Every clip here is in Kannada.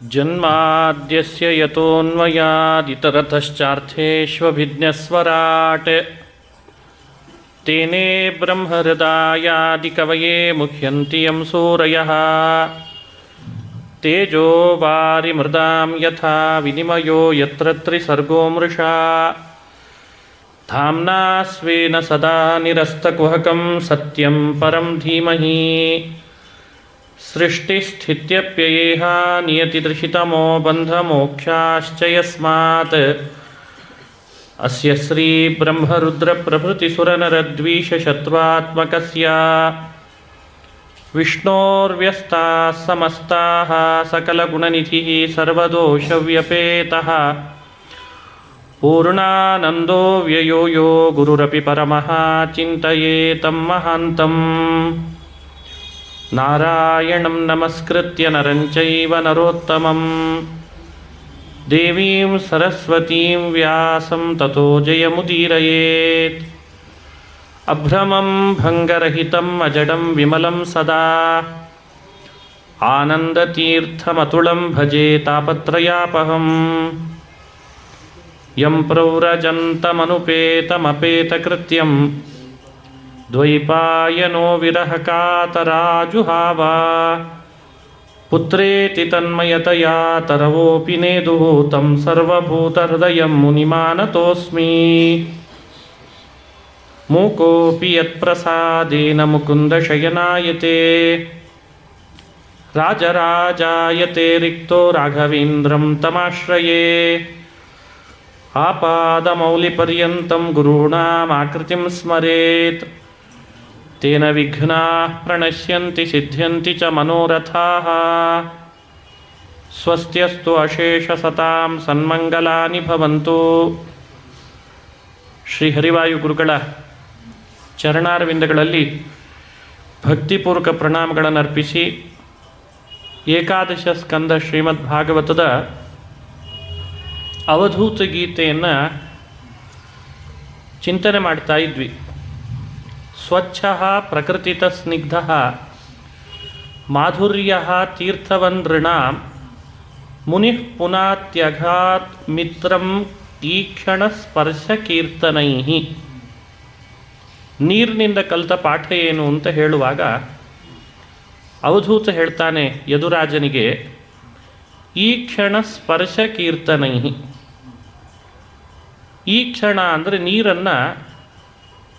ಜನ್ಮಾದ್ಯಸ್ಯ ಯತೋನ್ಮಯಾದಿತರತಶ್ಚಾರ್ಥೇಷ್ವಭಿಜ್ಞಸ್ವರಾಟ್ ತೇನೇ ಬ್ರಹ್ಮಹೃದಾಯಾದಿಕವಯೇ ಮುಹ್ಯಂತಿ ಯಂ ಸೂರಯಃ ತೇಜೋ ವಾರಿಮೃದಾಂ ಯಥಾ ವಿನಿಮಯೋ ಯತ್ರ ತ್ರಿಸರ್ಗೋ ಮೃಷಾ ಧಾಮ್ನಾ ಸ್ವೇನ ಸದಾ ನಿರಸ್ತಕುಹಕಂ ಸತ್ಯಂ ಪರಂ ಧೀಮಹಿ ಸೃಷ್ಟಿಸ್ಥಿತ್ಯಪ್ಯಯೇಹ ನಿಯತಿದೃಶಿತಮೋ ಬಂಧಮೋಕ್ಷಾಶ್ಚ ಯಸ್ಮಾತ್ ಅಸ್ಯ ಶ್ರೀ ಬ್ರಹ್ಮರುದ್ರ ಪ್ರಭೃತಿಸುರನರದ್ವೀಷಶತ್ರುತ್ಮಕಸ್ಯ ವಿಷ್ಣೋರ್ವ್ಯಸ್ತಾಃ ಸಮಸ್ತಾಃ ಸಕಲಗುಣನಿಧಿಃ ಸರ್ವದೋಷವ್ಯಪೇತಃ ಪೂರ್ಣಾನಂದೋ ವ್ಯಯೋ ಯೋ ಗುರುರಪಿ ಪರಮಃ ಚಿಂತಯೇತಂ ಮಹಾಂತಂ ನಾರಾಯಣಂ ನಮಸ್ಕೃತ್ಯ ನರಂ ಚೈವ ನರೋತ್ತಮಂ ದೇವೀಂ ಸರಸ್ವತೀಂ ವ್ಯಾಸಂ ತತೋ ಜಯಮುದೀರಯೇತ್ ಅಭ್ರಮಂ ಭಂಗರಹಿತಂ ಅಜಡಂ ವಿಮಲಂ ಸದಾ ಆನಂದತೀರ್ಥಮತುಳಂ ಭಜೆ ತಾಪತ್ರಯಾಪಹಂ ಯಂ ಪ್ರವ್ರಜಂತಮನುಪೇತಮಪೇತಕೃತ್ಯಂ ದ್ವೈಪಾಯನೋ ವಿರಹಕಾತರಾಜುಹಾವ ಪುತ್ರೇತಿ ತನ್ಮಯತಯಾ ತರವೋಪಿ ನೇದುಃ ತಂ ಸರ್ವಭೂತಹೃದಯಂ ಮುನಿಮಾನತೋಸ್ಮಿ ಮೂಕೋಪಿ ಯತ್ಪ್ರಸಾದೇನ ಮುಕುಂದಶಯನಾಯತೆ ರಾಜರಾಜಾಯತೆ ರಿಕ್ತೋ ರಾಘವೇಂದ್ರಂ ತಮಾಶ್ರಯೇ ಆಪಾದಮೌಲಿಪರ್ಯಂತಂ ಗುರುಣಾಮಾಕೃತಿಂ ಸ್ಮರೇತ್ ತೇನ ವಿಘ್ನಾಃ ಪ್ರಣಶ್ಯಂತಿ ಸಿದ್ಧ್ಯಂತಿ ಚ ಮನೋರಥಾಃ ಸ್ವಸ್ತ್ಯಸ್ತು ಅಶೇಷಸತಾಂ ಸನ್ಮಂಗಲಾನಿ ಭವಂತು. ಶ್ರೀ ಹರಿವಾಯು ಗುರುಗಳ ಚರಣಾರವಿಂದಗಳಲ್ಲಿ ಭಕ್ತಿಪೂರ್ವಕ ಪ್ರಣಾಮಗಳನ್ನು ಅರ್ಪಿಸಿ ಏಕಾದಶ ಸ್ಕಂದ ಶ್ರೀಮದ್ ಭಾಗವತದ ಅವಧೂತ ಗೀತೆಯನ್ನು ಚಿಂತನೆ ಮಾಡ್ತಾ ಇದ್ವಿ. ಸ್ವಚ್ಛ ಪ್ರಕೃತಿತ ಸ್ನಿಗ್ಧ ಮಾಧುರ್ಯ ತೀರ್ಥವನೃಣಾಂ ಮುನಿ ಪುನಾತ್ಯಘಾತ್ ಮಿತ್ರಂ ತೀಕ್ಷಣ ಸ್ಪರ್ಶ ಕೀರ್ತನೈ. ನೀರಿನಿಂದ ಕಲಿತ ಪಾಠ ಏನು ಅಂತ ಹೇಳುವಾಗ ಅವಧೂತ ಹೇಳ್ತಾನೆ ಯದುರಾಜನಿಗೆ, ಈ ಕ್ಷಣ ಸ್ಪರ್ಶ ಕೀರ್ತನೈ. ಈ ಕ್ಷಣ ಅಂದರೆ ನೀರನ್ನು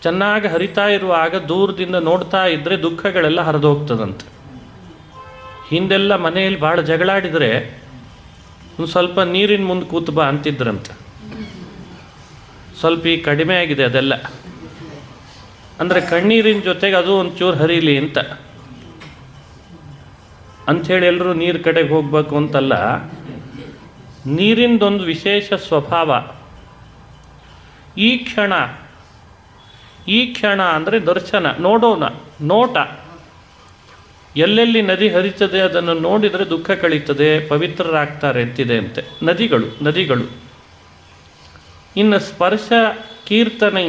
ಚೆನ್ನಾಗಿ ಹರಿತಾ ಇರುವಾಗ ದೂರದಿಂದ ನೋಡ್ತಾ ಇದ್ದರೆ ದುಃಖಗಳೆಲ್ಲ ಹರಿದೋಗ್ತದಂತೆ. ಹಿಂದೆಲ್ಲ ಮನೆಯಲ್ಲಿ ಭಾಳ ಜಗಳಾಡಿದರೆ ಒಂದು ಸ್ವಲ್ಪ ನೀರಿನ ಮುಂದೆ ಕೂತು ಬಾ ಅಂತಿದ್ರಂತೆ. ಸ್ವಲ್ಪ ಈಗ ಕಡಿಮೆ ಆಗಿದೆ ಅದೆಲ್ಲ. ಅಂದರೆ ಕಣ್ಣೀರಿನ ಜೊತೆಗೆ ಅದು ಒಂಚೂರು ಹರಿಲಿ ಅಂಥೇಳಿ ಎಲ್ಲರೂ ನೀರು ಕಡೆಗೆ ಹೋಗಬೇಕು ಅಂತಲ್ಲ. ನೀರಿಂದೊಂದು ವಿಶೇಷ ಸ್ವಭಾವ. ಈ ಕ್ಷಣ ಅಂದರೆ ದರ್ಶನ, ನೋಡೋಣ, ನೋಟ. ಎಲ್ಲೆಲ್ಲಿ ನದಿ ಹರಿತದೆ ಅದನ್ನು ನೋಡಿದರೆ ದುಃಖ ಕಳೀತದೆ, ಪವಿತ್ರರಾಗ್ತಾರೆ ಅಂತಿದೆ ಅಂತೆ ನದಿಗಳು. ಇನ್ನು ಸ್ಪರ್ಶ ಕೀರ್ತನೈ.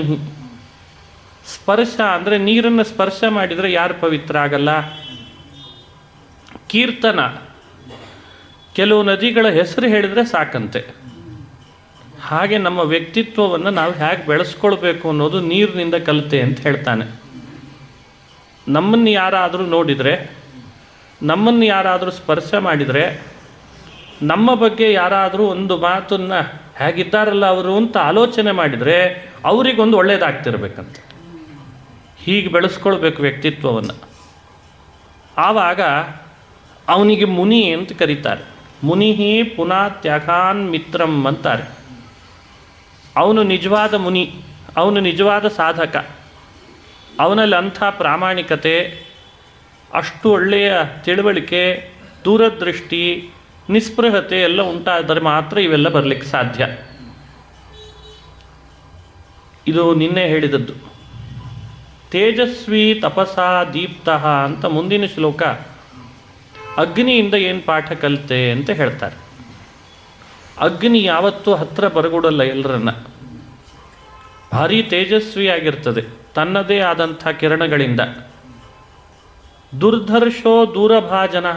ಸ್ಪರ್ಶ ಅಂದರೆ ನೀರನ್ನು ಸ್ಪರ್ಶ ಮಾಡಿದರೆ ಯಾರು ಪವಿತ್ರ ಆಗಲ್ಲ. ಕೀರ್ತನ, ಕೆಲವು ನದಿಗಳ ಹೆಸರು ಹೇಳಿದರೆ ಸಾಕಂತೆ. ಹಾಗೆ ನಮ್ಮ ವ್ಯಕ್ತಿತ್ವವನ್ನು ನಾವು ಹೇಗೆ ಬೆಳೆಸ್ಕೊಳ್ಬೇಕು ಅನ್ನೋದು ನೀರಿನಿಂದ ಕಲಿತೆ ಅಂತ ಹೇಳ್ತಾನೆ. ನಮ್ಮನ್ನು ಯಾರಾದರೂ ನೋಡಿದರೆ, ನಮ್ಮನ್ನು ಯಾರಾದರೂ ಸ್ಪರ್ಶ ಮಾಡಿದರೆ, ನಮ್ಮ ಬಗ್ಗೆ ಯಾರಾದರೂ ಒಂದು ಮಾತನ್ನು ಹೇಗಿದ್ದಾರಲ್ಲ ಅವರು ಅಂತ ಆಲೋಚನೆ ಮಾಡಿದರೆ ಅವರಿಗೊಂದು ಒಳ್ಳೆಯದಾಗ್ತಿರ್ಬೇಕಂತ. ಹೀಗೆ ಬೆಳೆಸ್ಕೊಳ್ಬೇಕು ವ್ಯಕ್ತಿತ್ವವನ್ನು. ಆವಾಗ ಅವನಿಗೆ ಮುನಿ ಅಂತ ಕರೀತಾರೆ. ಮುನಿ ಪುನಾತ್ಯಘಾನ್ ಮಿತ್ರಂ ಅಂತಾರೆ. ಅವನು ನಿಜವಾದ ಮುನಿ, ಅವನು ನಿಜವಾದ ಸಾಧಕ. ಅವನಲ್ಲಿ ಅಂಥ ಪ್ರಾಮಾಣಿಕತೆ, ಅಷ್ಟು ಒಳ್ಳೆಯ ತಿಳುವಳಿಕೆ, ದೂರದೃಷ್ಟಿ, ನಿಸ್ಪೃಹತೆ ಎಲ್ಲ ಉಂಟಾದರೆ ಮಾತ್ರ ಇವೆಲ್ಲ ಬರಲಿಕ್ಕೆ ಸಾಧ್ಯ. ಇದು ನಿನ್ನೆ ಹೇಳಿದದ್ದು. ತೇಜಸ್ವಿ ತಪಸಾ ದೀಪ್ತಃ ಅಂತ ಮುಂದಿನ ಶ್ಲೋಕ ಅಗ್ನಿಯಿಂದ ಏನು ಪಾಠ ಕಲಿತೆ ಅಂತ ಹೇಳ್ತಾರೆ. ಅಗ್ನಿ ಯಾವತ್ತೂ ಹತ್ತಿರ ಬರಗೂಡಲ್ಲ ಎಲ್ಲರನ್ನ. ಭಾರೀ ತೇಜಸ್ವಿಯಾಗಿರ್ತದೆ ತನ್ನದೇ ಆದಂಥ ಕಿರಣಗಳಿಂದ. ದುರ್ಧರ್ಷೋ ದೂರಭಾಜನ,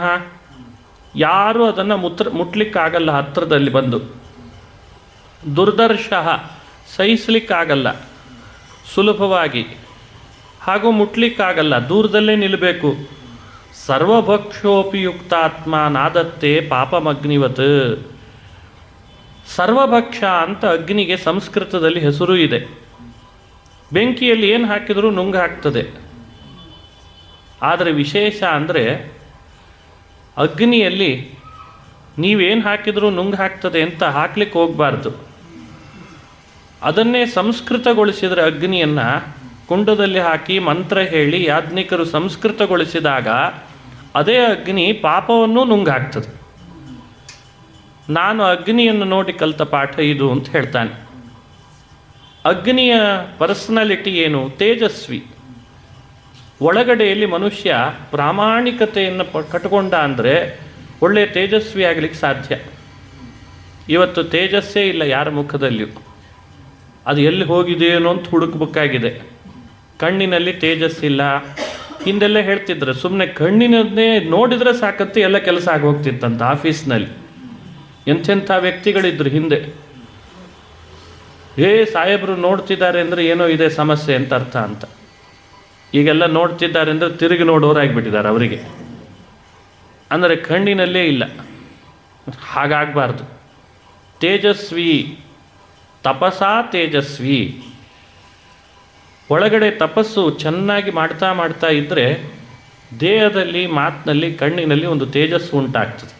ಯಾರೂ ಅದನ್ನು ಮುಟ್ಲಿಕ್ಕಾಗಲ್ಲ. ಹತ್ತಿರದಲ್ಲಿ ಬಂದು ದುರ್ದರ್ಶಃ, ಸಹಿಸಲಿಕ್ಕಾಗಲ್ಲ ಸುಲಭವಾಗಿ, ಹಾಗೂ ಮುಟ್ಲಿಕ್ಕಾಗಲ್ಲ, ದೂರದಲ್ಲೇ ನಿಲ್ಲಬೇಕು. ಸರ್ವಭಕ್ಷೋಪಿಯುಕ್ತಾತ್ಮ ನಾದತ್ತೆ ಪಾಪಮಗ್ನಿವತ್. ಸರ್ವಭಕ್ಷ ಅಂತ ಅಗ್ನಿಗೆ ಸಂಸ್ಕೃತದಲ್ಲಿ ಹೆಸರು ಇದೆ. ಬೆಂಕಿಯಲ್ಲಿ ಏನು ಹಾಕಿದರೂ ನುಂಗು ಹಾಕ್ತದೆ. ಆದರೆ ವಿಶೇಷ ಅಂದರೆ ಅಗ್ನಿಯಲ್ಲಿ ನೀವೇನು ಹಾಕಿದರೂ ನುಂಗು ಹಾಕ್ತದೆ ಅಂತ ಹಾಕ್ಲಿಕ್ಕೆ ಹೋಗಬಾರ್ದು. ಅದನ್ನೇ ಸಂಸ್ಕೃತಗೊಳಿಸಿದರೆ ಅಗ್ನಿಯನ್ನು ಕುಂಡದಲ್ಲಿ ಹಾಕಿ ಮಂತ್ರ ಹೇಳಿ ಯಾಜ್ಞಿಕರು ಸಂಸ್ಕೃತಗೊಳಿಸಿದಾಗ ಅದೇ ಅಗ್ನಿ ಪಾಪವನ್ನು ನುಂಗು ಹಾಕ್ತದೆ. ನಾನು ಅಗ್ನಿಯನ್ನು ನೋಡಿ ಕಲಿತ ಪಾಠ ಇದು ಅಂತ ಹೇಳ್ತಾನೆ. ಅಗ್ನಿಯ ಪರ್ಸನಾಲಿಟಿ ಏನು? ತೇಜಸ್ವಿ. ಒಳಗಡೆಯಲ್ಲಿ ಮನುಷ್ಯ ಪ್ರಾಮಾಣಿಕತೆಯನ್ನು ಕಟ್ಟಿಕೊಂಡ ಅಂದರೆ ಒಳ್ಳೆಯ ತೇಜಸ್ವಿ ಆಗಲಿಕ್ಕೆ ಸಾಧ್ಯ. ಇವತ್ತು ತೇಜಸ್ಸೇ ಇಲ್ಲ ಯಾರ ಮುಖದಲ್ಲಿಯೂ. ಅದು ಎಲ್ಲಿ ಹೋಗಿದೆಯೇನೋ ಅಂತ ಹುಡುಕಬೇಕಾಗಿದೆ. ಕಣ್ಣಿನಲ್ಲಿ ತೇಜಸ್ಸಿಲ್ಲ. ಹಿಂದೆಲ್ಲ ಹೇಳ್ತಿದ್ರೆ ಸುಮ್ಮನೆ ಕಣ್ಣಿನನ್ನೇ ನೋಡಿದರೆ ಸಾಕತ್ತೆ ಎಲ್ಲ ಕೆಲಸ ಆಗಿ ಹೋಗ್ತಿತ್ತಂತ ಆಫೀಸ್ನಲ್ಲಿ. ಎಂಥೆಂಥ ವ್ಯಕ್ತಿಗಳಿದ್ರು ಹಿಂದೆ. ಸಾಹೇಬರು ನೋಡ್ತಿದ್ದಾರೆ ಅಂದರೆ ಏನೋ ಇದೆ ಸಮಸ್ಯೆ ಅಂತ ಅರ್ಥ ಅಂತ. ಈಗೆಲ್ಲ ನೋಡ್ತಿದ್ದಾರೆ ಅಂದರೆ ತಿರುಗಿ ನೋಡೋರಾಗಿಬಿಟ್ಟಿದ್ದಾರೆ ಅವರಿಗೆ. ಅಂದರೆ ಕಣ್ಣಿನಲ್ಲೇ ಇಲ್ಲ. ಹಾಗಾಗಬಾರ್ದು. ತೇಜಸ್ವಿ, ತಪಸಾ ತೇಜಸ್ವಿ. ಒಳಗಡೆ ತಪಸ್ಸು ಚೆನ್ನಾಗಿ ಮಾಡ್ತಾ ಮಾಡ್ತಾ ಇದ್ದರೆ ದೇಹದಲ್ಲಿ, ಮಾತಿನಲ್ಲಿ, ಕಣ್ಣಿನಲ್ಲಿ ಒಂದು ತೇಜಸ್ಸು ಉಂಟಾಗ್ತದೆ.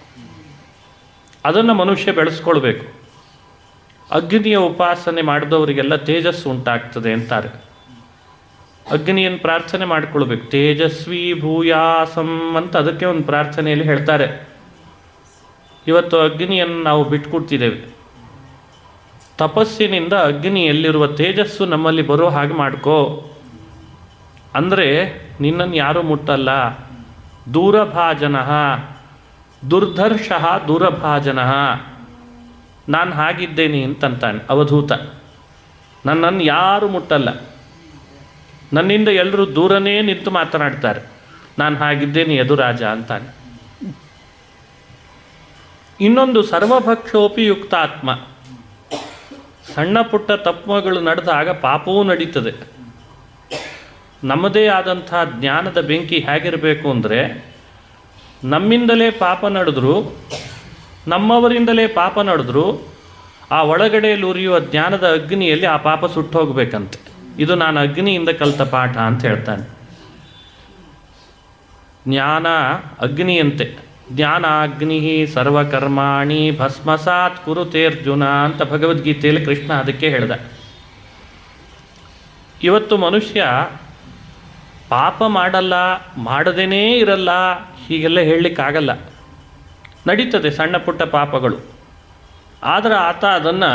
ಅದನ್ನು ಮನುಷ್ಯ ಬೆಳೆಸ್ಕೊಳ್ಬೇಕು. ಅಗ್ನಿಯ ಉಪಾಸನೆ ಮಾಡಿದವರಿಗೆಲ್ಲ ತೇಜಸ್ಸು ಉಂಟಾಗ್ತದೆ ಅಂತಾರೆ. ಅಗ್ನಿಯನ್ನು ಪ್ರಾರ್ಥನೆ ಮಾಡಿಕೊಳ್ಬೇಕು. ತೇಜಸ್ವಿ ಭೂಯಾಸಂ ಅಂತ ಅದಕ್ಕೆ ಒಂದು ಪ್ರಾರ್ಥನೆಯಲ್ಲಿ ಹೇಳ್ತಾರೆ. ಇವತ್ತು ಅಗ್ನಿಯನ್ನು ನಾವು ಬಿಟ್ಕೊಡ್ತಿದ್ದೇವೆ. ತಪಸ್ಸಿನಿಂದ ಅಗ್ನಿಯಲ್ಲಿರುವ ತೇಜಸ್ಸು ನಮ್ಮಲ್ಲಿ ಬರೋ ಹಾಗೆ ಮಾಡ್ಕೋ. ಅಂದರೆ ನಿನ್ನನ್ನು ಯಾರೂ ಮುಟ್ಟಲ್ಲ. ದೂರಭಾಜನ ದುರ್ಧರ್ಷ ದೂರಭಾಜನ. ನಾನು ಹಾಗಿದ್ದೇನೆ ಅಂತಂತಾನೆ ಅವಧೂತ. ನನ್ನನ್ನು ಯಾರೂ ಮುಟ್ಟಲ್ಲ. ನನ್ನಿಂದ ಎಲ್ಲರೂ ದೂರನೇ ನಿಂತು ಮಾತನಾಡ್ತಾರೆ. ನಾನು ಹಾಗಿದ್ದೇನೆ ಯದುರಾಜ ಅಂತಾನೆ. ಇನ್ನೊಂದು ಸರ್ವಭಕ್ಷೋಪಿಯುಕ್ತಾತ್ಮ. ಸಣ್ಣ ಪುಟ್ಟ ತಪ್ಪುಗಳು ನಡೆದಾಗ ಪಾಪವೂ ನಡೀತದೆ. ನಮ್ಮದೇ ಆದಂಥ ಜ್ಞಾನದ ಬೆಂಕಿ ಹೇಗಿರಬೇಕು ಅಂದರೆ, ನಮ್ಮಿಂದಲೇ ಪಾಪ ನಡೆದ್ರು, ನಮ್ಮವರಿಂದಲೇ ಪಾಪ ನಡೆದ್ರು, ಆ ಒಳಗಡೆಯಲ್ಲಿ ಉರಿಯುವ ಜ್ಞಾನದ ಅಗ್ನಿಯಲ್ಲಿ ಆ ಪಾಪ ಸುಟ್ಟು ಹೋಗಬೇಕಂತೆ. ಇದು ನಾನು ಅಗ್ನಿಯಿಂದ ಕಲಿತ ಪಾಠ ಅಂತ ಹೇಳ್ತಾನೆ. ಜ್ಞಾನ ಅಗ್ನಿಯಂತೆ. ಜ್ಞಾನಾಗ್ನಿ ಸರ್ವಕರ್ಮಾಣಿ ಭಸ್ಮಸಾತ್ ಕುರುತೇರ್ಜುನ ಅಂತ ಭಗವದ್ಗೀತೆಯಲ್ಲಿ ಕೃಷ್ಣ ಅದಕ್ಕೆ ಹೇಳ್ದ. ಇವತ್ತು ಮನುಷ್ಯ ಪಾಪ ಮಾಡಲ್ಲ, ಮಾಡದೇನೇ ಇರಲ್ಲ, ಹೀಗೆಲ್ಲ ಹೇಳಲಿಕ್ಕಾಗಲ್ಲ. ನಡೀತದೆ ಸಣ್ಣ ಪುಟ್ಟ ಪಾಪಗಳು. ಆದರೆ ಆತ ಅದನ್ನು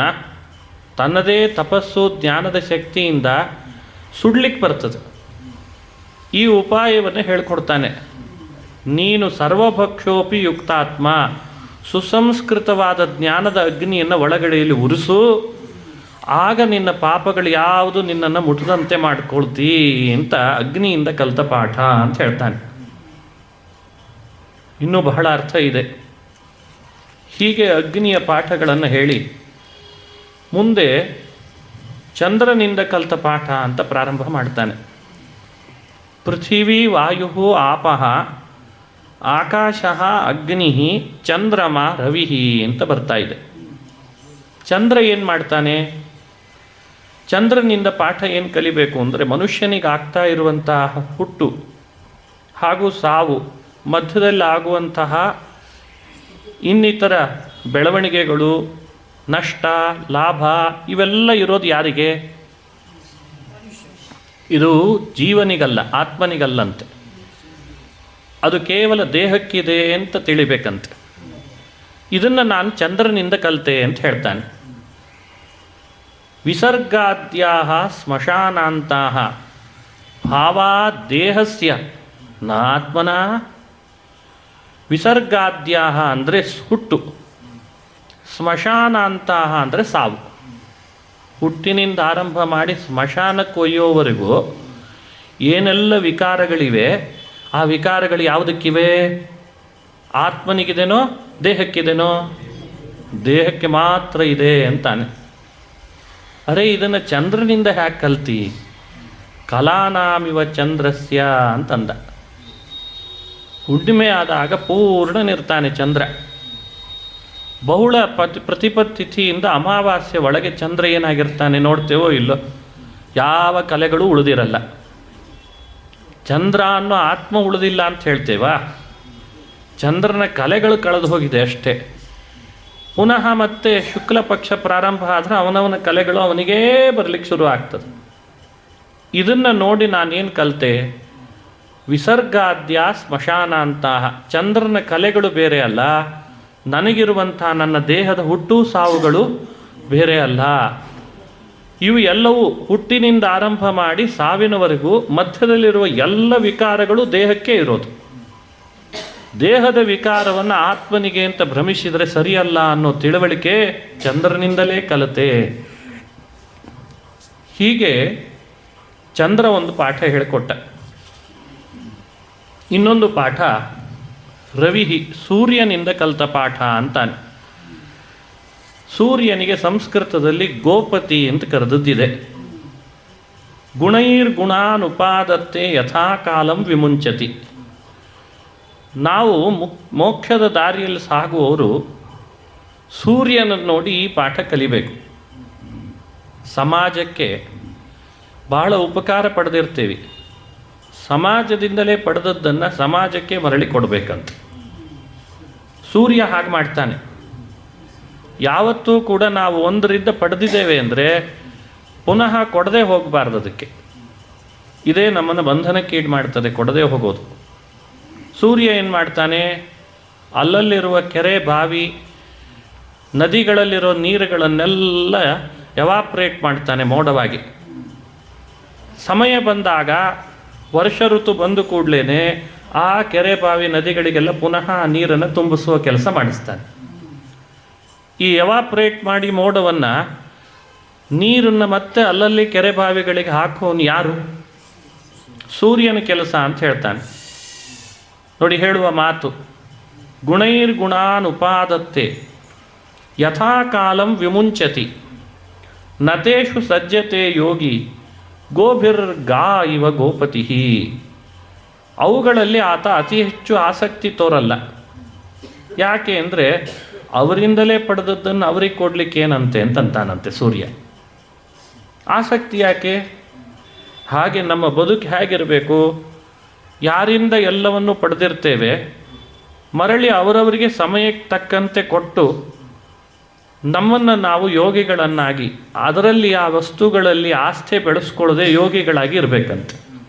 ತನ್ನದೇ ತಪಸ್ಸು ಜ್ಞಾನದ ಶಕ್ತಿಯಿಂದ ಸುಡ್ಲಿಕ್ಕೆ ಬರ್ತದೆ. ಈ ಉಪಾಯವನ್ನು ಹೇಳ್ಕೊಡ್ತಾನೆ. ನೀನು ಸರ್ವಭಕ್ಷೋಪಿ ಯುಕ್ತಾತ್ಮ, ಸುಸಂಸ್ಕೃತವಾದ ಜ್ಞಾನದ ಅಗ್ನಿಯನ್ನು ಒಳಗಡೆಯಲ್ಲಿ ಉರಿಸು. ಆಗ ನಿನ್ನ ಪಾಪಗಳು ಯಾವುದು ನಿನ್ನನ್ನು ಮುಟ್ಟದಂತೆ ಮಾಡಿಕೊಳ್ತೀ ಅಂತ ಅಗ್ನಿಯಿಂದ ಕಲಿತ ಪಾಠ ಅಂತ ಹೇಳ್ತಾನೆ. ಇನ್ನೂ ಬಹಳ ಅರ್ಥ ಇದೆ. ಹೀಗೆ ಅಗ್ನಿಯ ಪಾಠಗಳನ್ನು ಹೇಳಿ ಮುಂದೆ ಚಂದ್ರನಿಂದ ಕಲಿತ ಪಾಠ ಅಂತ ಪ್ರಾರಂಭ ಮಾಡ್ತಾನೆ. ಪೃಥಿವೀ ವಾಯು ಆಪಃ ಆಕಾಶ ಅಗ್ನಿ ಚಂದ್ರಮ ರವಿ ಅಂತ ಬರ್ತಾ ಇದೆ. ಚಂದ್ರ ಏನು ಮಾಡ್ತಾನೆ? ಚಂದ್ರನಿಂದ ಪಾಠ ಏನು ಕಲಿಬೇಕು ಅಂದರೆ, ಮನುಷ್ಯನಿಗೆ ಆಗ್ತಾ ಇರುವಂತಹ ಹುಟ್ಟು ಹಾಗೂ ಸಾವು, ಮಧ್ಯದಲ್ಲಿ ಆಗುವಂತಹ ಇನ್ನಿತರ ಬೆಳವಣಿಗೆಗಳು, ನಷ್ಟ ಲಾಭ, ಇವೆಲ್ಲ ಇರೋದು ಯಾರಿಗೆ? ಇದು ಜೀವನಿಗಲ್ಲ, ಆತ್ಮನಿಗಲ್ಲಂತೆ. ಅದು ಕೇವಲ ದೇಹಕ್ಕಿದೆ ಅಂತ ತಿಳಿಬೇಕಂತೆ. ಇದನ್ನು ನಾನು ಚಂದ್ರನಿಂದ ಕಲಿತೆ ಅಂತ ಹೇಳ್ತಾನೆ. ವಿಸರ್ಗಾದ್ಯಾಹ ಸ್ಮಶಾನಾಂತಾಹ ಭಾವಾ ದೇಹಸ್ಯ ನಾತ್ಮನ. ವಿಸರ್ಗಾದ್ಯಾಹ ಅಂದರೆ ಹುಟ್ಟು, ಸ್ಮಶಾನಾಂತಾಹ ಅಂದರೆ ಸಾವು. ಹುಟ್ಟಿನಿಂದ ಆರಂಭ ಮಾಡಿ ಸ್ಮಶಾನಕ್ಕೆ ಒಯ್ಯೋವರೆಗೂ ಏನೆಲ್ಲ ವಿಕಾರಗಳಿವೆ, ಆ ವಿಕಾರಗಳು ಯಾವುದಕ್ಕಿವೆ? ಆತ್ಮನಿಗಿದೆನೋ ದೇಹಕ್ಕಿದೆನೋ? ದೇಹಕ್ಕೆ ಮಾತ್ರ ಇದೆ ಅಂತಾನೆ. ಅರೆ ಇದನ್ನು ಚಂದ್ರನಿಂದ ಹ್ಯಾಕೆ ಕಲ್ತಿ? ಕಲಾನಾಮಿವ ಚಂದ್ರಸ್ಯ ಅಂತಂದ. ಹುಣ್ಣಿಮೆ ಆದಾಗ ಪೂರ್ಣನಿರ್ತಾನೆ ಚಂದ್ರ. ಬಹುಳ ಪ್ರತಿಪತ್ತಿಥಿಯಿಂದ ಅಮಾವಾಸ್ಯೆ ಒಳಗೆ ಚಂದ್ರ ಏನಾಗಿರ್ತಾನೆ ನೋಡ್ತೇವೋ ಇಲ್ಲೋ? ಯಾವ ಕಲೆಗಳು ಉಳಿದಿರಲ್ಲ. ಚಂದ್ರ ಅನ್ನೋ ಆತ್ಮ ಉಳಿದಿಲ್ಲ ಅಂತ ಹೇಳ್ತೇವಾ? ಚಂದ್ರನ ಕಲೆಗಳು ಕಳೆದು ಹೋಗಿದೆ ಅಷ್ಟೇ. ಪುನಃ ಮತ್ತೆ ಶುಕ್ಲ ಪಕ್ಷ ಪ್ರಾರಂಭ ಆದರೆ ಅವನವನ ಕಲೆಗಳು ಅವನಿಗೇ ಬರಲಿಕ್ಕೆ ಶುರು ಆಗ್ತದೆ. ಇದನ್ನು ನೋಡಿ ನಾನೇನು ಕಲಿತೆ? ವಿಸರ್ಗಾದ್ಯ ಸ್ಮಶಾನ ಅಂತಹ ಚಂದ್ರನ ಕಲೆಗಳು ಬೇರೆ ಅಲ್ಲ, ನನಗಿರುವಂಥ ನನ್ನ ದೇಹದ ಹುಟ್ಟು ಸಾವುಗಳು ಬೇರೆ ಅಲ್ಲ. ಇವು ಎಲ್ಲವೂ ಹುಟ್ಟಿನಿಂದ ಆರಂಭ ಮಾಡಿ ಸಾವಿನವರೆಗೂ ಮಧ್ಯದಲ್ಲಿರುವ ಎಲ್ಲ ವಿಕಾರಗಳು ದೇಹಕ್ಕೆ ಇರೋದು. ದೇಹದ ವಿಕಾರವನ್ನು ಆತ್ಮನಿಗೆ ಅಂತ ಭ್ರಮಿಸಿದರೆ ಸರಿಯಲ್ಲ ಅನ್ನೋ ತಿಳುವಳಿಕೆ ಚಂದ್ರನಿಂದಲೇ ಕಲಿತೆ. ಹೀಗೆ ಚಂದ್ರ ಒಂದು ಪಾಠ ಹೇಳಿಕೊಟ್ಟ. ಇನ್ನೊಂದು ಪಾಠ ರವಿ ಸೂರ್ಯನಿಂದ ಕಲಿತ ಪಾಠ ಅಂತಾನೆ. ಸೂರ್ಯನಿಗೆ ಸಂಸ್ಕೃತದಲ್ಲಿ ಗೋಪತಿ ಅಂತ ಕರೆದದ್ದಿದೆ. ಗುಣೈರ್ಗುಣಾನುಪಾದತ್ತೆ ಯಥಾಕಾಲಂ ವಿಮುಂಚತಿ. ನಾವು ಮೋಕ್ಷದ ದಾರಿಯಲ್ಲಿ ಸಾಗುವವರು ಸೂರ್ಯನನ್ನು ನೋಡಿ ಈ ಪಾಠ ಕಲಿಬೇಕು. ಸಮಾಜಕ್ಕೆ ಬಹಳ ಉಪಕಾರ ಪಡೆದಿರ್ತೀವಿ. ಸಮಾಜದಿಂದಲೇ ಪಡೆದದ್ದನ್ನು ಸಮಾಜಕ್ಕೆ ಮರಳಿ ಕೊಡಬೇಕಂತ ಸೂರ್ಯ ಹಾಗೆ ಮಾಡ್ತಾನೆ. ಯಾವತ್ತೂ ಕೂಡ ನಾವು ಒಂದರಿಂದ ಪಡೆದಿದ್ದೇವೆ ಅಂದರೆ ಪುನಃ ಕೊಡದೆ ಹೋಗಬಾರ್ದು. ಅದಕ್ಕೆ ಇದೇ ನಮ್ಮನ್ನು ಬಂಧನಕ್ಕೀಡು ಮಾಡ್ತದೆ, ಕೊಡದೆ ಹೋಗೋದು. ಸೂರ್ಯ ಏನು ಮಾಡ್ತಾನೆ? ಅಲ್ಲಲ್ಲಿರುವ ಕೆರೆ, ಬಾವಿ, ನದಿಗಳಲ್ಲಿರೋ ನೀರುಗಳನ್ನೆಲ್ಲ ಎವಾಪ್ರೇಟ್ ಮಾಡ್ತಾನೆ ಮೋಡವಾಗಿ. ಸಮಯ ಬಂದಾಗ ವರ್ಷ ಋತು ಬಂದು ಕೂಡಲೇ ಆ ಕೆರೆ, ಬಾವಿ, ನದಿಗಳಿಗೆಲ್ಲ ಪುನಃ ನೀರನ್ನು ತುಂಬಿಸುವ ಕೆಲಸ ಮಾಡಿಸ್ತಾನೆ. ಈ ಎವಾಪ್ರೇಟ್ ಮಾಡಿ ಮೋಡವನ್ನು, ನೀರನ್ನು ಮತ್ತೆ ಅಲ್ಲಲ್ಲಿ ಕೆರೆ ಬಾವಿಗಳಿಗೆ ಹಾಕೋನು ಯಾರು? ಸೂರ್ಯನ ಕೆಲಸ ಅಂತ ಹೇಳ್ತಾನೆ. ನೋಡಿ ಹೇಳುವ ಮಾತು, ಗುಣೈರ್ಗುಣಾನುಪಾದತ್ತೆ ಯಥಾಕಾಲಂ ವಿಮುಂಚತಿ ನತೇಷು ಸಜ್ಜತೆ ಯೋಗಿ ಗೋಭಿರ್ಗಾ ಇವ ಗೋಪತಿ. ಅವುಗಳಲ್ಲಿ ಆತ ಅತಿ ಹೆಚ್ಚು ಆಸಕ್ತಿ ತೋರಲ್ಲ. ಯಾಕೆ ಅಂದರೆ ಅವರಿಂದಲೇ ಪಡೆದದ್ದನ್ನು ಅವರಿಗೆ ಕೊಡಲಿಕ್ಕೆ ಏನಂತೆ ಅಂತಂತಾನಂತೆ ಸೂರ್ಯ. ಆಸಕ್ತಿ ಯಾಕೆ? ಹಾಗೆ ನಮ್ಮ ಬದುಕು ಹೇಗಿರಬೇಕು? ಯಾರಿಂದ ಎಲ್ಲವನ್ನು ಪಡೆದಿರ್ತೇವೆ ಮರಳಿ ಅವರವರಿಗೆ ಸಮಯಕ್ಕೆ ತಕ್ಕಂತೆ ಕೊಟ್ಟು ನಮ್ಮನ್ನು ನಾವು ಯೋಗಿಗಳನ್ನಾಗಿ, ಅದರಲ್ಲಿ ಆ ವಸ್ತುಗಳಲ್ಲಿ ಆಸ್ಥೆ ಬೆಳೆಸ್ಕೊಳ್ಳದೆ ಯೋಗಿಗಳಾಗಿ ಇರಬೇಕಂತೆ.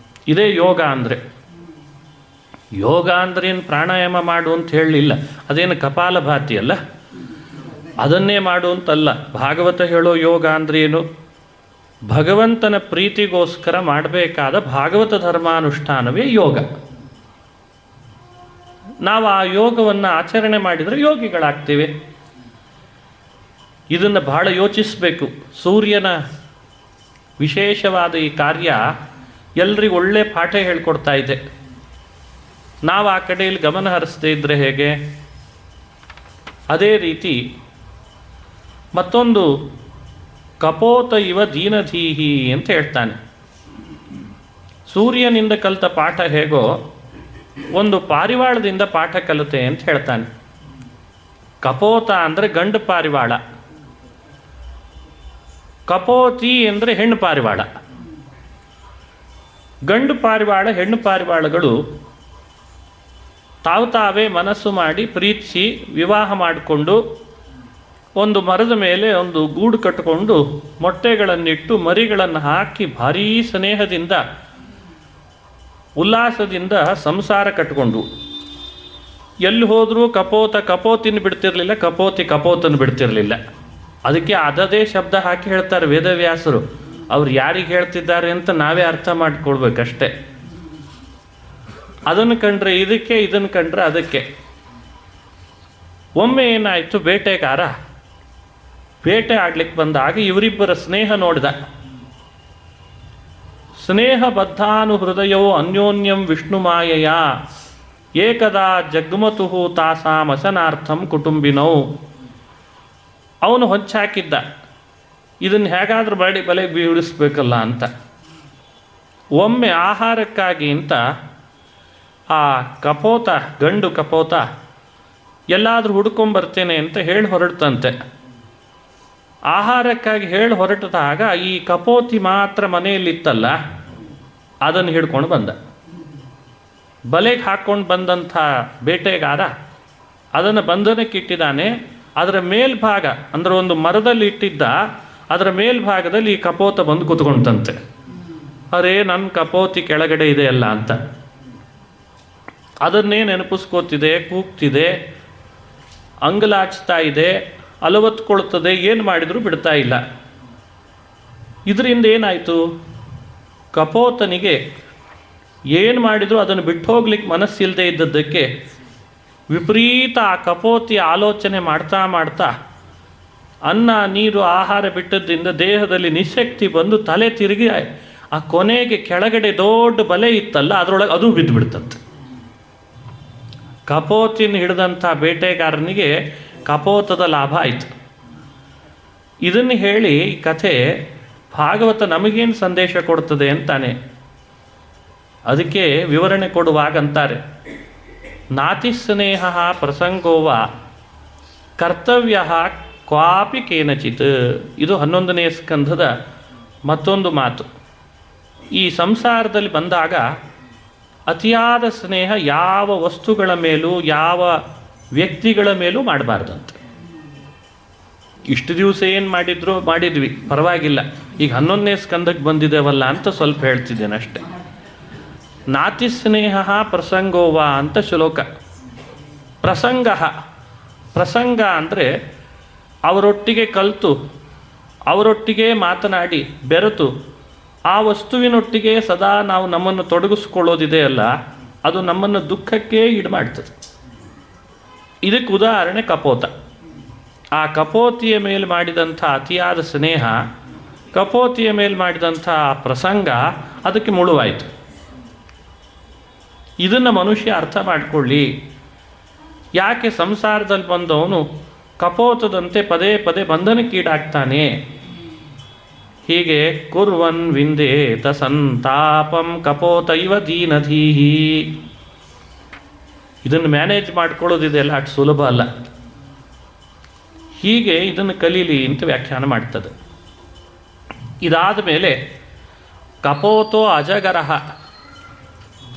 ಇದೇ ಯೋಗ ಅಂದರೆ. ಯೋಗ ಅಂದ್ರೆ ಏನು ಪ್ರಾಣಾಯಾಮ ಮಾಡು ಅಂತ ಹೇಳಲಿಲ್ಲ, ಅದೇನು ಕಪಾಲಭಾತಿ ಅಲ್ಲ, ಅದನ್ನೇ ಮಾಡು ಅಂತಲ್ಲ. ಭಾಗವತ ಹೇಳೋ ಯೋಗ ಅಂದ್ರೆ ಏನು? ಭಗವಂತನ ಪ್ರೀತಿಗೋಸ್ಕರ ಮಾಡಬೇಕಾದ ಭಾಗವತ ಧರ್ಮಾನುಷ್ಠಾನವೇ ಯೋಗ. ನಾವು ಆ ಯೋಗವನ್ನು ಆಚರಣೆ ಮಾಡಿದರೆ ಯೋಗಿಗಳಾಗ್ತೀವಿ. ಇದನ್ನು ಬಹಳ ಯೋಚಿಸಬೇಕು. ಸೂರ್ಯನ ವಿಶೇಷವಾದ ಈ ಕಾರ್ಯ ಎಲ್ರಿಗೂ ಒಳ್ಳೆ ಪಾಠ ಹೇಳ್ಕೊಡ್ತಾ ಇದೆ. ನಾವು ಆ ಕಡೆಯಲ್ಲಿ ಗಮನ ಹರಿಸದೇ ಇದ್ದರೆ ಹೇಗೆ? ಅದೇ ರೀತಿ ಮತ್ತೊಂದು ಕಪೋತ ಇವ ದೀನಧೀಹಿ ಅಂತ ಹೇಳ್ತಾನೆ. ಸೂರ್ಯನಿಂದ ಕಲಿತ ಪಾಠ ಹೇಗೋ ಒಂದು ಪಾರಿವಾಳದಿಂದ ಪಾಠ ಕಲಿತೆ ಅಂತ ಹೇಳ್ತಾನೆ. ಕಪೋತ ಅಂದರೆ ಗಂಡು ಪಾರಿವಾಳ, ಕಪೋತಿ ಅಂದರೆ ಹೆಣ್ಣು ಪಾರಿವಾಳ. ಗಂಡು ಪಾರಿವಾಳ, ಹೆಣ್ಣು ಪಾರಿವಾಳಗಳು ತಾವೇ ಮನಸ್ಸು ಮಾಡಿ ಪ್ರೀತಿಸಿ ವಿವಾಹ ಮಾಡಿಕೊಂಡು ಒಂದು ಮರದ ಮೇಲೆ ಒಂದು ಗೂಡು ಕಟ್ಟಿಕೊಂಡು ಮೊಟ್ಟೆಗಳನ್ನಿಟ್ಟು ಮರಿಗಳನ್ನು ಹಾಕಿ ಭಾರೀ ಸ್ನೇಹದಿಂದ ಉಲ್ಲಾಸದಿಂದ ಸಂಸಾರ ಕಟ್ಟಿಕೊಂಡು ಎಲ್ಲಿ ಹೋದರೂ ಕಪೋತಿನ ಬಿಡ್ತಿರಲಿಲ್ಲ, ಕಪೋತನ ಬಿಡ್ತಿರಲಿಲ್ಲ. ಅದಕ್ಕೆ ಅದದೇ ಶಬ್ದ ಹಾಕಿ ಹೇಳ್ತಾರೆ ವೇದವ್ಯಾಸರು. ಅವ್ರು ಯಾರಿಗೆ ಹೇಳ್ತಿದ್ದಾರೆ ಅಂತ ನಾವೇ ಅರ್ಥ ಮಾಡಿಕೊಳ್ಬೇಕಷ್ಟೆ. ಅದನ್ನು ಕಂಡ್ರೆ ಇದಕ್ಕೆ, ಇದನ್ನು ಕಂಡ್ರೆ ಅದಕ್ಕೆ. ಒಮ್ಮೆ ಏನಾಯಿತು, ಬೇಟೆ ಆಡ್ಲಿಕ್ಕೆ ಬಂದಾಗ ಇವರಿಬ್ಬರ ಸ್ನೇಹ ನೋಡಿದ. ಸ್ನೇಹ ಬದ್ಧಾನು ಹೃದಯವೋ ಅನ್ಯೋನ್ಯಂ ವಿಷ್ಣು ಮಾಯೆಯ. ಏಕದಾ ಜಗ್ಮತುಹು ತಾಸಾಮಶನಾರ್ಥಂ ಕುಟುಂಬಿನೌ. ಅವನು ಹೊಂಚಾಕಿದ್ದ, ಇದನ್ನು ಹೇಗಾದ್ರೂ ಮಾಡಿ ಬಲೆಗೆ ಬೀಳಿಸ್ಬೇಕಲ್ಲ ಅಂತ. ಒಮ್ಮೆ ಆಹಾರಕ್ಕಾಗಿ ಅಂತ ಆ ಕಪೋತ, ಗಂಡು ಕಪೋತ ಎಲ್ಲಾದರೂ ಹುಡ್ಕೊಂಬರ್ತೇನೆ ಅಂತ ಹೇಳಿ ಹೊರಡ್ತಂತೆ. ಆಹಾರಕ್ಕಾಗಿ ಹೇಳಿ ಹೊರಟಿದಾಗ ಈ ಕಪೋತಿ ಮಾತ್ರ ಮನೆಯಲ್ಲಿತ್ತಲ್ಲ, ಅದನ್ನು ಹಿಡ್ಕೊಂಡು ಬಂದ. ಬಲೆಗೆ ಹಾಕ್ಕೊಂಡು ಬಂದಂಥ ಬೇಟೆಗಾರ ಅದನ್ನು ಬಂಧನಕ್ಕಿಟ್ಟಿದ್ದಾನೆ. ಅದರ ಮೇಲ್ಭಾಗ ಅಂದರೆ ಒಂದು ಮರದಲ್ಲಿ ಇಟ್ಟಿದ್ದ, ಅದರ ಮೇಲ್ಭಾಗದಲ್ಲಿ ಈ ಕಪೋತ ಬಂದು ಕೂತ್ಕೊಂಡಂತೆ. ಅರೇ, ನನ್ನ ಕಪೋತಿ ಕೆಳಗಡೆ ಇದೆಯಲ್ಲ ಅಂತ ಅದನ್ನೇ ನೆನಪಿಸ್ಕೋತಿದೆ, ಕೂಗ್ತಿದೆ, ಅಂಗಲಾಚ್ತಾ ಇದೆ, ಅಲವತ್ಕೊಳ್ತದೆ. ಏನು ಮಾಡಿದರೂ ಬಿಡ್ತಾ ಇಲ್ಲ. ಇದರಿಂದ ಏನಾಯಿತು? ಕಪೋತನಿಗೆ ಏನು ಮಾಡಿದರೂ ಅದನ್ನು ಬಿಟ್ಟು ಹೋಗ್ಲಿಕ್ಕೆ ಮನಸ್ಸಿಲ್ಲದೆ ಇದ್ದದ್ದಕ್ಕೆ ವಿಪರೀತ ಆ ಕಪೋತಿಯ ಆಲೋಚನೆ ಮಾಡ್ತಾ ಮಾಡ್ತಾ ಅನ್ನ ನೀರು ಆಹಾರ ಬಿಟ್ಟದ್ರಿಂದ ದೇಹದಲ್ಲಿ ನಿಶಕ್ತಿ ಬಂದು ತಲೆ ತಿರುಗಿ ಆ ಕೊನೆಗೆ ಕೆಳಗಡೆ ದೊಡ್ಡ ಬಲೆ ಇತ್ತಲ್ಲ ಅದರೊಳಗೆ ಅದು ಬಿದ್ದು ಬಿಡ್ತಂತೆ. ಕಪೋತಿನ ಹಿಡಿದಂಥ ಬೇಟೆಗಾರನಿಗೆ ಕಪೋತದ ಲಾಭ ಆಯಿತು. ಇದನ್ನು ಹೇಳಿ ಈ ಕಥೆ ಭಾಗವತ ನಮಗೇನು ಸಂದೇಶ ಕೊಡ್ತದೆ ಅಂತಾನೆ. ಅದಕ್ಕೆ ವಿವರಣೆ ಕೊಡುವಾಗಂತಾರೆ, ನಾತಿ ಸ್ನೇಹ ಪ್ರಸಂಗೋವ ಕರ್ತವ್ಯ ಕ್ವಾಪಿ ಕೇನಚಿತ್. ಇದು 11ನೇ ಸ್ಕಂಧದ ಮತ್ತೊಂದು ಮಾತು. ಈ ಸಂಸಾರದಲ್ಲಿ ಬಂದಾಗ ಅತಿಯಾದ ಸ್ನೇಹ ಯಾವ ವಸ್ತುಗಳ ಮೇಲೂ ಯಾವ ವ್ಯಕ್ತಿಗಳ ಮೇಲೂ ಮಾಡಬಾರ್ದಂತೆ. ಇಷ್ಟು ದಿವಸ ಏನು ಮಾಡಿದ್ವಿ ಪರವಾಗಿಲ್ಲ, ಈಗ 11ನೇ ಸ್ಕಂದಕ್ಕೆ ಬಂದಿದ್ದೇವಲ್ಲ ಅಂತ ಸ್ವಲ್ಪ ಹೇಳ್ತಿದ್ದೇನೆ ಅಷ್ಟೆ. ನಾತಿ ಸ್ನೇಹ ಪ್ರಸಂಗೋವ ಅಂತ ಶ್ಲೋಕ. ಪ್ರಸಂಗ ಅಂದರೆ ಅವರೊಟ್ಟಿಗೆ ಕಲಿತು, ಅವರೊಟ್ಟಿಗೆ ಮಾತನಾಡಿ ಬೆರೆತು ಆ ವಸ್ತುವಿನೊಟ್ಟಿಗೆ ಸದಾ ನಾವು ನಮ್ಮನ್ನು ತೊಡಗಿಸ್ಕೊಳ್ಳೋದಿದೆಯಲ್ಲ, ಅದು ನಮ್ಮನ್ನು ದುಃಖಕ್ಕೆ ಈಡು ಮಾಡ್ತದೆ. ಇದಕ್ಕೆ ಉದಾಹರಣೆ ಕಪೋತ. ಆ ಕಪೋತಿಯ ಮೇಲೆ ಮಾಡಿದಂಥ ಅತಿಯಾದ ಸ್ನೇಹ, ಕಪೋತಿಯ ಮೇಲೆ ಮಾಡಿದಂಥ ಪ್ರಸಂಗ ಅದಕ್ಕೆ ಮುಳುವಾಯಿತು. ಇದನ್ನು ಮನುಷ್ಯ ಅರ್ಥ ಮಾಡಿಕೊಳ್ಳಿ. ಯಾಕೆ ಸಂಸಾರದಲ್ಲಿ ಬಂದವನು ಕಪೋತದಂತೆ ಪದೇ ಪದೇ ಬಂಧನಕ್ಕೀಡಾಗ್ತಾನೆ? ಹೀಗೆ ಕುರ್ವನ್ ವಿಂದೇತ ಸಂತಾಪಂ ಕಪೋತ ಇವ ದೀನಧೀಹಿ. ಇದನ್ನು ಮ್ಯಾನೇಜ್ ಮಾಡ್ಕೊಳ್ಳೋದಿದೆಯಲ್ಲ ಅಷ್ಟು ಸುಲಭ ಅಲ್ಲ. ಹೀಗೆ ಇದನ್ನು ಕಲೀಲಿ ಅಂತ ವ್ಯಾಖ್ಯಾನ ಮಾಡ್ತದೆ. ಇದಾದ ಮೇಲೆ ಕಪೋತೋ ಅಜಗರಹ,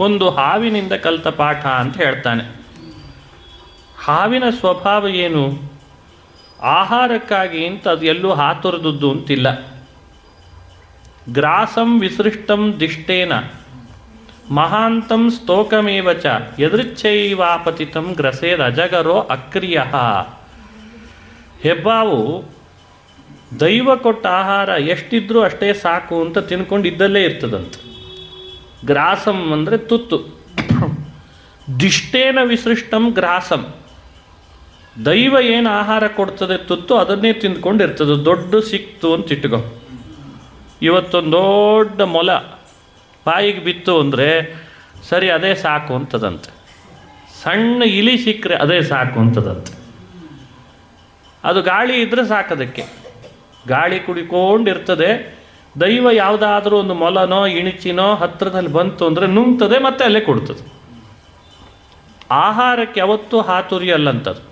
ಒಂದು ಹಾವಿನಿಂದ ಕಲಿತ ಪಾಠ ಅಂತ ಹೇಳ್ತಾನೆ. ಹಾವಿನ ಸ್ವಭಾವ ಏನು? ಆಹಾರಕ್ಕಾಗಿ ಅಂತ ಅದು ಎಲ್ಲೂ ಹಾತೊರೆದದ್ದು ಅಂತಿಲ್ಲ. ಗ್ರಾಸಂ ವಿಸೃಷ್ಟಂ ದಿಷ್ಟೇನ ಮಹಾಂತಂ ಸ್ತೋಕಮೇವ ಚ ಯದೃಚ್ಛೈವಾಪತಿತಂ ಗ್ರಸೇದ್ ಅಜಗರೋ ಅಕ್ರಿಯಃ. ಹೆಬ್ಬಾವು ದೈವ ಕೊಟ್ಟ ಆಹಾರ ಎಷ್ಟಿದ್ರೂ ಅಷ್ಟೇ ಸಾಕು ಅಂತ ತಿನ್ಕೊಂಡು ಇದ್ದಲ್ಲೇ ಇರ್ತದಂತೆ. ಗ್ರಾಸಂ ಅಂದರೆ ತುತ್ತು. ದಿಷ್ಟೇನ ವಿಸೃಷ್ಟಂ ಗ್ರಾಸಂ, ದೈವ ಏನು ಆಹಾರ ಕೊಡ್ತದೆ ತುತ್ತು ಅದನ್ನೇ ತಿಂದ್ಕೊಂಡಿರ್ತದೆ. ದೊಡ್ಡ ಸಿಕ್ತು ಅಂತ ಇಟ್ಕೋ. ಇವತ್ತೊಂದು ದೊಡ್ಡ ಮೊಲ ಬಾಯಿಗೆ ಬಿತ್ತು ಅಂದರೆ ಸರಿ ಅದೇ ಸಾಕು ಅಂತದಂತೆ. ಸಣ್ಣ ಇಲಿ ಸಿಕ್ಕರೆ ಅದೇ ಸಾಕು ಅಂತದಂತೆ. ಅದು ಗಾಳಿ ಇದ್ದರೆ ಸಾಕದಕ್ಕೆ, ಗಾಳಿ ಕುಡಿಕೊಂಡಿರ್ತದೆ. ದೈವ ಯಾವುದಾದ್ರೂ ಒಂದು ಮೊಲನೋ ಇಣಿಚಿನೋ ಹತ್ತಿರದಲ್ಲಿ ಬಂತು ಅಂದರೆ ನುಂಗ್ತದೆ, ಮತ್ತೆ ಅಲ್ಲೇ ಕೊಡ್ತದೆ. ಆಹಾರಕ್ಕೆ ಯಾವತ್ತೂ ಹಾತುರಿಯಲ್ಲಂಥದ್ದು.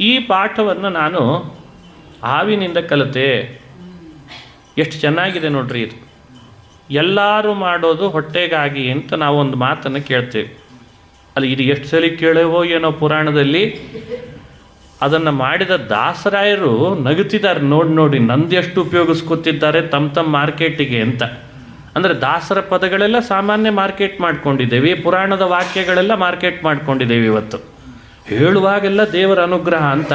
ಈ ಪಾಠವನ್ನು ನಾನು ಹಾವಿನಿಂದ ಕಲಿತೆ. ಎಷ್ಟು ಚೆನ್ನಾಗಿದೆ ನೋಡ್ರಿ ಇದು. ಎಲ್ಲರೂ ಮಾಡೋದು ಹೊಟ್ಟೆಗಾಗಿ ಅಂತ ನಾವು ಒಂದು ಮಾತನ್ನು ಕೇಳ್ತೇವೆ. ಅಲ್ಲಿ ಇದು ಎಷ್ಟು ಸಲ ಕೇಳೇವೋ ಏನೋ ಪುರಾಣದಲ್ಲಿ. ಅದನ್ನು ಮಾಡಿದ ದಾಸರಾಯರು ನಗುತ್ತಿದ್ದಾರೆ ನೋಡಿ ನಂದು ಎಷ್ಟು ಉಪಯೋಗಿಸ್ಕೊತಿದ್ದಾರೆ ತಮ್ಮ ಮಾರ್ಕೆಟಿಗೆ ಅಂತ. ಅಂದರೆ ದಾಸರ ಪದಗಳೆಲ್ಲ ಸಾಮಾನ್ಯ ಮಾರ್ಕೆಟ್ ಮಾಡ್ಕೊಂಡಿದ್ದೇವೆ, ಪುರಾಣದ ವಾಕ್ಯಗಳೆಲ್ಲ ಮಾರ್ಕೆಟ್ ಮಾಡ್ಕೊಂಡಿದ್ದೇವೆ ಇವತ್ತು. ಹೇಳುವಾಗೆಲ್ಲ ದೇವರ ಅನುಗ್ರಹ ಅಂತ.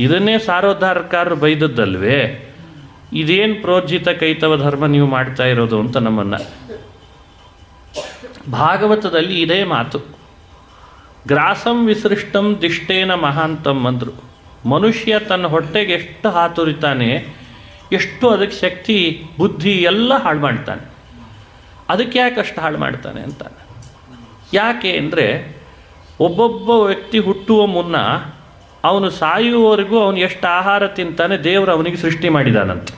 ಇದನ್ನೇ ಸಾರೋದ್ಧಾರಕಾರರು ಬೈದದ್ದಲ್ವೇ, ಇದೇನು ಪ್ರೋಜ್ಜಿತ ಕೈತವ ಧರ್ಮ ನೀವು ಮಾಡ್ತಾ ಇರೋದು ಅಂತ ನಮ್ಮನ್ನು. ಭಾಗವತದಲ್ಲಿ ಇದೇ ಮಾತು. ಗ್ರಾಸಂ ವಿಸೃಷ್ಟಂ ದಿಷ್ಟೇನ ಮಹಾಂತಂ ಅಂದರು. ಮನುಷ್ಯ ತನ್ನ ಹೊಟ್ಟೆಗೆ ಎಷ್ಟು ಹಾತುರಿತಾನೆ, ಎಷ್ಟು ಅದಕ್ಕೆ ಶಕ್ತಿ ಬುದ್ಧಿ ಎಲ್ಲ ಹಾಳು ಮಾಡ್ತಾನೆ. ಅದಕ್ಕೆ ಯಾಕೆ ಅಷ್ಟು ಹಾಳು ಮಾಡ್ತಾನೆ ಅಂತಾನೆ. ಯಾಕೆ ಅಂದರೆ ಒಬ್ಬೊಬ್ಬ ವ್ಯಕ್ತಿ ಹುಟ್ಟುವ ಮುನ್ನ ಅವನು ಸಾಯುವವರೆಗೂ ಅವನು ಎಷ್ಟು ಆಹಾರ ತಿಂತಾನೆ ದೇವರು ಅವನಿಗೆ ಸೃಷ್ಟಿ ಮಾಡಿದಾನಂತೆ.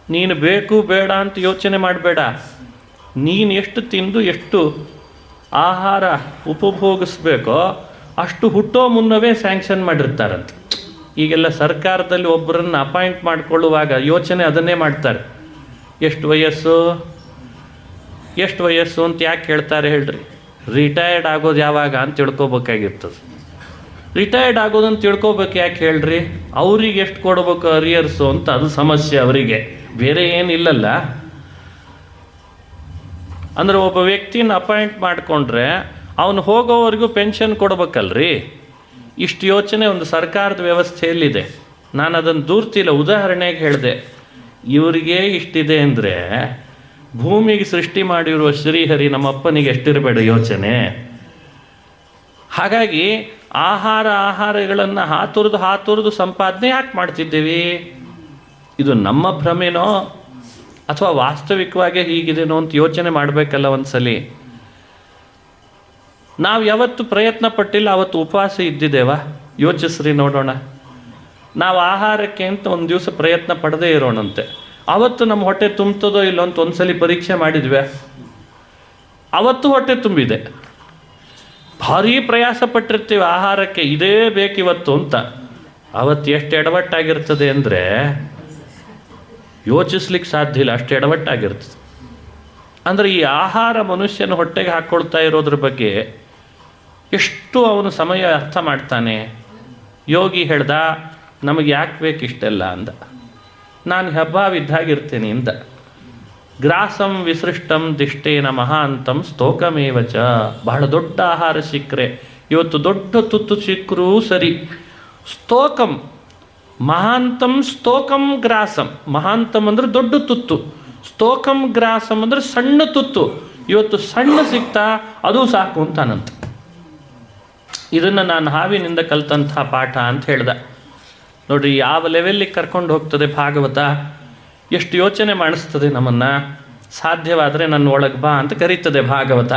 ನೀನು ಬೇಕು ಬೇಡ ಅಂತ ಯೋಚನೆ ಮಾಡಬೇಡ, ನೀನು ಎಷ್ಟು ತಿಂದು ಎಷ್ಟು ಆಹಾರ ಉಪಭೋಗಿಸ್ಬೇಕೋ ಅಷ್ಟು ಹುಟ್ಟೋ ಮುನ್ನವೇ ಸ್ಯಾಂಕ್ಷನ್ ಮಾಡಿರ್ತಾರಂತೆ. ಈಗೆಲ್ಲ ಸರ್ಕಾರದಲ್ಲಿ ಒಬ್ಬರನ್ನು ಅಪಾಯಿಂಟ್ ಮಾಡಿಕೊಳ್ಳುವಾಗ ಯೋಚನೆ ಅದನ್ನೇ ಮಾಡ್ತಾರೆ. ಎಷ್ಟು ವಯಸ್ಸು ಅಂತ ಯಾಕೆ ಕೇಳ್ತಾರೆ ಹೇಳ್ರಿ? ರಿಟೈರ್ಡ್ ಆಗೋದು ಯಾವಾಗ ಅಂತ ತಿಳ್ಕೊಬೇಕಾಗಿರ್ತದೆ. ರಿಟೈರ್ಡ್ ಆಗೋದಂತ ತಿಳ್ಕೊಬೇಕು ಯಾಕೆ ಹೇಳ್ರಿ? ಅವ್ರಿಗೆ ಎಷ್ಟು ಕೊಡಬೇಕು ಅರಿಯರ್ಸು ಅಂತ, ಅದು ಸಮಸ್ಯೆ ಅವರಿಗೆ, ಬೇರೆ ಏನಿಲ್ಲಲ್ಲ. ಅಂದರೆ ಒಬ್ಬ ವ್ಯಕ್ತಿನ ಅಪಾಯಿಂಟ್ ಮಾಡಿಕೊಂಡ್ರೆ ಅವನು ಹೋಗೋವರೆಗೂ ಪೆನ್ಷನ್ ಕೊಡ್ಬೇಕಲ್ರಿ. ಇಷ್ಟು ಯೋಚನೆ ಒಂದು ಸರ್ಕಾರದ ವ್ಯವಸ್ಥೆಯಲ್ಲಿದೆ. ನಾನು ಅದನ್ನು ದೂರ್ತಿಲ್ಲ, ಉದಾಹರಣೆಗೆ ಹೇಳಿದೆ. ಇವರಿಗೆ ಇಷ್ಟಿದೆ ಅಂದರೆ ಭೂಮಿಗೆ ಸೃಷ್ಟಿ ಮಾಡಿರುವ ಶ್ರೀಹರಿ ನಮ್ಮಪ್ಪನಿಗೆ ಎಷ್ಟಿರಬೇಡ ಯೋಚನೆ. ಹಾಗಾಗಿ ಆಹಾರಗಳನ್ನು ಹಾತುರಿದು ಸಂಪಾದನೆ ಯಾಕೆ ಮಾಡ್ತಿದ್ದೀವಿ? ಇದು ನಮ್ಮ ಭ್ರಮೆನೋ ಅಥವಾ ವಾಸ್ತವಿಕವಾಗಿ ಹೀಗಿದೆನೋ ಅಂತ ಯೋಚನೆ ಮಾಡಬೇಕಲ್ಲ ಒಂದ್ಸಲಿ. ನಾವು ಯಾವತ್ತು ಪ್ರಯತ್ನ ಪಟ್ಟಿಲ್ಲ ಅವತ್ತು ಉಪವಾಸ ಇದ್ದಿದ್ದೇವಾ? ಯೋಚಿಸ್ರಿ ನೋಡೋಣ. ನಾವು ಆಹಾರಕ್ಕೆ ಅಂತ ಒಂದು ದಿವಸ ಪ್ರಯತ್ನ ಪಡದೇ ಇರೋಣಂತೆ, ಅವತ್ತು ನಮ್ಮ ಹೊಟ್ಟೆ ತುಂಬ್ತದೋ ಇಲ್ಲೋ ಅಂತ ಒಂದ್ಸಲಿ ಪರೀಕ್ಷೆ ಮಾಡಿದ್ವಿ. ಅವತ್ತು ಹೊಟ್ಟೆ ತುಂಬಿದೆ. ಭಾರೀ ಪ್ರಯಾಸ ಪಟ್ಟಿರ್ತೀವಿ ಆಹಾರಕ್ಕೆ, ಇದೇ ಬೇಕಿವತ್ತು ಅಂತ. ಅವತ್ತು ಎಷ್ಟು ಎಡವಟ್ಟಾಗಿರ್ತದೆ ಅಂದರೆ ಯೋಚಿಸ್ಲಿಕ್ಕೆ ಸಾಧ್ಯ ಇಲ್ಲ, ಅಷ್ಟು ಎಡವಟ್ಟಾಗಿರ್ತದೆ. ಅಂದರೆ ಈ ಆಹಾರ ಮನುಷ್ಯನ ಹೊಟ್ಟೆಗೆ ಹಾಕ್ಕೊಳ್ತಾ ಇರೋದ್ರ ಬಗ್ಗೆ ಎಷ್ಟು ಅವನು ಸಮಯ ಅರ್ಥ ಮಾಡ್ತಾನೆ. ಯೋಗಿ ಹೇಳ್ದ, ನಮಗೆ ಯಾಕೆ ಬೇಕಿಷ್ಟೆಲ್ಲ ಅಂದ. ನಾನು ಹೆಬ್ಬಾವಿದ್ದಾಗಿರ್ತೀನಿ ಅಂದ. ಗ್ರಾಸಂ ವಿಸೃಷ್ಟಂ ದಿಷ್ಟೇನ ಮಹಾಂತಂ ಸ್ತೋಕಮೇವಚ. ಬಹಳ ದೊಡ್ಡ ಆಹಾರ ಸಿಕ್ಕರೆ, ಇವತ್ತು ದೊಡ್ಡ ತುತ್ತು ಸಿಕ್ಕರೂ ಸರಿ, ಸ್ತೋಕಂ ಮಹಾಂತಂ ಸ್ತೋಕಂ ಗ್ರಾಸಂ. ಮಹಾಂತಂ ಅಂದರೆ ದೊಡ್ಡ ತುತ್ತು, ಸ್ತೋಕಂ ಗ್ರಾಸಂ ಅಂದರೆ ಸಣ್ಣ ತುತ್ತು. ಇವತ್ತು ಸಣ್ಣ ಸಿಗ್ತಾ ಅದು ಸಾಕು ಅಂತಾನಂತ. ಇದನ್ನು ನಾನು ಹಾವಿನಿಂದ ಕಲ್ತಂತಹ ಪಾಠ ಅಂತ ಹೇಳ್ದ. ನೋಡ್ರಿ ಯಾವ ಲೆವೆಲ್ಲಿಗೆ ಕರ್ಕೊಂಡು ಹೋಗ್ತದೆ ಭಾಗವತ, ಎಷ್ಟು ಯೋಚನೆ ಮಾಡಿಸ್ತದೆ ನಮ್ಮನ್ನು. ಸಾಧ್ಯವಾದರೆ ನನ್ನ ಒಳಗೆ ಬಾ ಅಂತ ಕರೀತದೆ ಭಾಗವತ.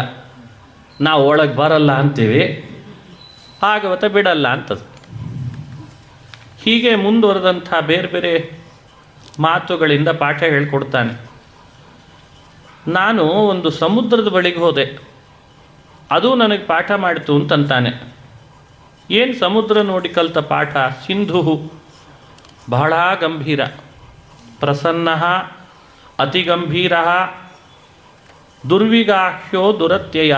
ನಾವು ಒಳಗೆ ಬರಲ್ಲ ಅಂತೀವಿ, ಭಾಗವತ ಬಿಡಲ್ಲ ಅಂತದು. ಹೀಗೆ ಮುಂದುವರೆದಂಥ ಬೇರೆ ಬೇರೆ ಮಾತುಗಳಿಂದ ಪಾಠ ಹೇಳ್ಕೊಡ್ತಾನೆ. ನಾನು ಒಂದು ಸಮುದ್ರದ ಬಳಿಗೆ ಹೋದೆ, ಅದು ನನಗೆ ಪಾಠ ಮಾಡಿತು ಅಂತಂತಾನೆ. ಏನು ಸಮುದ್ರ ನೋಡಿ ಕಲಿತ ಪಾಠ? ಸಿಂಧು ಬಹಳ ಗಂಭೀರ, ಪ್ರಸನ್ನ, ಅತಿ ಗಂಭೀರ, ದುರ್ವಿಗಾಹ್ಯೋ ದುರತ್ಯಯ.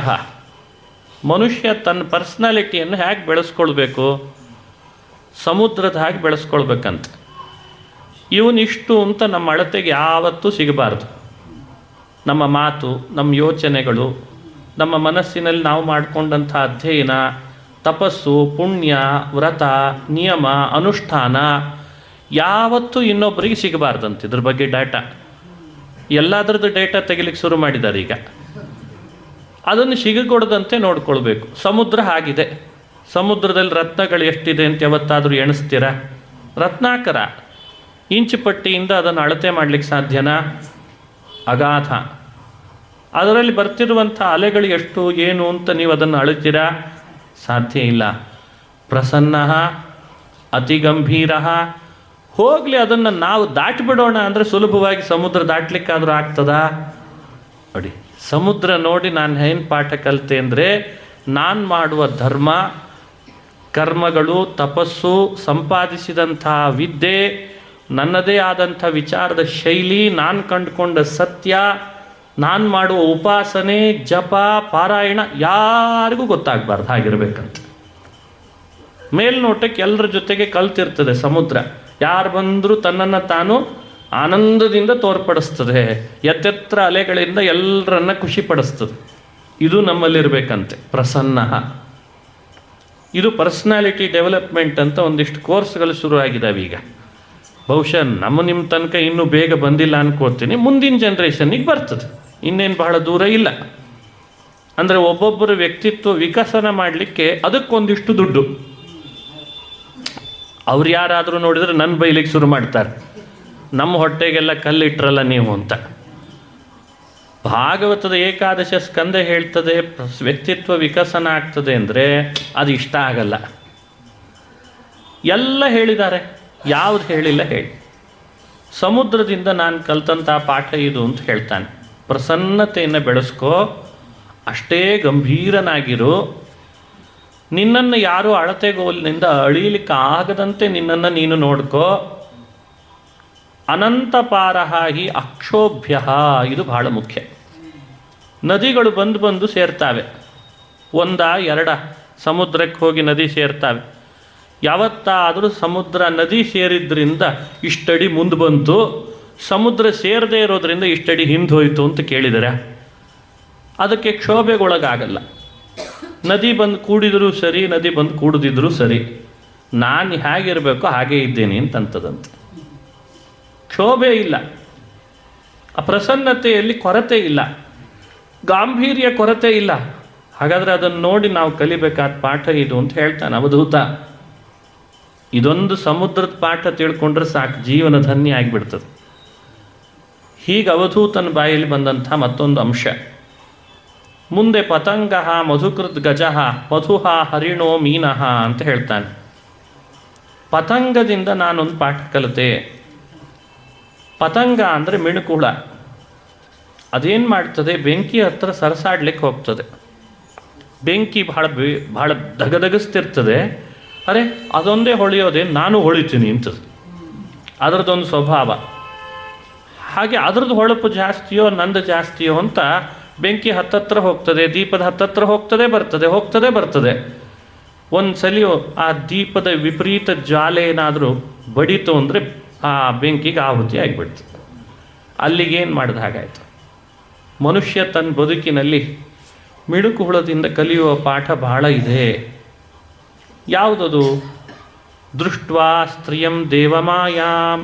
ಮನುಷ್ಯ ತನ್ನ ಪರ್ಸ್ನಾಲಿಟಿಯನ್ನು ಹೇಗೆ ಬೆಳೆಸ್ಕೊಳ್ಬೇಕು? ಸಮುದ್ರದ ಹಾಗೆ ಬೆಳೆಸ್ಕೊಳ್ಬೇಕಂತ. ಇವನಿಷ್ಟು ಅಂತ ನಮ್ಮ ಅಳತೆಗೆ ಯಾವತ್ತೂ ಸಿಗಬಾರ್ದು. ನಮ್ಮ ಮಾತು, ನಮ್ಮ ಯೋಚನೆಗಳು, ನಮ್ಮ ಮನಸ್ಸಿನಲ್ಲಿ ನಾವು ಮಾಡಿಕೊಂಡಂಥ ಅಧ್ಯಯನ, ತಪಸ್ಸು, ಪುಣ್ಯ, ವ್ರತ, ನಿಯಮ, ಅನುಷ್ಠಾನ ಯಾವತ್ತೂ ಇನ್ನೊಬ್ಬರಿಗೆ ಸಿಗಬಾರ್ದಂತೆ. ಇದ್ರ ಬಗ್ಗೆ ಡೇಟಾ, ಎಲ್ಲದರದ್ದು ಡೇಟಾ ತೆಗಿಲಿಕ್ಕೆ ಶುರು ಮಾಡಿದ್ದಾರೆ ಈಗ. ಅದನ್ನು ಸಿಗಕೊಡದಂತೆ ನೋಡ್ಕೊಳ್ಬೇಕು. ಸಮುದ್ರ ಹಾಗಿದೆ. ಸಮುದ್ರದಲ್ಲಿ ರತ್ನಗಳು ಎಷ್ಟಿದೆ ಅಂತ ಯಾವತ್ತಾದರೂ ಎಣಿಸ್ತೀರಾ? ರತ್ನಾಕರ ಇಂಚು ಪಟ್ಟಿಯಿಂದ ಅದನ್ನು ಅಳತೆ ಮಾಡಲಿಕ್ಕೆ ಸಾಧ್ಯನಾ? ಅಗಾಧ. ಅದರಲ್ಲಿ ಬರ್ತಿರುವಂಥ ಅಲೆಗಳು ಎಷ್ಟು ಏನು ಅಂತ ನೀವು ಅದನ್ನು ಅಳಿತೀರಾ? ಸಾಧ್ಯ ಇಲ್ಲ. ಪ್ರಸನ್ನ, ಅತಿ ಗಂಭೀರ. ಹೋಗಲಿ, ಅದನ್ನು ನಾವು ದಾಟಿಬಿಡೋಣ ಅಂದರೆ ಸುಲಭವಾಗಿ ಸಮುದ್ರ ದಾಟಲಿಕ್ಕಾದರೂ ಆಗ್ತದಾ? ನೋಡಿ, ಸಮುದ್ರ ನೋಡಿ ನಾನು ಏನು ಪಾಠ ಕಲಿತೆ ಅಂದರೆ, ನಾನು ಮಾಡುವ ಧರ್ಮ, ಕರ್ಮಗಳು, ತಪಸ್ಸು, ಸಂಪಾದಿಸಿದಂಥ ವಿದ್ಯೆ, ನನ್ನದೇ ಆದಂಥ ವಿಚಾರದ ಶೈಲಿ, ನಾನು ಕಂಡುಕೊಂಡ ಸತ್ಯ, ನಾನು ಮಾಡುವ ಉಪಾಸನೆ, ಜಪ, ಪಾರಾಯಣ ಯಾರಿಗೂ ಗೊತ್ತಾಗಬಾರ್ದು. ಹಾಗಿರ್ಬೇಕಂತ ಮೇಲ್ನೋಟಕ್ಕೆ ಎಲ್ಲರ ಜೊತೆಗೆ ಕಲ್ತಿರ್ತದೆ ಸಮುದ್ರ. ಯಾರು ಬಂದರೂ ತನ್ನನ್ನು ತಾನು ಆನಂದದಿಂದ ತೋರ್ಪಡಿಸ್ತದೆ. ಎತ್ತೆತ್ರ ಅಲೆಗಳಿಂದ ಎಲ್ಲರನ್ನ ಖುಷಿಪಡಿಸ್ತದೆ. ಇದು ನಮ್ಮಲ್ಲಿರಬೇಕಂತೆ, ಪ್ರಸನ್ನ. ಇದು ಪರ್ಸ್ನಾಲಿಟಿ ಡೆವಲಪ್ಮೆಂಟ್ ಅಂತ ಒಂದಿಷ್ಟು ಕೋರ್ಸ್ಗಳು ಶುರುವಾಗಿದ್ದಾವೆ ಈಗ. ಬಹುಶಃ ನಿಮ್ಮ ತನಕ ಇನ್ನೂ ಬೇಗ ಬಂದಿಲ್ಲ ಅನ್ಕೋತೀನಿ, ಮುಂದಿನ ಜನ್ರೇಷನ್ನಿಗೆ ಬರ್ತದೆ, ಇನ್ನೇನು ಬಹಳ ದೂರ ಇಲ್ಲ. ಅಂದರೆ ಒಬ್ಬೊಬ್ಬರ ವ್ಯಕ್ತಿತ್ವ ವಿಕಸನ ಮಾಡಲಿಕ್ಕೆ ಅದಕ್ಕೊಂದಿಷ್ಟು ದುಡ್ಡು. ಅವ್ರು ಯಾರಾದರೂ ನೋಡಿದರೆ ನನ್ನ ಬೈಲಿಕ್ಕೆ ಶುರು ಮಾಡ್ತಾರೆ, ನಮ್ಮ ಹೊಟ್ಟೆಗೆಲ್ಲ ಕಲ್ಲಿಟ್ರಲ್ಲ ನೀವು ಅಂತ. ಭಾಗವತದ ಏಕಾದಶ ಸ್ಕಂದ ಹೇಳ್ತದೆ ವ್ಯಕ್ತಿತ್ವ ವಿಕಸನ ಆಗ್ತದೆ ಅಂದರೆ ಅದು ಇಷ್ಟ ಆಗಲ್ಲ. ಎಲ್ಲ ಹೇಳಿದ್ದಾರೆ, ಯಾವುದು ಹೇಳಿಲ್ಲ ಹೇಳಿ. ಸಮುದ್ರದಿಂದ ನಾನು ಕಲ್ತಂಥ ಪಾಠ ಇದು ಅಂತ ಹೇಳ್ತಾನೆ. ಪ್ರಸನ್ನತೆಯನ್ನು ಬೆಳೆಸ್ಕೋ, ಅಷ್ಟೇ ಗಂಭೀರನಾಗಿರು, ನಿನ್ನನ್ನು ಯಾರೂ ಅಳತೆಗೋಲಿನಿಂದ ಅಳೀಲಿಕ್ಕೆ ಆಗದಂತೆ ನಿನ್ನನ್ನು ನೀನು ನೋಡ್ಕೋ. ಅನಂತಪಾರಹಾಹಿ ಅಕ್ಷೋಭ್ಯ, ಇದು ಬಹಳ ಮುಖ್ಯ. ನದಿಗಳು ಬಂದು ಸೇರ್ತಾವೆ, ಒಂದ ಎರಡ ಸಮುದ್ರಕ್ಕೆ ಹೋಗಿ ನದಿ ಸೇರ್ತಾವೆ. ಯಾವತ್ತಾದರೂ ಸಮುದ್ರ ನದಿ ಸೇರಿದ್ರಿಂದ ಇಷ್ಟಡಿ ಮುಂದೆ ಬಂತು, ಸಮುದ್ರ ಸೇರದೇ ಇರೋದ್ರಿಂದ ಇಷ್ಟಡಿ ಹಿಂದೆ ಹೋಯಿತು ಅಂತ ಕೇಳಿದರೆ ಅದಕ್ಕೆ ಕ್ಷೋಭೆಗೊಳಗಾಗಲ್ಲ. ನದಿ ಬಂದು ಕೂಡಿದರೂ ಸರಿ, ನದಿ ಬಂದು ಕೂಡದಿದ್ರೂ ಸರಿ, ನಾನು ಹೇಗಿರಬೇಕೋ ಹಾಗೇ ಇದ್ದೇನೆ ಅಂತಂತದಂತೆ. ಕ್ಷೋಭೆ ಇಲ್ಲ, ಆ ಪ್ರಸನ್ನತೆಯಲ್ಲಿ ಕೊರತೆ ಇಲ್ಲ, ಗಾಂಭೀರ್ಯ ಕೊರತೆ ಇಲ್ಲ. ಹಾಗಾದರೆ ಅದನ್ನು ನೋಡಿ ನಾವು ಕಲಿಬೇಕಾದ ಪಾಠ ಇದು ಅಂತ ಹೇಳ್ತಾನೆ ಅವಧೂತ. ಇದೊಂದು ಸಮುದ್ರದ ಪಾಠ ತಿಳ್ಕೊಂಡ್ರೆ ಸಾಕು, ಜೀವನ ಧನ್ಯ ಆಗಿಬಿಡ್ತದೆ. ಹೀಗೆ ಅವಧೂತನ ಬಾಯಲ್ಲಿ ಬಂದಂಥ ಮತ್ತೊಂದು ಅಂಶ. ಮುಂದೆ ಪತಂಗ ಮಧುಕೃತ್ ಗಜಃ ಮಧುಹ ಹರಿಣೋ ಮೀನಃ ಅಂತ ಹೇಳ್ತಾನೆ. ಪತಂಗದಿಂದ ನಾನೊಂದು ಪಾಠ ಕಲಿತೆ. ಪತಂಗ ಅಂದರೆ ಮಿಣುಕುಳ. ಅದೇನು ಮಾಡ್ತದೆ, ಬೆಂಕಿ ಹತ್ರ ಸರಸಾಡ್ಲಿಕ್ಕೆ ಹೋಗ್ತದೆ. ಬೆಂಕಿ ಬಹಳ ದಗದಗಿಸ್ತಿರ್ತದೆ. ಅರೆ ಅದೊಂದೇ ಹೊಳೆಯೋದೇ, ನಾನು ಹೊಳಿತೀನಿ ಅಂತದ್ದು ಅದರದ್ದೊಂದು ಸ್ವಭಾವ. ಹಾಗೆ ಅದರದ್ದು ಹೊಳಪು ಜಾಸ್ತಿಯೋ ನಂದು ಜಾಸ್ತಿಯೋ ಅಂತ ಬೆಂಕಿ ಹತ್ತತ್ರ ಹೋಗ್ತದೆ, ದೀಪದ ಹತ್ತತ್ರ ಹೋಗ್ತದೆ ಬರ್ತದೆ. ಒಂದು ಸಲಿಯೋ ಆ ದೀಪದ ವಿಪರೀತ ಜ್ವಾಲೆ ಏನಾದರೂ ಬಡಿತು ಅಂದರೆ ಆ ಬೆಂಕಿಗೆ ಆಹುತಿ ಆಗಿಬಿಡ್ತದೆ. ಅಲ್ಲಿಗೇನು ಮಾಡಿದ ಹಾಗಾಯಿತು. ಮನುಷ್ಯ ತನ್ನ ಬದುಕಿನಲ್ಲಿ ಮಿಡುಕು ಹುಳದಿಂದ ಕಲಿಯುವ ಪಾಠ ಬಹಳ ಇದೆ. ಯಾವುದದು? ದೃಷ್ಟ್ವಾ ಸ್ತ್ರೀಯಂ ದೇವಮಾಯಾಂ.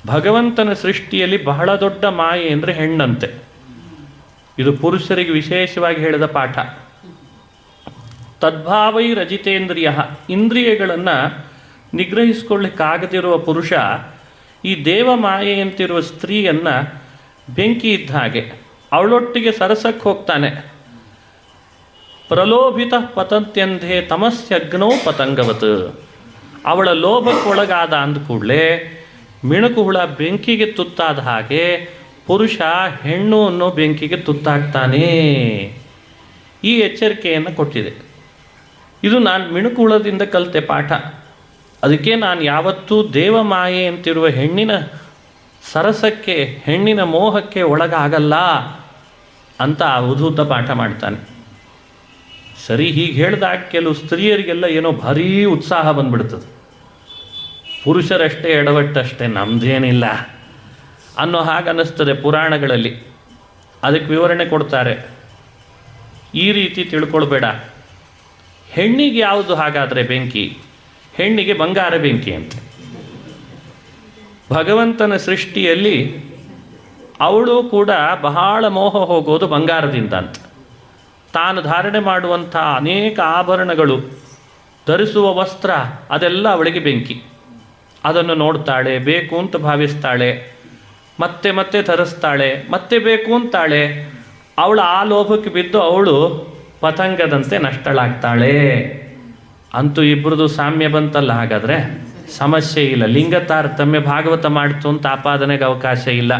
ಭಗವಂತನ ಸೃಷ್ಟಿಯಲ್ಲಿ ಬಹಳ ದೊಡ್ಡ ಮಾಯೆ ಅಂದರೆ ಹೆಣ್ಣಂತೆ. ಇದು ಪುರುಷರಿಗೆ ವಿಶೇಷವಾಗಿ ಹೇಳಿದ ಪಾಠ. ತದ್ಭಾವೈ ರಜಿತೇಂದ್ರಿಯ, ಇಂದ್ರಿಯಗಳನ್ನು ನಿಗ್ರಹಿಸ್ಕೊಳ್ಳಿಕ್ಕಾಗದಿರುವ ಪುರುಷ ಈ ದೇವಮಾಯೆ ಅಂತಿರುವ ಸ್ತ್ರೀಯನ್ನು ಬೆಂಕಿ ಇದ್ದ ಹಾಗೆ ಅವಳೊಟ್ಟಿಗೆ ಸರಸಕ್ಕೆ ಹೋಗ್ತಾನೆ. ಪ್ರಲೋಭಿತ ಪತಂತ್ಯಂಧೆ ತಮಸ್ಯಗ್ನೋ ಪತಂಗವತ್. ಅವಳ ಲೋಭಕ್ಕೊಳಗಾದ ಅಂದ ಕೂಡಲೇ ಮಿಣುಕು ಹುಳ ಬೆಂಕಿಗೆ ತುತ್ತಾದ ಹಾಗೆ ಪುರುಷ ಹೆಣ್ಣು ಅನ್ನೋ ಬೆಂಕಿಗೆ ತುತ್ತಾಗ್ತಾನೆ. ಈ ಎಚ್ಚರಿಕೆಯನ್ನು ಕೊಟ್ಟಿದೆ. ಇದು ನಾನು ಮಿಣುಕು ಹುಳದಿಂದ ಕಲಿತೆ ಪಾಠ. ಅದಕ್ಕೆ ನಾನು ಯಾವತ್ತೂ ದೇವಮಾಯೆ ಅಂತಿರುವ ಹೆಣ್ಣಿನ ಸರಸಕ್ಕೆ, ಹೆಣ್ಣಿನ ಮೋಹಕ್ಕೆ ಒಳಗಾಗಲ್ಲ ಅಂತ ಅವಧೂತ ಪಾಠ ಮಾಡ್ತಾನೆ. ಸರಿ, ಹೀಗೆ ಹೇಳಿದಾಗ ಕೆಲವು ಸ್ತ್ರೀಯರಿಗೆಲ್ಲ ಏನೋ ಭಾರೀ ಉತ್ಸಾಹ ಬಂದ್ಬಿಡ್ತದೆ. ಪುರುಷರಷ್ಟೇ ಎಡವಟ್ಟಷ್ಟೇ, ನಮ್ಮದೇನಿಲ್ಲ ಅನ್ನೋ ಹಾಗೆ ಅನ್ನಿಸ್ತದೆ ಪುರಾಣಗಳಲ್ಲಿ. ಅದಕ್ಕೆ ವಿವರಣೆ ಕೊಡ್ತಾರೆ. ಈ ರೀತಿ ತಿಳ್ಕೊಳ್ಬೇಡ. ಹೆಣ್ಣಿಗೆ ಯಾವುದು ಹಾಗಾದರೆ ಬೆಂಕಿ? ಹೆಣ್ಣಿಗೆ ಬಂಗಾರ ಬೆಂಕಿ ಅಂತ. ಭಗವಂತನ ಸೃಷ್ಟಿಯಲ್ಲಿ ಅವಳು ಕೂಡ ಬಹಳ ಮೋಹ ಹೋಗೋದು ಬಂಗಾರದಿಂದ ಅಂತ. ತಾನು ಧಾರಣೆ ಮಾಡುವಂಥ ಅನೇಕ ಆಭರಣಗಳು, ಧರಿಸುವ ವಸ್ತ್ರ, ಅದೆಲ್ಲ ಅವಳಿಗೆ ಬೆಂಕಿ. ಅದನ್ನು ನೋಡ್ತಾಳೆ, ಬೇಕು ಅಂತ ಭಾವಿಸ್ತಾಳೆ, ಮತ್ತೆ ಮತ್ತೆ ಧರಿಸ್ತಾಳೆ, ಮತ್ತೆ ಬೇಕು ಅಂತಾಳೆ. ಅವಳು ಆ ಲೋಭಕ್ಕೆ ಬಿದ್ದು ಅವಳು ಪತಂಗದಂತೆ ನಷ್ಟಳಾಗ್ತಾಳೆ. ಅಂತೂ ಇಬ್ಬರದು ಸಾಮ್ಯ ಬಂತಲ್ಲ. ಹಾಗಾದರೆ ಸಮಸ್ಯೆ ಇಲ್ಲ. ಲಿಂಗ ತಾರತಮ್ಯ ಭಾಗವತ ಮಾಡ್ತು ಅಂತ ಆಪಾದನೆಗೆ ಅವಕಾಶ ಇಲ್ಲ.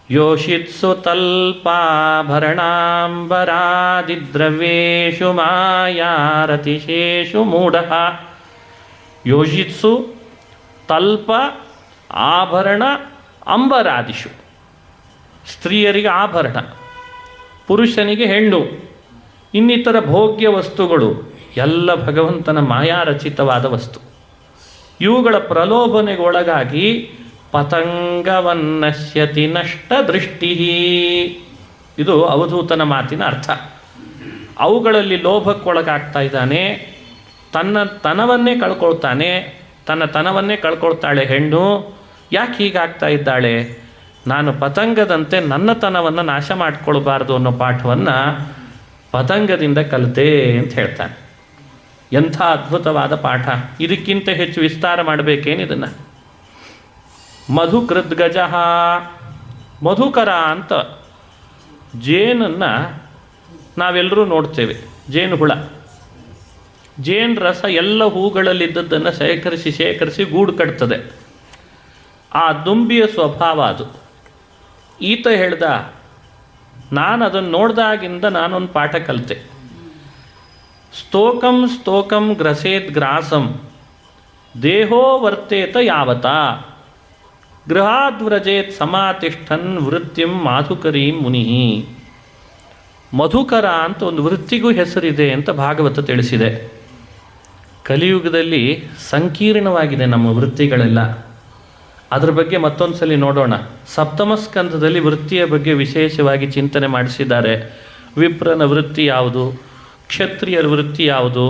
ಯೋಷಿತ್ಸು ತಲ್ಪಾಭರಣಾಂಬರಾದಿದ್ರವ್ಯೇಷು ಮಾಯಾರತಿಶೇಷು ಮೂಢಃ. ಯೋಷಿತ್ಸು ತಲ್ಪ ಆಭರಣ ಅಂಬರಾದಿಷು. ಸ್ತ್ರೀಯರಿಗೆ ಆಭರಣ, ಪುರುಷನಿಗೆ ಹೆಣ್ಣು, ಇನ್ನಿತರ ಭೋಗ್ಯ ವಸ್ತುಗಳು ಎಲ್ಲ ಭಗವಂತನ ಮಾಯಾರಚಿತವಾದ ವಸ್ತು. ಇವುಗಳ ಪ್ರಲೋಭನೆಗೊಳಗಾಗಿ ಪತಂಗವನ್ನಶ್ಯತಿ ನಷ್ಟ ದೃಷ್ಟಿ. ಇದು ಅವಧೂತನ ಮಾತಿನ ಅರ್ಥ. ಅವುಗಳಲ್ಲಿ ಲೋಭಕ್ಕೊಳಗಾಗ್ತಾ ಇದ್ದಾನೆ, ತನ್ನ ತನವನ್ನೇ ಕಳ್ಕೊಳ್ತಾನೆ, ತನ್ನ ತನವನ್ನೇ ಕಳ್ಕೊಳ್ತಾಳೆ ಹೆಣ್ಣು. ಯಾಕೆ ಹೀಗಾಗ್ತಾ ಇದ್ದಾಳೆ? ನಾನು ಪತಂಗದಂತೆ ನನ್ನ ತನವನ್ನು ನಾಶ ಮಾಡಿಕೊಳ್ಬಾರ್ದು ಅನ್ನೋ ಪಾಠವನ್ನು ಪತಂಗದಿಂದ ಕಲಿತೆ ಅಂತ ಹೇಳ್ತಾನೆ. ಎಂಥ ಅದ್ಭುತವಾದ ಪಾಠ! ಇದಕ್ಕಿಂತ ಹೆಚ್ಚು ವಿಸ್ತಾರ ಮಾಡಬೇಕೇನಿದನ್ನು? ಮಧುಕೃತ್ ಗಜಃ, ಮಧುಕರ ಅಂತ ಜೇನನ್ನು ನಾವೆಲ್ಲರೂ ನೋಡ್ತೇವೆ. ಜೇನು ಹುಳ, ಜೇನು ರಸ ಎಲ್ಲ ಹೂಗಳಲ್ಲಿದ್ದದ್ದನ್ನು ಶೇಖರಿಸಿ ಗೂಡು ಕಟ್ತದೆ. ಆ ದುಂಬಿಯ ಸ್ವಭಾವ ಅದು. ಈತ ಹೇಳ್ದ, ನಾನು ಅದನ್ನು ನೋಡಿದಾಗಿಂದ ನಾನೊಂದು ಪಾಠ ಕಲಿತೆ. ಸ್ತೋಕಂ ಸ್ತೋಕಂ ಗ್ರಸೇತ್ ಗ್ರಾಸಂ ದೇಹೋ ವರ್ತೇತ ಯಾವತ ಗೃಹಾದ್ವ್ರಜೇತ್ ಸಮಾತಿಷ್ಠನ್ ವೃತ್ತಿಂ ಮಾಧುಕರೀಂ ಮುನಿ. ಮಧುಕರ ಅಂತ ಒಂದು ವೃತ್ತಿಗೂ ಹೆಸರಿದೆ ಅಂತ ಭಾಗವತ ತಿಳಿಸಿದೆ. ಕಲಿಯುಗದಲ್ಲಿ ಸಂಕೀರ್ಣವಾಗಿದೆ ನಮ್ಮ ವೃತ್ತಿಗಳೆಲ್ಲ. ಅದರ ಬಗ್ಗೆ ಮತ್ತೊಂದು ಸಲ ನೋಡೋಣ. ಸಪ್ತಮ ಸ್ಕಂದದಲ್ಲಿ ವೃತ್ತಿಯ ಬಗ್ಗೆ ವಿಶೇಷವಾಗಿ ಚಿಂತನೆ ಮಾಡಿಸಿದ್ದಾರೆ. ವಿಪ್ರನ ವೃತ್ತಿ ಯಾವುದು, ಕ್ಷತ್ರಿಯರ ವೃತ್ತಿ ಯಾವುದು,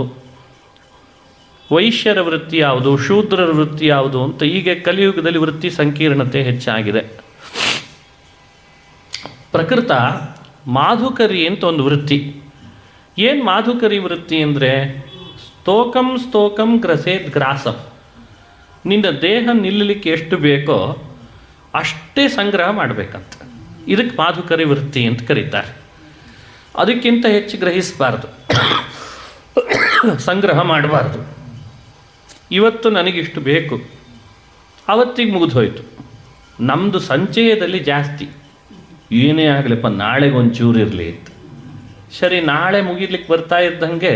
ವೈಶ್ಯರ ವೃತ್ತಿ ಯಾವುದು, ಶೂದ್ರರ ವೃತ್ತಿ ಯಾವುದು ಅಂತ. ಹೀಗೆ ಕಲಿಯುಗದಲ್ಲಿ ವೃತ್ತಿ ಸಂಕೀರ್ಣತೆ ಹೆಚ್ಚಾಗಿದೆ. ಪ್ರಕೃತ ಮಾಧುಕರಿ ಅಂತ ಒಂದು ವೃತ್ತಿ. ಏನು ಮಾಧುಕರಿ ವೃತ್ತಿ ಅಂದರೆ, ಸ್ತೋಕಂ ಸ್ತೋಕಂ ಗ್ರಸೇತ್ ಗ್ರಾಸಂ. ನಿನ್ನ ದೇಹ ನಿಲ್ಲಲಿಕ್ಕೆ ಎಷ್ಟು ಬೇಕೋ ಅಷ್ಟೇ ಸಂಗ್ರಹ ಮಾಡಬೇಕಂತ. ಇದಕ್ಕೆ ಮಾಧುಕರಿ ವೃತ್ತಿ ಅಂತ ಕರೀತಾರೆ. ಅದಕ್ಕಿಂತ ಹೆಚ್ಚು ಗ್ರಹಿಸಬಾರ್ದು, ಸಂಗ್ರಹ ಮಾಡಬಾರ್ದು. ಇವತ್ತು ನನಗಿಷ್ಟು ಬೇಕು, ಅವತ್ತಿಗೆ ಮುಗಿದೋಯ್ತು. ನಮ್ಮದು ಸಂಚಯದಲ್ಲಿ ಜಾಸ್ತಿ. ಏನೇ ಆಗಲಿಪ್ಪ, ನಾಳೆಗೆ ಒಂಚೂರು ಇರಲಿ ಅಂತ. ಸರಿ, ನಾಳೆ ಮುಗಿಲಿಕ್ಕೆ ಬರ್ತಾ ಇದ್ದಂಗೆ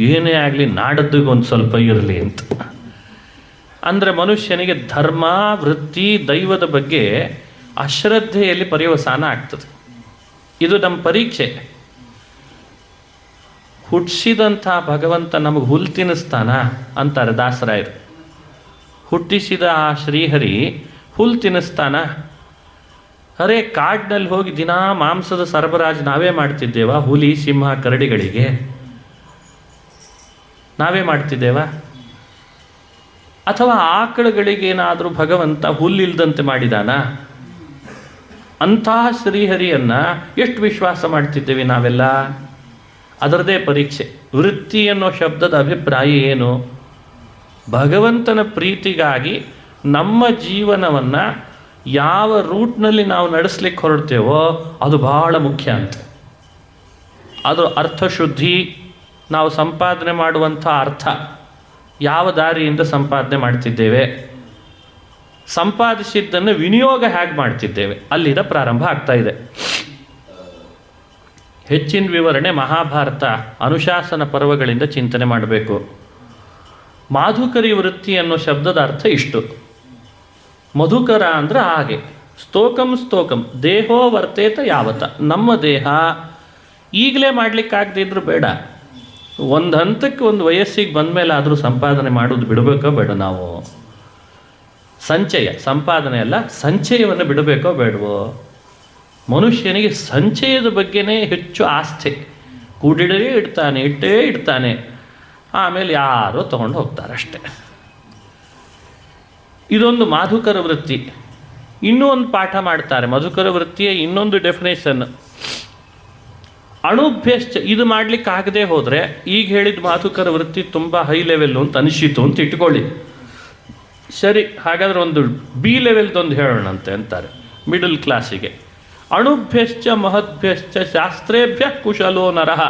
ಏನೇ ಆಗಲಿ ನಾಡದ್ದಿಗೆ ಒಂದು ಸ್ವಲ್ಪ ಇರಲಿ ಅಂತ. ಅಂದರೆ ಮನುಷ್ಯನಿಗೆ ಧರ್ಮ, ವೃತ್ತಿ, ದೈವದ ಬಗ್ಗೆ ಅಶ್ರದ್ಧೆಯಲ್ಲಿ ಪರ್ಯವಸಾನ ಆಗ್ತದೆ. ಇದು ನಮ್ಮ ಪರೀಕ್ಷೆ. ಹುಟ್ಟಿಸಿದಂಥ ಭಗವಂತ ನಮಗೆ ಹುಲ್ಲು ತಿನ್ನಿಸ್ತಾನ ಅಂತಾರೆ ದಾಸರಾಯರು. ಹುಟ್ಟಿಸಿದ ಆ ಶ್ರೀಹರಿ ಹುಲ್ಲು ತಿನ್ನಿಸ್ತಾನ? ಅರೆ, ಕಾಡಿನಲ್ಲಿ ಹೋಗಿ ದಿನಾ ಮಾಂಸದ ಸರಬರಾಜು ನಾವೇ ಮಾಡ್ತಿದ್ದೇವ? ಹುಲಿ, ಸಿಂಹ, ಕರಡಿಗಳಿಗೆ ನಾವೇ ಮಾಡ್ತಿದ್ದೇವ? ಅಥವಾ ಆಕಳುಗಳಿಗೇನಾದರೂ ಭಗವಂತ ಹುಲ್ಲಿಲ್ದಂತೆ ಮಾಡಿದಾನ? ಅಂತಹ ಶ್ರೀಹರಿಯನ್ನು ಎಷ್ಟು ವಿಶ್ವಾಸ ಮಾಡ್ತಿದ್ದೇವೆ ನಾವೆಲ್ಲ? ಅದರದೇ ಪರೀಕ್ಷೆ. ವೃತ್ತಿ ಅನ್ನೋ ಶಬ್ದದ ಅಭಿಪ್ರಾಯ ಏನು? ಭಗವಂತನ ಪ್ರೀತಿಗಾಗಿ ನಮ್ಮ ಜೀವನವನ್ನು ಯಾವ ರೂಟ್ನಲ್ಲಿ ನಾವು ನಡೆಸಲಿಕ್ಕೆ ಹೊರಡ್ತೇವೋ ಅದು ಬಹಳ ಮುಖ್ಯ ಅಂತ. ಅದು ಅರ್ಥಶುದ್ಧಿ, ನಾವು ಸಂಪಾದನೆ ಮಾಡುವಂಥ ಅರ್ಥ, ಯಾವ ದಾರಿಯಿಂದ ಸಂಪಾದನೆ ಮಾಡ್ತಿದ್ದೇವೆ, ಸಂಪಾದಿಸಿದ್ದನ್ನು ವಿನಿಯೋಗ ಹೇಗೆ ಮಾಡ್ತಿದ್ದೇವೆ, ಅಲ್ಲಿಂದ ಪ್ರಾರಂಭ ಆಗ್ತಾ ಇದೆ. ಹೆಚ್ಚಿನ ವಿವರಣೆ ಮಹಾಭಾರತ ಅನುಶಾಸನ ಪರ್ವಗಳಿಂದ ಚಿಂತನೆ ಮಾಡಬೇಕು. ಮಾಧುಕರಿ ವೃತ್ತಿ ಅನ್ನೋ ಶಬ್ದದ ಅರ್ಥ ಇಷ್ಟು. ಮಧುಕರ ಅಂದರೆ ಹಾಗೆ. ಸ್ತೋಕಂ ಸ್ತೋಕಂ ದೇಹೋ ವರ್ತೇತ ಯಾವತ. ನಮ್ಮ ದೇಹ ಈಗಲೇ ಮಾಡಲಿಕ್ಕಾಗದಿದ್ರು ಬೇಡ, ಒಂದು ಹಂತಕ್ಕೆ ಒಂದು ವಯಸ್ಸಿಗೆ ಬಂದ ಮೇಲೆ ಆದರೂ ಸಂಪಾದನೆ ಮಾಡೋದು ಬಿಡಬೇಕೋ ಬೇಡ ನಾವು? ಸಂಚಯ, ಸಂಪಾದನೆ ಅಲ್ಲ, ಸಂಚಯವನ್ನು ಬಿಡಬೇಕೋ ಬೇಡವೋ? ಮನುಷ್ಯನಿಗೆ ಸಂಚಯದ ಬಗ್ಗೆನೇ ಹೆಚ್ಚು ಆಸ್ಥೆ. ಕೂಡಿಡೇ ಇಡ್ತಾನೆ, ಇಟ್ಟೇ ಇಡ್ತಾನೆ, ಆಮೇಲೆ ಯಾರೋ ತಗೊಂಡು ಹೋಗ್ತಾರೆ ಅಷ್ಟೆ. ಇದೊಂದು ಮಾಧುಕರ ವೃತ್ತಿ. ಇನ್ನೂ ಒಂದು ಪಾಠ ಮಾಡ್ತಾರೆ ಮಧುಕರ ವೃತ್ತಿಯ ಇನ್ನೊಂದು ಡೆಫಿನೇಷನ್. ಅಣುಭ್ಯಶ್ಚ. ಇದು ಮಾಡಲಿಕ್ಕೆ ಆಗದೆ ಹೋದರೆ ಈಗ ಹೇಳಿದ ಮಾಧುಕರ ವೃತ್ತಿ ತುಂಬ ಹೈ ಲೆವೆಲ್ಲು ಅಂತ ಅನಿಸಿತು ಅಂತ ಇಟ್ಕೊಳ್ಳಿ. ಸರಿ, ಹಾಗಾದರೆ ಒಂದು ಬಿ ಲೆವೆಲ್ದೊಂದು ಹೇಳೋಣಂತೆ ಅಂತಾರೆ ಮಿಡಲ್ ಕ್ಲಾಸಿಗೆ. ಅಣುಭ್ಯಶ್ಚ ಮಹದ್ಭ್ಯಶ್ಚ ಶಾಸ್ತ್ರೇಭ್ಯ ಕುಶಲೋ ನರಃ.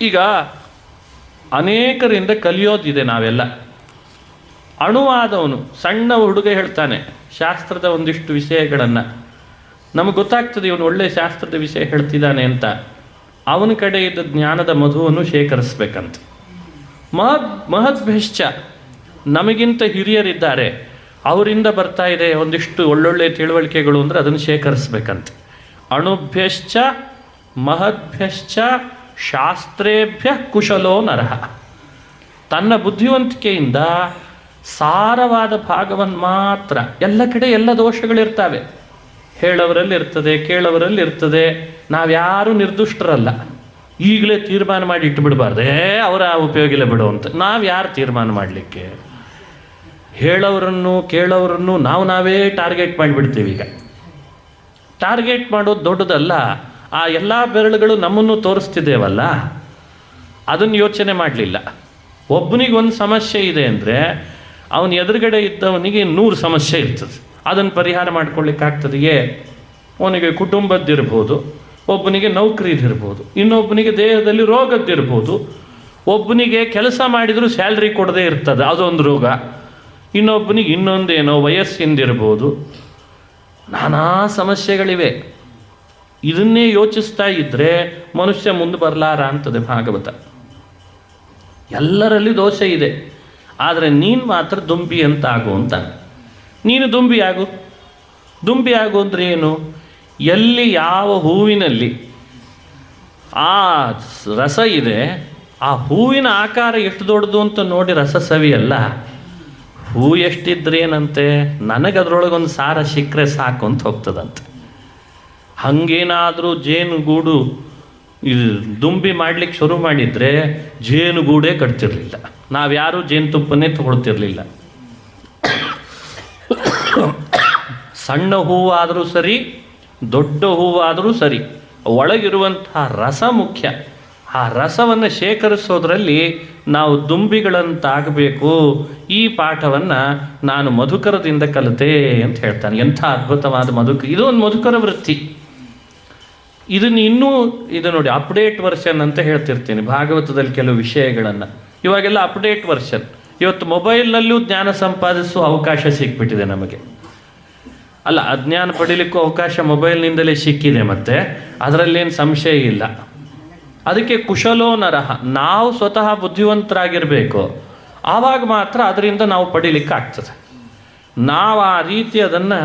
ಈಗ ಅನೇಕರಿಂದ ಕಲಿಯೋದಿದೆ ನಾವೆಲ್ಲ. ಅಣುವಾದವನು, ಸಣ್ಣ ಹುಡುಗ ಹೇಳ್ತಾನೆ ಶಾಸ್ತ್ರದ ಒಂದಿಷ್ಟು ವಿಷಯಗಳನ್ನು. ನಮಗೆ ಗೊತ್ತಾಗ್ತದೆ ಇವನು ಒಳ್ಳೆ ಶಾಸ್ತ್ರದ ವಿಷಯ ಹೇಳ್ತಿದ್ದಾನೆ ಅಂತ. ಅವನ ಕಡೆ ಇದ್ದ ಜ್ಞಾನದ ಮಧುವನ್ನು ಶೇಖರಿಸ್ಬೇಕಂತ. ಮಹದ್ಭ್ಯಶ್ಚ, ನಮಗಿಂತ ಹಿರಿಯರಿದ್ದಾರೆ, ಅವರಿಂದ ಬರ್ತಾ ಇದೆ ಒಂದಿಷ್ಟು ಒಳ್ಳೊಳ್ಳೆ ತಿಳುವಳಿಕೆಗಳು ಅಂದರೆ ಅದನ್ನು ಶೇಖರಿಸ್ಬೇಕಂತ. ಅಣುಭ್ಯಶ್ಚ ಮಹದ್ಭ್ಯಶ್ಚ ಶಾಸ್ತ್ರೇಭ್ಯ ಕುಶಲೋ ನರಃ. ತನ್ನ ಬುದ್ಧಿವಂತಿಕೆಯಿಂದ ಸಾರವಾದ ಭಾಗವನ್ನು ಮಾತ್ರ. ಎಲ್ಲ ಕಡೆ ಎಲ್ಲ ದೋಷಗಳಿರ್ತವೆ, ಹೇಳೋವರಲ್ಲಿ ಇರ್ತದೆ, ಕೇಳೋವರಲ್ಲಿ ಇರ್ತದೆ. ನಾವ್ಯಾರೂ ನಿರ್ದುಷ್ಟರಲ್ಲ. ಈಗಲೇ ತೀರ್ಮಾನ ಮಾಡಿ ಇಟ್ಟುಬಿಡಬಾರ್ದೇ ಅವರ ಉಪಯೋಗಿಲ್ಲ ಬಿಡು ಅಂತ. ನಾವು ಯಾರು ತೀರ್ಮಾನ ಮಾಡಲಿಕ್ಕೆ? ಹೇಳೋರನ್ನು ಕೇಳೋರನ್ನು ನಾವೇ ಟಾರ್ಗೆಟ್ ಮಾಡಿಬಿಡ್ತೀವಿ. ಈಗ ಟಾರ್ಗೆಟ್ ಮಾಡೋದು ದೊಡ್ಡದಲ್ಲ, ಆ ಎಲ್ಲ ಬೆರಳುಗಳು ನಮ್ಮನ್ನು ತೋರಿಸ್ತಿದ್ದೇವಲ್ಲ, ಅದನ್ನು ಯೋಚನೆ ಮಾಡಲಿಲ್ಲ. ಒಬ್ಬನಿಗೆ ಒಂದು ಸಮಸ್ಯೆ ಇದೆ ಅಂದರೆ ಅವನ ಎದುರುಗಡೆ ಇದ್ದವನಿಗೆ 100 ಸಮಸ್ಯೆ ಇರ್ತದೆ. ಅದನ್ನು ಪರಿಹಾರ ಮಾಡ್ಕೊಳ್ಳಿಕ್ಕಾಗ್ತದೆಯೇ? ಅವನಿಗೆ ಕುಟುಂಬದ್ದಿರ್ಬೋದು, ಒಬ್ಬನಿಗೆ ನೌಕರಿದಿರ್ಬೋದು, ಇನ್ನೊಬ್ಬನಿಗೆ ದೇಹದಲ್ಲಿ ರೋಗದ್ದಿರ್ಬೋದು, ಒಬ್ಬನಿಗೆ ಕೆಲಸ ಮಾಡಿದರೂ ಸ್ಯಾಲ್ರಿ ಕೊಡದೇ ಇರ್ತದೆ, ಅದೊಂದು ರೋಗ, ಇನ್ನೊಬ್ಬನಿಗೆ ಇನ್ನೊಂದೇನೋ ವಯಸ್ಸಿಂದಿರ್ಬೋದು, ನಾನಾ ಸಮಸ್ಯೆಗಳಿವೆ. ಇದನ್ನೇ ಯೋಚಿಸ್ತಾ ಇದ್ದರೆ ಮನುಷ್ಯ ಮುಂದೆ ಬರಲಾರ ಅಂತದೆ ಭಾಗವತ. ಎಲ್ಲರಲ್ಲಿ ದೋಷ ಇದೆ, ಆದರೆ ನೀನು ಮಾತ್ರ ದುಂಬಿ ಅಂತ ಆಗು ಅಂತ. ನೀನು ದುಂಬಿ ಆಗು. ದುಂಬಿ ಆಗು ಅಂದರೆ ಏನು? ಎಲ್ಲಿ ಯಾವ ಹೂವಿನಲ್ಲಿ ಆ ರಸ ಇದೆ, ಆ ಹೂವಿನ ಆಕಾರ ಎಷ್ಟು ದೊಡ್ಡದು ಅಂತ ನೋಡಿ ರಸ ಸವಿಯಲ್ಲ. ಹೂ ಎಷ್ಟಿದ್ರೇನಂತೆ, ನನಗದ್ರೊಳಗೊಂದು ಸಾರ ಸಿಕ್ಕರೆ ಸಾಕು ಅಂತ ಹೋಗ್ತದಂತೆ. ಹಾಗೇನಾದರೂ ಜೇನುಗೂಡು ಇದು ದುಂಬಿ ಮಾಡಲಿಕ್ಕೆ ಶುರು ಮಾಡಿದರೆ ಜೇನುಗೂಡೇ ಕಟ್ತಿರಲಿಲ್ಲ, ನಾವ್ಯಾರೂ ಜೇನುತುಪ್ಪನೇ ತಗೊಳ್ತಿರ್ಲಿಲ್ಲ. ಸಣ್ಣ ಹೂವಾದರೂ ಸರಿ, ದೊಡ್ಡ ಹೂವಾದರೂ ಸರಿ, ಒಳಗಿರುವಂತಹ ರಸ ಮುಖ್ಯ. ಆ ರಸವನ್ನು ಶೇಖರಿಸೋದ್ರಲ್ಲಿ ನಾವು ದುಂಬಿಗಳಂತಾಗಬೇಕು. ಈ ಪಾಠವನ್ನು ನಾನು ಮಧುಕರದಿಂದ ಕಲಿತೆ ಅಂತ ಹೇಳ್ತಾನೆ. ಎಂಥ ಅದ್ಭುತವಾದ ಇದು ಒಂದು ಮಧುಕರ ವೃತ್ತಿ. ಇದನ್ನು ಇದು ನೋಡಿ, ಅಪ್ಡೇಟ್ ವರ್ಷನ್ ಅಂತ ಹೇಳ್ತಿರ್ತೀನಿ ಭಾಗವತದಲ್ಲಿ ಕೆಲವು ವಿಷಯಗಳನ್ನು. ಇವಾಗೆಲ್ಲ ಅಪ್ಡೇಟ್ ವರ್ಷನ್. ಇವತ್ತು ಮೊಬೈಲ್ನಲ್ಲೂ ಜ್ಞಾನ ಸಂಪಾದಿಸುವ ಅವಕಾಶ ಸಿಕ್ಬಿಟ್ಟಿದೆ ನಮಗೆ. ಅಲ್ಲ, ಅಜ್ಞಾನ ಪಡೀಲಿಕ್ಕೂ ಅವಕಾಶ ಮೊಬೈಲ್ನಿಂದಲೇ ಸಿಕ್ಕಿದೆ, ಮತ್ತು ಅದರಲ್ಲೇನು ಸಂಶಯ ಇಲ್ಲ. ಅದಕ್ಕೆ ಕುಶಲೋ ನರಹ, ನಾವು ಸ್ವತಃ ಬುದ್ಧಿವಂತರಾಗಿರಬೇಕು, ಆವಾಗ ಮಾತ್ರ ಅದರಿಂದ ನಾವು ಪಡೀಲಿಕ್ಕೆ ಆಗ್ತದೆ. ನಾವು ಆ ರೀತಿ ಅದನ್ನು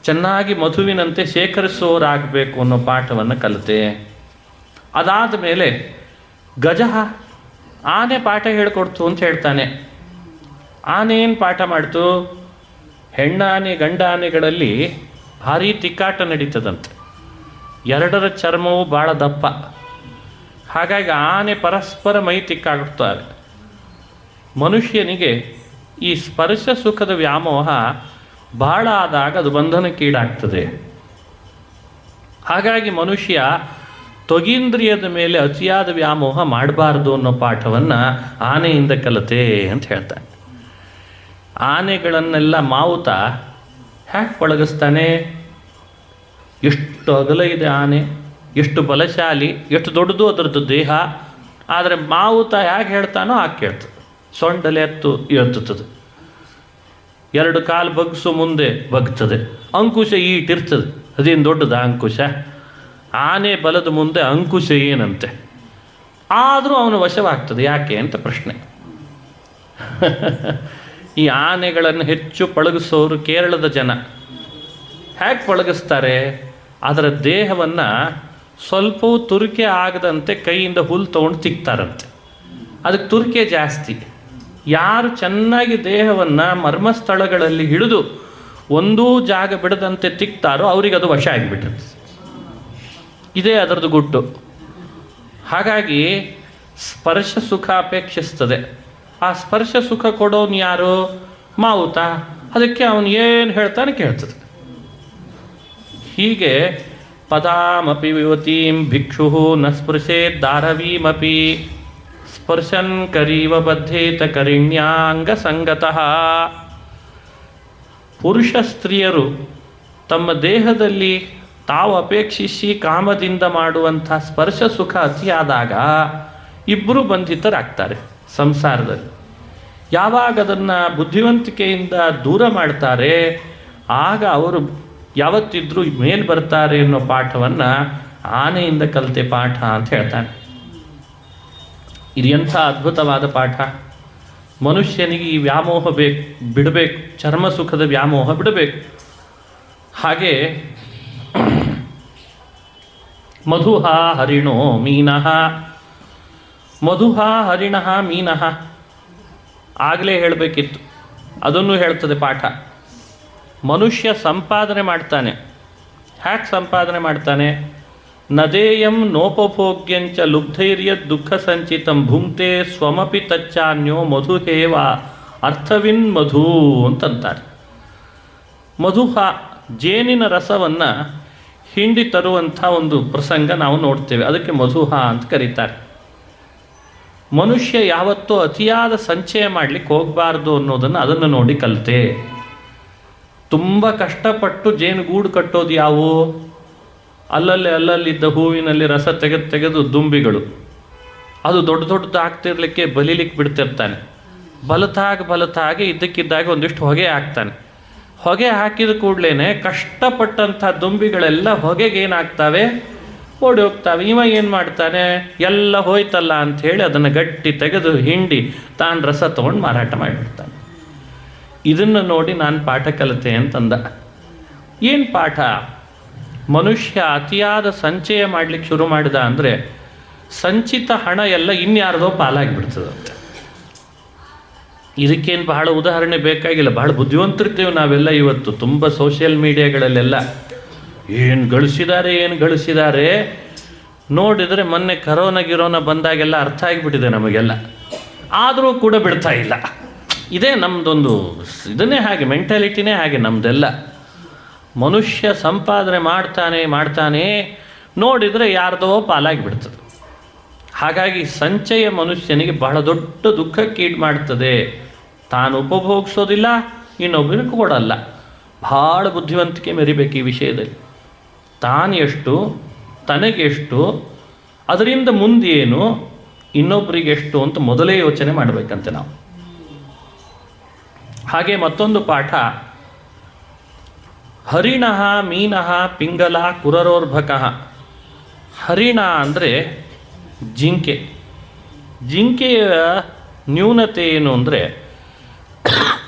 ಚೆನ್ನಾಗಿ ಮಧುವಿನಂತೆ ಶೇಖರಿಸೋರಾಗಬೇಕು ಅನ್ನೋ ಪಾಠವನ್ನು ಕಲಿತೆ. ಅದಾದ ಮೇಲೆ ಗಜ, ಆನೆ ಪಾಠ ಹೇಳಿಕೊಡ್ತು ಅಂತ ಹೇಳ್ತಾನೆ. ಆನೆ ಏನು ಪಾಠ ಮಾಡ್ತು? ಹೆಣ್ಣಾನೆ ಗಂಡ ಆನೆಗಳಲ್ಲಿ ಭಾರೀ ತಿಕ್ಕಾಟ ನಡೀತದಂತೆ. ಎರಡರ ಚರ್ಮವು ಭಾಳ ದಪ್ಪ, ಹಾಗಾಗಿ ಆನೆ ಪರಸ್ಪರ ಮೈ ತಿಕ್ಕಾಗುತ್ತಾರೆ. ಮನುಷ್ಯನಿಗೆ ಈ ಸ್ಪರ್ಶ ಸುಖದ ವ್ಯಾಮೋಹ ಭಾಳ ಆದಾಗ ಅದು ಬಂಧನಕ್ಕೀಡಾಗ್ತದೆ. ಹಾಗಾಗಿ ಮನುಷ್ಯ ತ್ವಗೀಂದ್ರಿಯದ ಮೇಲೆ ಅತಿಯಾದ ವ್ಯಾಮೋಹ ಮಾಡಬಾರ್ದು ಅನ್ನೋ ಪಾಠವನ್ನು ಆನೆಯಿಂದ ಕಲಿತೆ ಅಂತ ಹೇಳ್ತಾನೆ. ಆನೆಗಳನ್ನೆಲ್ಲ ಮಾವುತ ಹ್ಯಾಕೆ ಪಳಗಿಸ್ತಾನೆ? ಎಷ್ಟು ಅಗಲ ಇದೆ ಆನೆ, ಎಷ್ಟು ಬಲಶಾಲಿ, ಎಷ್ಟು ದೊಡ್ಡದು ಅದರದ್ದು ದೇಹ. ಆದರೆ ಮಾವುತ ಹೇಗೆ ಹೇಳ್ತಾನೋ ಹಾಗೆ ಕೇಳ್ತದೆ. ಸೊಂಡಲೆ ಎತ್ತುತ್ತದೆ, ಎರಡು ಕಾಲು ಬಗ್ಸು ಮುಂದೆ ಬಗ್ತದೆ, ಅಂಕುಶ ಈಟಿರ್ತದೆ. ಅದೇನು ದೊಡ್ಡದ ಅಂಕುಶ? ಆನೆ ಬಲದ ಮುಂದೆ ಅಂಕುಶ ಏನಂತೆ? ಆದರೂ ಅವನು ವಶವಾಗ್ತದೆ. ಯಾಕೆ ಅಂತ ಪ್ರಶ್ನೆ. ಈ ಆನೆಗಳನ್ನು ಹೆಚ್ಚು ಪಳಗಿಸೋರು ಕೇರಳದ ಜನ. ಹೇಗೆ ಪಳಗಿಸ್ತಾರೆ? ಅದರ ದೇಹವನ್ನು ಸ್ವಲ್ಪವೂ ತುರಿಕೆ ಆಗದಂತೆ ಕೈಯಿಂದ ಹುಲ್ಲು ತೊಗೊಂಡು ತಿಕ್ತಾರಂತೆ. ಅದಕ್ಕೆ ತುರಿಕೆ ಜಾಸ್ತಿ. ಯಾರು ಚೆನ್ನಾಗಿ ದೇಹವನ್ನು ಮರ್ಮಸ್ಥಳಗಳಲ್ಲಿ ಹಿಡಿದು ಒಂದೂ ಜಾಗ ಬಿಡದಂತೆ ತಿಕ್ತಾರೋ ಅವರಿಗೆ ಅದು ವಶ ಆಗಿಬಿಟ್ಟಿರ್ತದೆ. ಇದೇ ಅದರದ್ದು ಗುಟ್ಟು. ಹಾಗಾಗಿ ಸ್ಪರ್ಶ ಸುಖ ಅಪೇಕ್ಷಿಸ್ತದೆ. ಆ ಸ್ಪರ್ಶ ಸುಖ ಕೊಡೋನು ಯಾರು? ಮಾವುತ. ಅದಕ್ಕೆ ಅವನು ಏನು ಹೇಳ್ತಾನೆ ಕೇಳ್ತದೆ. ಹೀಗೆ ಪದಾಮಪಿ ಯುವತೀಂ ಭಿಕ್ಷು ನ ಸ್ಪೃಶೇತ್ ದಾರವೀಮಪಿ ಸ್ಪರ್ಶನ್ ಕರೀವ ಬದ್ಧೇತ ಕರಿಣ್ಯಾಂಗ ಸಂಗತಃ. ಪುರುಷ ಸ್ತ್ರೀಯರು ತಮ್ಮ ದೇಹದಲ್ಲಿ ತಾವು ಅಪೇಕ್ಷಿಸಿ ಕಾಮದಿಂದ ಮಾಡುವಂಥ ಸ್ಪರ್ಶ ಸುಖ ಅತಿಯಾದಾಗ ಇಬ್ಬರು ಬಂಧಿತರಾಗ್ತಾರೆ ಸಂಸಾರದಲ್ಲಿ. ಯಾವಾಗ ಅದನ್ನು ಬುದ್ಧಿವಂತಿಕೆಯಿಂದ ದೂರ ಮಾಡ್ತಾರೆ, ಆಗ ಅವರು ಯಾವತ್ತಿದ್ರೂ ಮೇಲೆ ಬರ್ತಾರೆ ಅನ್ನೋ ಪಾಠವನ್ನು ಆನೆಯಿಂದ ಕಲಿತೆ ಪಾಠ ಅಂತ ಹೇಳ್ತಾನೆ. ಇದು ಎಂಥ ಅದ್ಭುತವಾದ ಪಾಠ. ಮನುಷ್ಯನಿಗೆ ಈ ವ್ಯಾಮೋಹ ಬಿಡಬೇಕು, ಚರ್ಮ ಸುಖದ ವ್ಯಾಮೋಹ ಬಿಡಬೇಕು. ಹಾಗೆ ಮಧುಹ ಹರಿಣೋ ಮೀನಃ, ಮಧುಹ ಹರಿಣಃ ಮೀನಃ ಆಗಲೇ ಹೇಳಬೇಕಿತ್ತು, ಅದನ್ನು ಹೇಳ್ತದೆ ಪಾಠ. ಮನುಷ್ಯ ಸಂಪಾದನೆ ಮಾಡ್ತಾನೆ. ಹ್ಯಾಕೆ ಸಂಪಾದನೆ ಮಾಡ್ತಾನೆ? ನದೇಯಂ ನೋಪಭೋಗ್ಯಂಚ ಲುಬ್ಧೈರ್ಯ ದುಃಖ ಸಂಚಿತಂ ಭುಂಕ್ತೆ ಸ್ವಮಪಿ ತಚ್ಚಾನ್ಯೋ ಮಧುಹೇವ ಅರ್ಥವಿನ್ ಮಧು ಅಂತಂತಾರೆ. ಮಧುಹ, ಜೇನಿನ ರಸವನ್ನು ಹಿಂಡಿ ತರುವಂಥ ಒಂದು ಪ್ರಸಂಗ ನಾವು ನೋಡ್ತೇವೆ. ಅದಕ್ಕೆ ಮಧುಹ ಅಂತ ಕರೀತಾರೆ. ಮನುಷ್ಯ ಯಾವತ್ತೂ ಅತಿಯಾದ ಸಂಚಯ ಮಾಡಲಿಕ್ಕೆ ಹೋಗಬಾರ್ದು ಅನ್ನೋದನ್ನು ಅದನ್ನು ನೋಡಿ ಕಲಿತೆ. ತುಂಬ ಕಷ್ಟಪಟ್ಟು ಜೇನುಗೂಡು ಕಟ್ಟೋದು ಯಾವುವು? ಅಲ್ಲಲ್ಲಿದ್ದ ಹೂವಿನಲ್ಲಿ ರಸ ತೆಗೆದು ದುಂಬಿಗಳು ಅದು ದೊಡ್ಡ ದೊಡ್ಡದು ಆಗ್ತಿರ್ಲಿಕ್ಕೆ ಬಲಿಲಿಕ್ಕೆ ಬಿಡ್ತಿರ್ತಾನೆ. ಬಲತಾಗಿ ಇದ್ದಕ್ಕಿದ್ದಾಗ ಒಂದಿಷ್ಟು ಹೊಗೆ ಹಾಕ್ತಾನೆ. ಹೊಗೆ ಹಾಕಿದ ಕೂಡಲೇ ಕಷ್ಟಪಟ್ಟಂಥ ದುಂಬಿಗಳೆಲ್ಲ ಹೊಗೆಗೆ ಏನಾಗ್ತವೆ? ಓಡಿ ಹೋಗ್ತಾವೆ. ಇವ ಏನು ಮಾಡ್ತಾನೆ? ಎಲ್ಲ ಹೋಯ್ತಲ್ಲ ಅಂಥೇಳಿ ಅದನ್ನು ಗಟ್ಟಿ ತೆಗೆದು ಹಿಂಡಿ ತಾನು ರಸ ತೊಗೊಂಡು ಮಾರಾಟ ಮಾಡಿಬಿಡ್ತಾನೆ. ಇದನ್ನು ನೋಡಿ ನಾನು ಪಾಠ ಕಲಿತೆ ಅಂತಂದ. ಏನು ಪಾಠ? ಮನುಷ್ಯ ಅತಿಯಾದ ಸಂಚಯ ಮಾಡಲಿಕ್ಕೆ ಶುರು ಮಾಡಿದ ಅಂದರೆ ಸಂಚಿತ ಹಣ ಎಲ್ಲ ಇನ್ಯಾರದೋ ಪಾಲಾಗಿಬಿಡ್ತದಂತೆ. ಇದಕ್ಕೇನು ಬಹಳ ಉದಾಹರಣೆ ಬೇಕಾಗಿಲ್ಲ. ಬಹಳ ಬುದ್ಧಿವಂತರಿದ್ದೇವೆ ನಾವೆಲ್ಲ ಇವತ್ತು. ತುಂಬ ಸೋಷಿಯಲ್ ಮೀಡಿಯಾಗಳಲ್ಲೆಲ್ಲ ಏನು ಗಳಿಸಿದ್ದಾರೆ ನೋಡಿದರೆ ಮೊನ್ನೆ ಗಿರೋನ ಬಂದಾಗೆಲ್ಲ ಅರ್ಥ ಆಗಿಬಿಟ್ಟಿದೆ ನಮಗೆಲ್ಲ. ಆದರೂ ಕೂಡ ಬಿಡ್ತಾ ಇಲ್ಲ. ಇದೇ ನಮ್ಮದೊಂದು ಇದನ್ನೇ ಹಾಗೆ, ಮೆಂಟಾಲಿಟಿನೇ ಹಾಗೆ ನಮ್ಮದೆಲ್ಲ. ಮನುಷ್ಯ ಸಂಪಾದನೆ ಮಾಡ್ತಾನೆ ನೋಡಿದರೆ ಯಾರ್ದೋ ಪಾಲಾಗಿಬಿಡ್ತದೆ. ಹಾಗಾಗಿ ಸಂಚಯ ಮನುಷ್ಯನಿಗೆ ಬಹಳ ದೊಡ್ಡ ದುಃಖಕ್ಕೀಡು ಮಾಡ್ತದೆ. ತಾನು ಉಪಭೋಗಿಸೋದಿಲ್ಲ, ಇನ್ನೊಬ್ಬನಿಗೆ ಕೊಡಲ್ಲ. ಭಾಳ ಬುದ್ಧಿವಂತಿಕೆ ಮೆರಿಬೇಕು ಈ ವಿಷಯದಲ್ಲಿ. ತಾನು ಎಷ್ಟು, ತನಗೆಷ್ಟು, ಅದರಿಂದ ಮುಂದೇನು, ಇನ್ನೊಬ್ಬರಿಗೆ ಎಷ್ಟು ಅಂತ ಮೊದಲೇ ಯೋಚನೆ ಮಾಡಬೇಕಂತೆ ನಾವು. ಹಾಗೆ ಮತ್ತೊಂದು ಪಾಠ, ಹರಿಣಃ ಮೀನಃ ಪಿಂಗಲ ಕುರರೋರ್ಭಕಃ. ಹರಿಣ ಅಂದರೆ ಜಿಂಕೆ. ಜಿಂಕೆಯ ನ್ಯೂನತೆ ಏನು ಅಂದರೆ,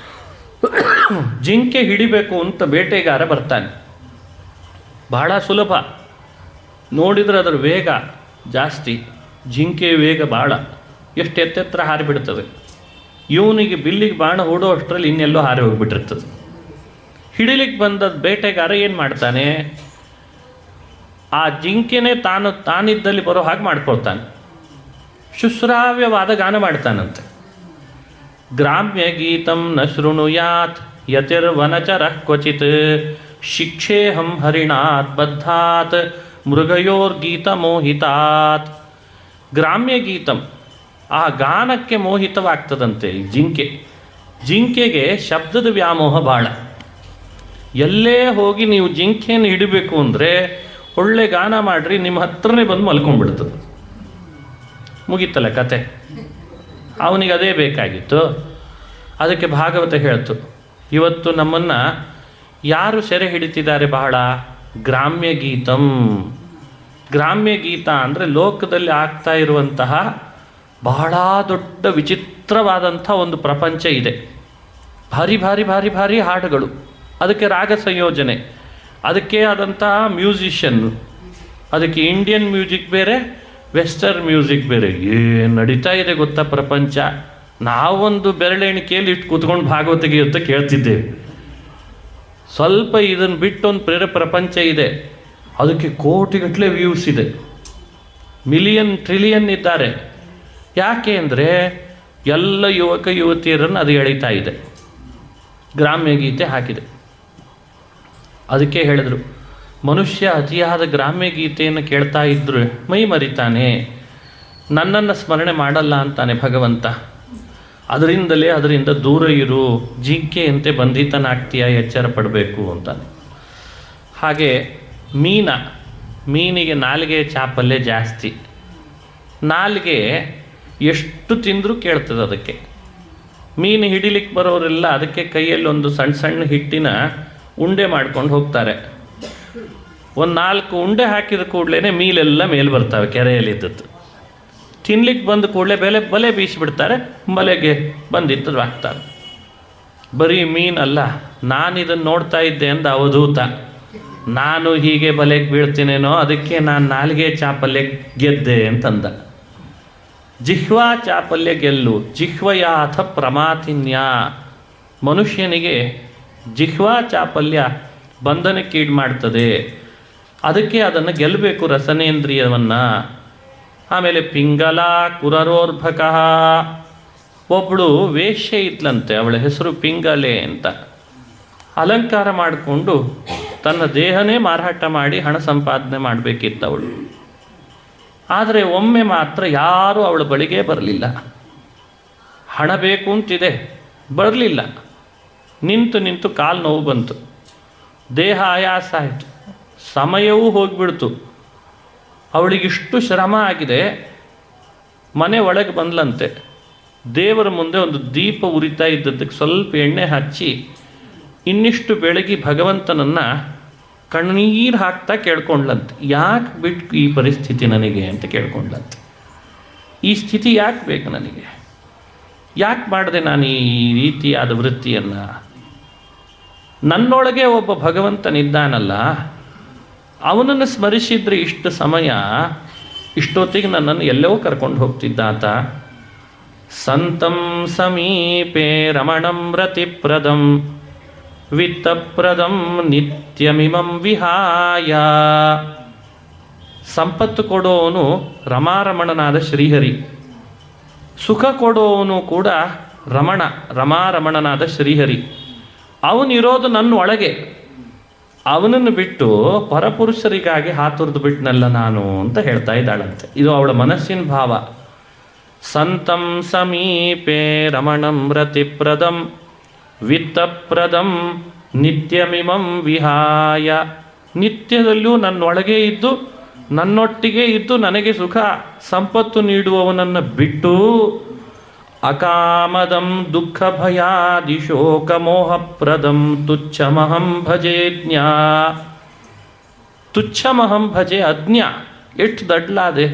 ಜಿಂಕೆ ಹಿಡಿಬೇಕು ಅಂತ ಬೇಟೆಗಾರ ಬರ್ತಾನೆ. ಬಹಳ ಸುಲಭ, ನೋಡಿದರೆ ಅದರ ವೇಗ ಜಾಸ್ತಿ. ಜಿಂಕೆ ವೇಗ ಭಾಳ, ಎಷ್ಟು ಎತ್ತೆತ್ರ ಹಾರಿಬಿಡ್ತದೆ. ಇವನಿಗೆ ಬಿಲ್ಲಿಗೆ ಬಾಣ ಹೂಡೋ ಅಷ್ಟರಲ್ಲಿ ಇನ್ನೆಲ್ಲೋ ಹಾರಿ ಹೋಗಿಬಿಟ್ಟಿರ್ತದೆ. ಹಿಡಿಲಿಕ್ಕೆ ಬಂದ ಬೇಟೆಗಾರ ಏನು ಮಾಡ್ತಾನೆ? ಆ ಜಿಂಕೆನೇ ತಾನಿದ್ದಲ್ಲಿ ಬರೋ ಹಾಗೆ ಮಾಡ್ಕೊಳ್ತಾನೆ. ಶುಶ್ರಾವ್ಯವಾದ ಗಾನ ಮಾಡ್ತಾನಂತೆ. ಗ್ರಾಮ್ಯ ಗೀತಂ ನ ಶೃಣುಯಾತ್ ಯತಿರ್ವನಚರಃ ಕ್ವಚಿತ್ ಶಿಕ್ಷೇಹಂ ಹರಿಣಾತ್ ಬದ್ಧಾತ್ ಮೃಗಯೋರ್ಗೀತ ಮೋಹಿತಾತ್. ಗ್ರಾಮ್ಯ ಗೀತಂ, ಆ ಗಾನಕ್ಕೆ ಮೋಹಿತವಾಗ್ತದಂತೆ ಈ ಜಿಂಕೆಗೆ ಶಬ್ದದ ವ್ಯಾಮೋಹ ಭಾಳ. ಎಲ್ಲೇ ಹೋಗಿ ನೀವು ಜಿಂಕೆಯನ್ನು ಹಿಡಿಬೇಕು ಅಂದರೆ ಒಳ್ಳೆ ಗಾನ ಮಾಡಿರಿ, ನಿಮ್ಮ ಹತ್ರನೇ ಬಂದು ಮಲ್ಕೊಂಡ್ಬಿಡ್ತದೆ. ಮುಗೀತಲ್ಲ ಕತೆ. ಅವನಿಗೆ ಅದೇ ಬೇಕಾಗಿತ್ತು. ಅದಕ್ಕೆ ಭಾಗವತ ಹೇಳ್ತು, ಇವತ್ತು ನಮ್ಮನ್ನು ಯಾರು ಸೆರೆ ಹಿಡಿತಿದ್ದಾರೆ ಬಹಳ? ಗ್ರಾಮ್ಯ ಗೀತಂ. ಗ್ರಾಮ್ಯ ಗೀತ ಅಂದರೆ ಲೋಕದಲ್ಲಿ ಆಗ್ತಾ ಇರುವಂತಹ ಬಹಳ ದೊಡ್ಡ ವಿಚಿತ್ರವಾದಂಥ ಒಂದು ಪ್ರಪಂಚ ಇದೆ. ಭಾರಿ ಭಾರಿ ಭಾರಿ ಭಾರಿ ಹಾಡುಗಳು, ಅದಕ್ಕೆ ರಾಗ ಸಂಯೋಜನೆ, ಅದಕ್ಕೆ ಆದಂತಹ ಮ್ಯೂಸಿಷಿಯನ್ನು, ಅದಕ್ಕೆ ಇಂಡಿಯನ್ ಮ್ಯೂಸಿಕ್ ಬೇರೆ, ವೆಸ್ಟರ್ನ್ ಮ್ಯೂಸಿಕ್ ಬೇರೆ. ಏನು ನಡೀತಾ ಇದೆ ಗೊತ್ತಾ ಪ್ರಪಂಚ. ನಾವೊಂದು ಬೆರಳೆಣಿಕೆಯಲ್ಲಿ ಇಟ್ಟು ಕೂತ್ಕೊಂಡು ಭಾಗವತಿಗೆ ಅಂತ ಕೇಳ್ತಿದ್ದೇವೆ. ಸ್ವಲ್ಪ ಇದನ್ನು ಬಿಟ್ಟೊಂದು ಪ್ರಪಂಚ ಇದೆ, ಅದಕ್ಕೆ ಕೋಟಿಗಟ್ಟಲೆ ವ್ಯೂಸ್ ಇದೆ, ಮಿಲಿಯನ್ ಟ್ರಿಲಿಯನ್ ಇದ್ದಾರೆ. ಯಾಕೆ ಅಂದರೆ ಎಲ್ಲ ಯುವಕ ಯುವತಿಯರನ್ನು ಅದು ಎಳೀತಾ ಇದೆ. ಗ್ರಾಮ್ಯ ಗೀತೆ ಹಾಕಿದೆ. ಅದಕ್ಕೆ ಹೇಳಿದರು, ಮನುಷ್ಯ ಅತಿಯಾದ ಗ್ರಾಮ್ಯ ಗೀತೆಯನ್ನು ಕೇಳ್ತಾ ಇದ್ದರೂ ಮೈ ಮರಿತಾನೆ, ನನ್ನನ್ನು ಸ್ಮರಣೆ ಮಾಡಲ್ಲ ಅಂತಾನೆ ಭಗವಂತ. ಅದರಿಂದ ದೂರ ಇರು, ಜಿಂಕೆಯಂತೆ ಬಂಧಿತನಾಗ್ತೀಯ, ಎಚ್ಚರ ಪಡಬೇಕು ಅಂತಾನೆ. ಹಾಗೆ ಮೀನಿಗೆ ನಾಲಿಗೆ ಚಾಪಲ್ಯ ಜಾಸ್ತಿ. ನಾಲಿಗೆ ಎಷ್ಟು ತಿಂದರೂ ಕೇಳ್ತದೆ ಅದಕ್ಕೆ. ಮೀನು ಹಿಡಿಲಿಕ್ಕೆ ಬರೋರೆಲ್ಲ ಅದಕ್ಕೆ ಕೈಯಲ್ಲಿ ಒಂದು ಸಣ್ಣ ಸಣ್ಣ ಹಿಟ್ಟಿನ ಉಂಡೆ ಮಾಡ್ಕೊಂಡು ಹೋಗ್ತಾರೆ. ಒಂದು 4 ಉಂಡೆ ಹಾಕಿದ ಕೂಡಲೇ ಮೀಲೆಲ್ಲ ಮೇಲೆ ಬರ್ತವೆ ಕೆರೆಯಲ್ಲಿದ್ದದ್ದು. ತಿನ್ಲಿಕ್ಕೆ ಬಂದ ಕೂಡಲೇ ಬಲೆ ಬೀಸಿಬಿಡ್ತಾರೆ, ಬಲೆಗೆ ಬಂದಿದ್ದು ಹಾಕ್ತಾರೆ. ಬರೀ ಮೀನಲ್ಲ, ನಾನಿದನ್ನು ನೋಡ್ತಾ ಇದ್ದೆ ಅಂದ ಅವಧೂತ. ನಾನು ಹೀಗೆ ಬಲೆಗೆ ಬೀಳ್ತೀನೇನೋ, ಅದಕ್ಕೆ ನಾನು ನಾಲಿಗೆ ಚಾಪಲ್ಯ ಗೆದ್ದೆ ಅಂತಂದ. ಜಿಹ್ವಾ ಚಾಪಲ್ಯ ಗೆಲ್ಲು, ಜಿಹ್ವಯಾಥ ಪ್ರಮಾತಿನ್ಯ. ಮನುಷ್ಯನಿಗೆ ಜಿಹ್ವಾ ಚಾಪಲ್ಯ ಬಂಧನಕ್ಕೀಡು ಮಾಡ್ತದೆ. ಅದಕ್ಕೆ ಅದನ್ನು ಗೆಲ್ಲಬೇಕು, ರಸನೇಂದ್ರಿಯವನ್ನು. ಆಮೇಲೆ ಪಿಂಗಲ ಕುರರೋರ್ಭಕಃ. ಒಬ್ಬಳು ವೇಶ್ಯೆ ಇದ್ಲಂತೆ, ಅವಳ ಹೆಸರು ಪಿಂಗಲೆ ಅಂತ. ಅಲಂಕಾರ ಮಾಡಿಕೊಂಡು ತನ್ನ ದೇಹನೇ ಮಾರಾಟ ಮಾಡಿ ಹಣ ಸಂಪಾದನೆ ಮಾಡಬೇಕಿತ್ತವಳು. ಆದರೆ ಒಮ್ಮೆ ಮಾತ್ರ ಯಾರೂ ಅವಳ ಬಳಿಗೆ ಬರಲಿಲ್ಲ. ಹಣ ಬೇಕು ಅಂತಿದೆ, ಬರಲಿಲ್ಲ. ನಿಂತು ಕಾಲು ನೋವು ಬಂತು. ದೇಹ ಆಯಾಸ ಆಯಿತು, ಸಮಯವೂ ಹೋಗಿಬಿಡ್ತು. ಅವಳಿಗಿಷ್ಟು ಶ್ರಮ ಆಗಿದೆ. ಮನೆ ಒಳಗೆ ಬಂದ್ಲಂತೆ. ದೇವರ ಮುಂದೆ ಒಂದು ದೀಪ ಉರಿತಾ ಇದ್ದದ್ದಕ್ಕೆ ಸ್ವಲ್ಪ ಎಣ್ಣೆ ಹಚ್ಚಿ ಇನ್ನಿಷ್ಟು ಬೆಳಗಿ ಭಗವಂತನನ್ನು ಕಣ್ಣೀರು ಹಾಕ್ತಾ ಕೇಳ್ಕೊಂಡ್ಲಂತೆ, ಯಾಕೆ ಬಿಟ್ಟು ಈ ಪರಿಸ್ಥಿತಿ ನನಗೆ ಅಂತ ಕೇಳ್ಕೊಂಡ್ಲಂತೆ. ಈ ಸ್ಥಿತಿ ಯಾಕೆ ಬೇಕು ನನಗೆ? ಯಾಕೆ ಮಾಡಿದೆ ನಾನು ಈ ರೀತಿಯಾದ ವೃತ್ತಿಯನ್ನು? ನನ್ನೊಳಗೆ ಒಬ್ಬ ಭಗವಂತನಿದ್ದಾನಲ್ಲ, ಅವನನ್ನು ಸ್ಮರಿಸಿದ್ರೆ ಇಷ್ಟು ಸಮಯ, ಇಷ್ಟೊತ್ತಿಗೆ ನನ್ನನ್ನು ಎಲ್ಲವೋ ಕರ್ಕೊಂಡು ಹೋಗ್ತಿದ್ದಾತ. ಸಂತಂ ಸಮೀಪೆ ರಮಣಂ ರತಿಪ್ರದಂ ವಿತ್ತಪ್ರದಂ ನಿತ್ಯಮಿಮಂ ವಿಹಾಯ. ಸಂಪತ್ತು ಕೊಡೋವನು ರಮಾರಮಣನಾದ ಶ್ರೀಹರಿ, ಸುಖ ಕೊಡೋವನು ಕೂಡ ರಮಾರಮಣನಾದ ಶ್ರೀಹರಿ. ಅವನಿರೋದು ನನ್ನ ಒಳಗೆ. ಅವನನ್ನು ಬಿಟ್ಟು ಪರಪುರುಷರಿಗಾಗಿ ಹಾತುರಿದು ಬಿಟ್ನಲ್ಲ ನಾನು ಅಂತ ಹೇಳ್ತಾ ಇದ್ದಾಳಂತೆ. ಇದು ಅವಳ ಮನಸ್ಸಿನ ಭಾವ. ಸಂತಂ ಸಮೀಪೆ ರಮಣಂ ರತಿಪ್ರದಂ ವಿತ್ತಪ್ರದಂ ನಿತ್ಯಮಿಮಂ ವಿಹಾಯ. ನಿತ್ಯದಲ್ಲೂ ನನ್ನೊಳಗೆ ಇದ್ದು ನನ್ನೊಟ್ಟಿಗೆ ಇದ್ದು ನನಗೆ ಸುಖ ಸಂಪತ್ತು ನೀಡುವವನನ್ನು ಬಿಟ್ಟು ಅಕಾಮದಂ ದುಃಖ ಭಯಾದಿ ಶೋಕ ಮೋಹಪ್ರದಂ ತುಚ್ಛಮಹಂ ಭಜೆ ಜ್ಞಾ. ತುಚ್ಛಮಹಂ ಭಜೆ ಅಜ್ಞ. ಎಷ್ಟು ದಡ್ಲಾದೆ,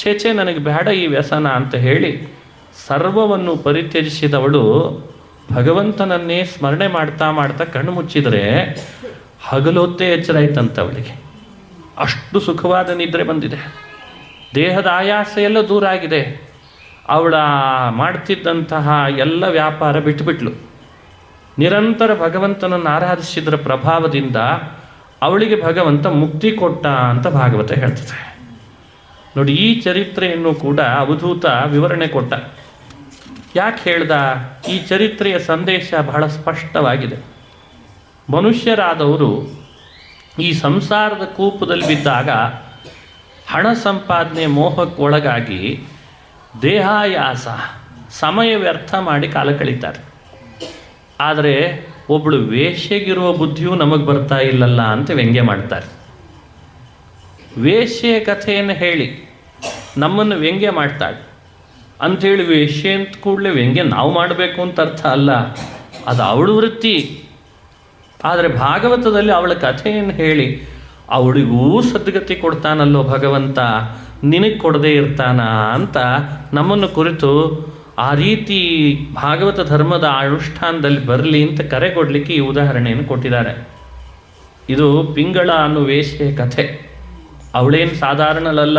ಛೇಚೆ ನನಗೆ ಬೇಡ ಈ ವ್ಯಸನ ಅಂತ ಹೇಳಿ ಸರ್ವವನ್ನು ಪರಿತ್ಯಜಿಸಿದವಳು ಭಗವಂತನನ್ನೇ ಸ್ಮರಣೆ ಮಾಡ್ತಾ ಮಾಡ್ತಾ ಕಣ್ಣು ಮುಚ್ಚಿದರೆ ಹಗಲೊತ್ತೇ ಎಚ್ಚರ ಆಯ್ತಂತ ಅವಳಿಗೆ. ಅಷ್ಟು ಸುಖವಾದ ನಿದ್ರೆ ಬಂದಿದೆ. ದೇಹದ ಆಯಾಸ ಎಲ್ಲ ದೂರ ಆಗಿದೆ. ಅವಳ ಮಾಡ್ತಿದ್ದಂತಹ ಎಲ್ಲ ವ್ಯಾಪಾರ ಬಿಟ್ಟುಬಿಟ್ಲು. ನಿರಂತರ ಭಗವಂತನನ್ನು ಆರಾಧಿಸಿದ್ರ ಪ್ರಭಾವದಿಂದ ಅವಳಿಗೆ ಭಗವಂತ ಮುಕ್ತಿ ಕೊಟ್ಟ ಅಂತ ಭಾಗವತ ಹೇಳ್ತದೆ. ನೋಡಿ, ಈ ಚರಿತ್ರೆಯನ್ನು ಕೂಡ ಅವಧೂತ ವಿವರಣೆ ಕೊಟ್ಟ. ಯಾಕೆ ಹೇಳ್ದ? ಈ ಚರಿತ್ರೆಯ ಸಂದೇಶ ಬಹಳ ಸ್ಪಷ್ಟವಾಗಿದೆ. ಮನುಷ್ಯರಾದವರು ಈ ಸಂಸಾರದ ಕೂಪದಲ್ಲಿ ಬಿದ್ದಾಗ ಹಣ ಸಂಪಾದನೆ ಮೋಹಕ್ಕೆ ಒಳಗಾಗಿ ದೇಹಾಯಾಸ ಸಮಯ ವ್ಯರ್ಥ ಮಾಡಿ ಕಾಲ ಕಳೀತಾರೆ. ಆದರೆ ಒಬ್ಬಳು ವೇಶ್ಯೆಗಿರುವ ಬುದ್ಧಿಯೂ ನಮಗೆ ಬರ್ತಾ ಇಲ್ಲಲ್ಲ ಅಂತ ವ್ಯಂಗ್ಯ ಮಾಡ್ತಾರೆ. ವೇಶ್ಯೆಯ ಕಥೆಯನ್ನು ಹೇಳಿ ನಮ್ಮನ್ನು ವ್ಯಂಗ್ಯ ಮಾಡ್ತಾಳೆ ಅಂಥೇಳಿ ವೇಶ್ಯೆ ಅಂತ ಕೂಡಲೇ ವ್ಯಂಗ್ಯ ನಾವು ಮಾಡಬೇಕು ಅಂತ ಅರ್ಥ ಅಲ್ಲ, ಅದು ಅವಳು ವೃತ್ತಿ. ಆದರೆ ಭಾಗವತದಲ್ಲಿ ಅವಳ ಕಥೆಯನ್ನು ಹೇಳಿ ಅವಳಿಗೂ ಸದ್ಗತಿ ಕೊಡ್ತಾನಲ್ಲೋ ಭಗವಂತ, ನಿನಗೆ ಕೊಡದೇ ಇರ್ತಾನ ಅಂತ ನಮ್ಮನ್ನು ಕುರಿತು ಆ ರೀತಿ ಭಾಗವತ ಧರ್ಮದ ಅನುಷ್ಠಾನದಲ್ಲಿ ಬರಲಿ ಅಂತ ಕರೆ ಕೊಡಲಿಕ್ಕೆ ಈ ಉದಾಹರಣೆಯನ್ನು ಕೊಟ್ಟಿದ್ದಾರೆ. ಇದು ಪಿಂಗಳ ಅನ್ನೋ ವೇಶ್ಯೆಯ ಕಥೆ. ಅವಳೇನು ಸಾಧಾರಣಳಲ್ಲ,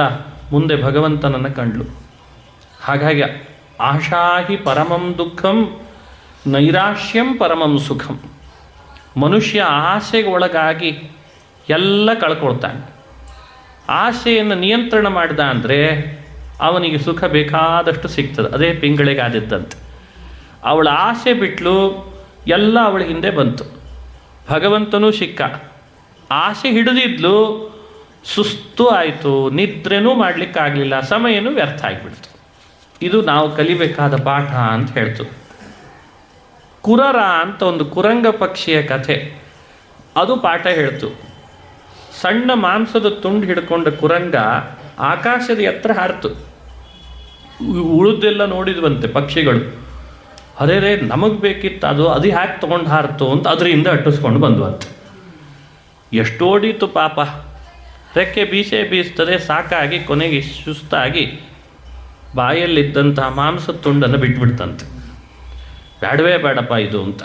ಮುಂದೆ ಭಗವಂತನನ್ನು ಕಂಡ್ಲು. ಹಾಗಾಗಿ ಆಶಾಹಿ ಪರಮಂ ದುಃಖಂ ನೈರಾಶ್ಯಂ ಪರಮಂ ಸುಖಂ. ಮನುಷ್ಯ ಆಸೆಗೆ ಒಳಗಾಗಿ ಎಲ್ಲ ಕಳ್ಕೊಳ್ತಾನೆ. ಆಸೆಯನ್ನು ನಿಯಂತ್ರಣ ಮಾಡಿದ ಅಂದರೆ ಅವನಿಗೆ ಸುಖ ಬೇಕಾದಷ್ಟು ಸಿಗ್ತದೆ. ಅದೇ ಪಿಂಗಳಿಗೆ ಆದಿದ್ದಂತೆ. ಅವಳ ಆಸೆ ಬಿಟ್ಲು, ಎಲ್ಲ ಅವಳ ಹಿಂದೆ ಬಂತು. ಭಗವಂತನೂ ಸಿಕ್ಕ. ಆಸೆ ಹಿಡಿದಿದ್ಲು, ಸುಸ್ತು ಆಯಿತು, ನಿದ್ರೆನೂ ಮಾಡಲಿಕ್ಕಾಗಲಿಲ್ಲ, ಸಮಯನೂ ವ್ಯರ್ಥ ಆಗಿಬಿಡ್ತು. ಇದು ನಾವು ಕಲಿಬೇಕಾದ ಪಾಠ ಅಂತ ಹೇಳ್ತು. ಕುರರ ಅಂತ ಒಂದು ಕುರಂಗ ಪಕ್ಷಿಯ ಕಥೆ, ಅದು ಪಾಠ ಹೇಳ್ತು. ಸಣ್ಣ ಮಾಂಸದ ತುಂಡು ಹಿಡ್ಕೊಂಡ ಕುರಂಗ ಆಕಾಶದ ಎತ್ತರ ಹಾರಿತು. ಉಳಿದೆಲ್ಲ ನೋಡಿದ್ವಂತೆ ಪಕ್ಷಿಗಳು. ಅರೆ ನಮಗೆ ಬೇಕಿತ್ತು ಅದು ಹ್ಯಾಕೆ ತೊಗೊಂಡು ಹಾರಿತು ಅಂತ ಅದರಿಂದ ಅಟ್ಟಿಸ್ಕೊಂಡು ಬಂದ್ವಂತೆ. ಎಷ್ಟು ಓಡಿತು ಪಾಪ, ರೆಕ್ಕೆ ಬೀಸ್ತದೆ, ಸಾಕಾಗಿ ಕೊನೆಗೆ ಸುಸ್ತಾಗಿ ಬಾಯಲ್ಲಿದ್ದಂತಹ ಮಾಂಸದ ತುಂಡನ್ನು ಬಿಟ್ಬಿಡ್ತಂತೆ. ಬೇಡವೇ ಬೇಡಪ್ಪ ಇದು ಅಂತ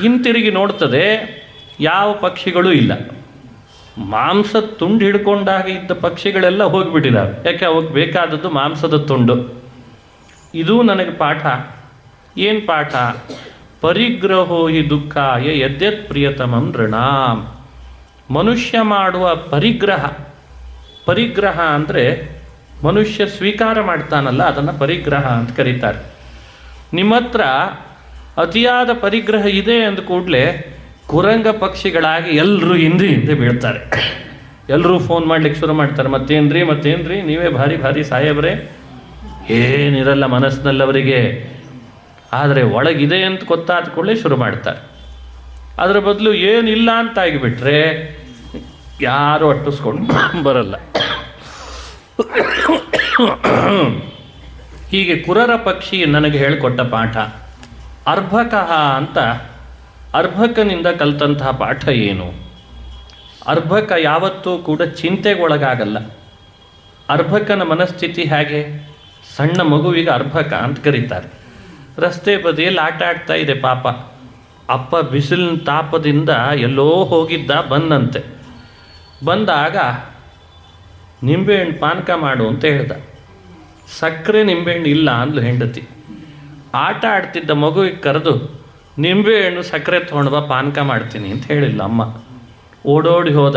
ಹಿಂತಿರುಗಿ ನೋಡ್ತದೆ, ಯಾವ ಪಕ್ಷಿಗಳೂ ಇಲ್ಲ. ಮಾಂಸದ ತುಂಡು ಹಿಡ್ಕೊಂಡಾಗ ಇದ್ದ ಪಕ್ಷಿಗಳೆಲ್ಲ ಹೋಗಿಬಿಟ್ಟಿದ್ದಾರೆ. ಯಾಕೆ? ಅವಾಗ ಬೇಕಾದದ್ದು ಮಾಂಸದ ತುಂಡು. ಇದು ನನಗೆ ಪಾಠ. ಏನು ಪಾಠ? ಪರಿಗ್ರಹೋ ಹಿ ದುಃಖಾಯ ಯದ್ಯತ್ ಪ್ರಿಯತಮಂ ನೃಣಾಂ. ಮನುಷ್ಯ ಮಾಡುವ ಪರಿಗ್ರಹ ಅಂದರೆ ಮನುಷ್ಯ ಸ್ವೀಕಾರ ಮಾಡ್ತಾನಲ್ಲ, ಅದನ್ನು ಪರಿಗ್ರಹ ಅಂತ ಕರೀತಾರೆ. ನಿಮ್ಮ ಹತ್ರ ಅತಿಯಾದ ಪರಿಗ್ರಹ ಇದೆ ಅಂದ ಕೂಡಲೇ ಕುರಂಗ ಪಕ್ಷಿಗಳಾಗಿ ಎಲ್ಲರೂ ಹಿಂದೆ ಬೀಳ್ತಾರೆ. ಎಲ್ಲರೂ ಫೋನ್ ಮಾಡ್ಲಿಕ್ಕೆ ಶುರು ಮಾಡ್ತಾರೆ, ಮತ್ತೇನ್ರಿ ನೀವೇ ಭಾರಿ ಸಾಹೇಬ್ರೆ. ಏನಿರಲ್ಲ ಮನಸ್ಸಿನಲ್ಲವರಿಗೆ, ಆದರೆ ಒಳಗಿದೆ ಅಂತ ಗೊತ್ತಾದ ಕೂಡಲೇ ಶುರು ಮಾಡ್ತಾರೆ. ಅದರ ಬದಲು ಏನಿಲ್ಲ ಅಂತ ಆಗಿಬಿಟ್ರೆ ಯಾರು ಅಟ್ಟಿಸ್ಕೊಂಡು ಬರಲ್ಲ. ಹೀಗೆ ಕುರರ ಪಕ್ಷಿ ನನಗೆ ಹೇಳಿಕೊಟ್ಟ ಪಾಠ ಅರ್ಭಕಃ ಅಂತ. ಅರ್ಭಕನಿಂದ ಕಲಿತಂತಹ ಪಾಠ ಏನು? ಅರ್ಭಕ ಯಾವತ್ತೂ ಕೂಡ ಚಿಂತೆಗೊಳಗಾಗಲ್ಲ. ಅರ್ಭಕನ ಮನಸ್ಥಿತಿ ಹೇಗೆ? ಸಣ್ಣ ಮಗುವಿಗೆ ಅರ್ಭಕ ಅಂತ ಕರೀತಾರೆ. ರಸ್ತೆ ಬದಿಯಲ್ಲಿ ಆಟ ಆಡ್ತಾ ಇದೆ ಪಾಪ. ಅಪ್ಪ ಬಿಸಿಲಿನ ತಾಪದಿಂದ ಎಲ್ಲೋ ಹೋಗಿದ್ದ, ಬಂದಂತೆ. ಬಂದಾಗ ನಿಂಬೆಹಣ್ಣು ಪಾನಕ ಮಾಡು ಅಂತ ಹೇಳ್ದ. ಸಕ್ಕರೆ ನಿಂಬೆಹಣ್ಣು ಇಲ್ಲ ಅಂದ್ಲು ಹೆಂಡತಿ. ಆಟ ಆಡ್ತಿದ್ದ ಮಗುವಿಗೆ ಕರೆದು ನಿಂಬೆಹಣ್ಣು ಸಕ್ಕರೆ ತೊಗೊಂಡು ಬಾ ಪಾನಕ ಮಾಡ್ತೀನಿ ಅಂತ ಹೇಳಿಲ್ಲ ಅಮ್ಮ. ಓಡೋಡಿ ಹೋದ,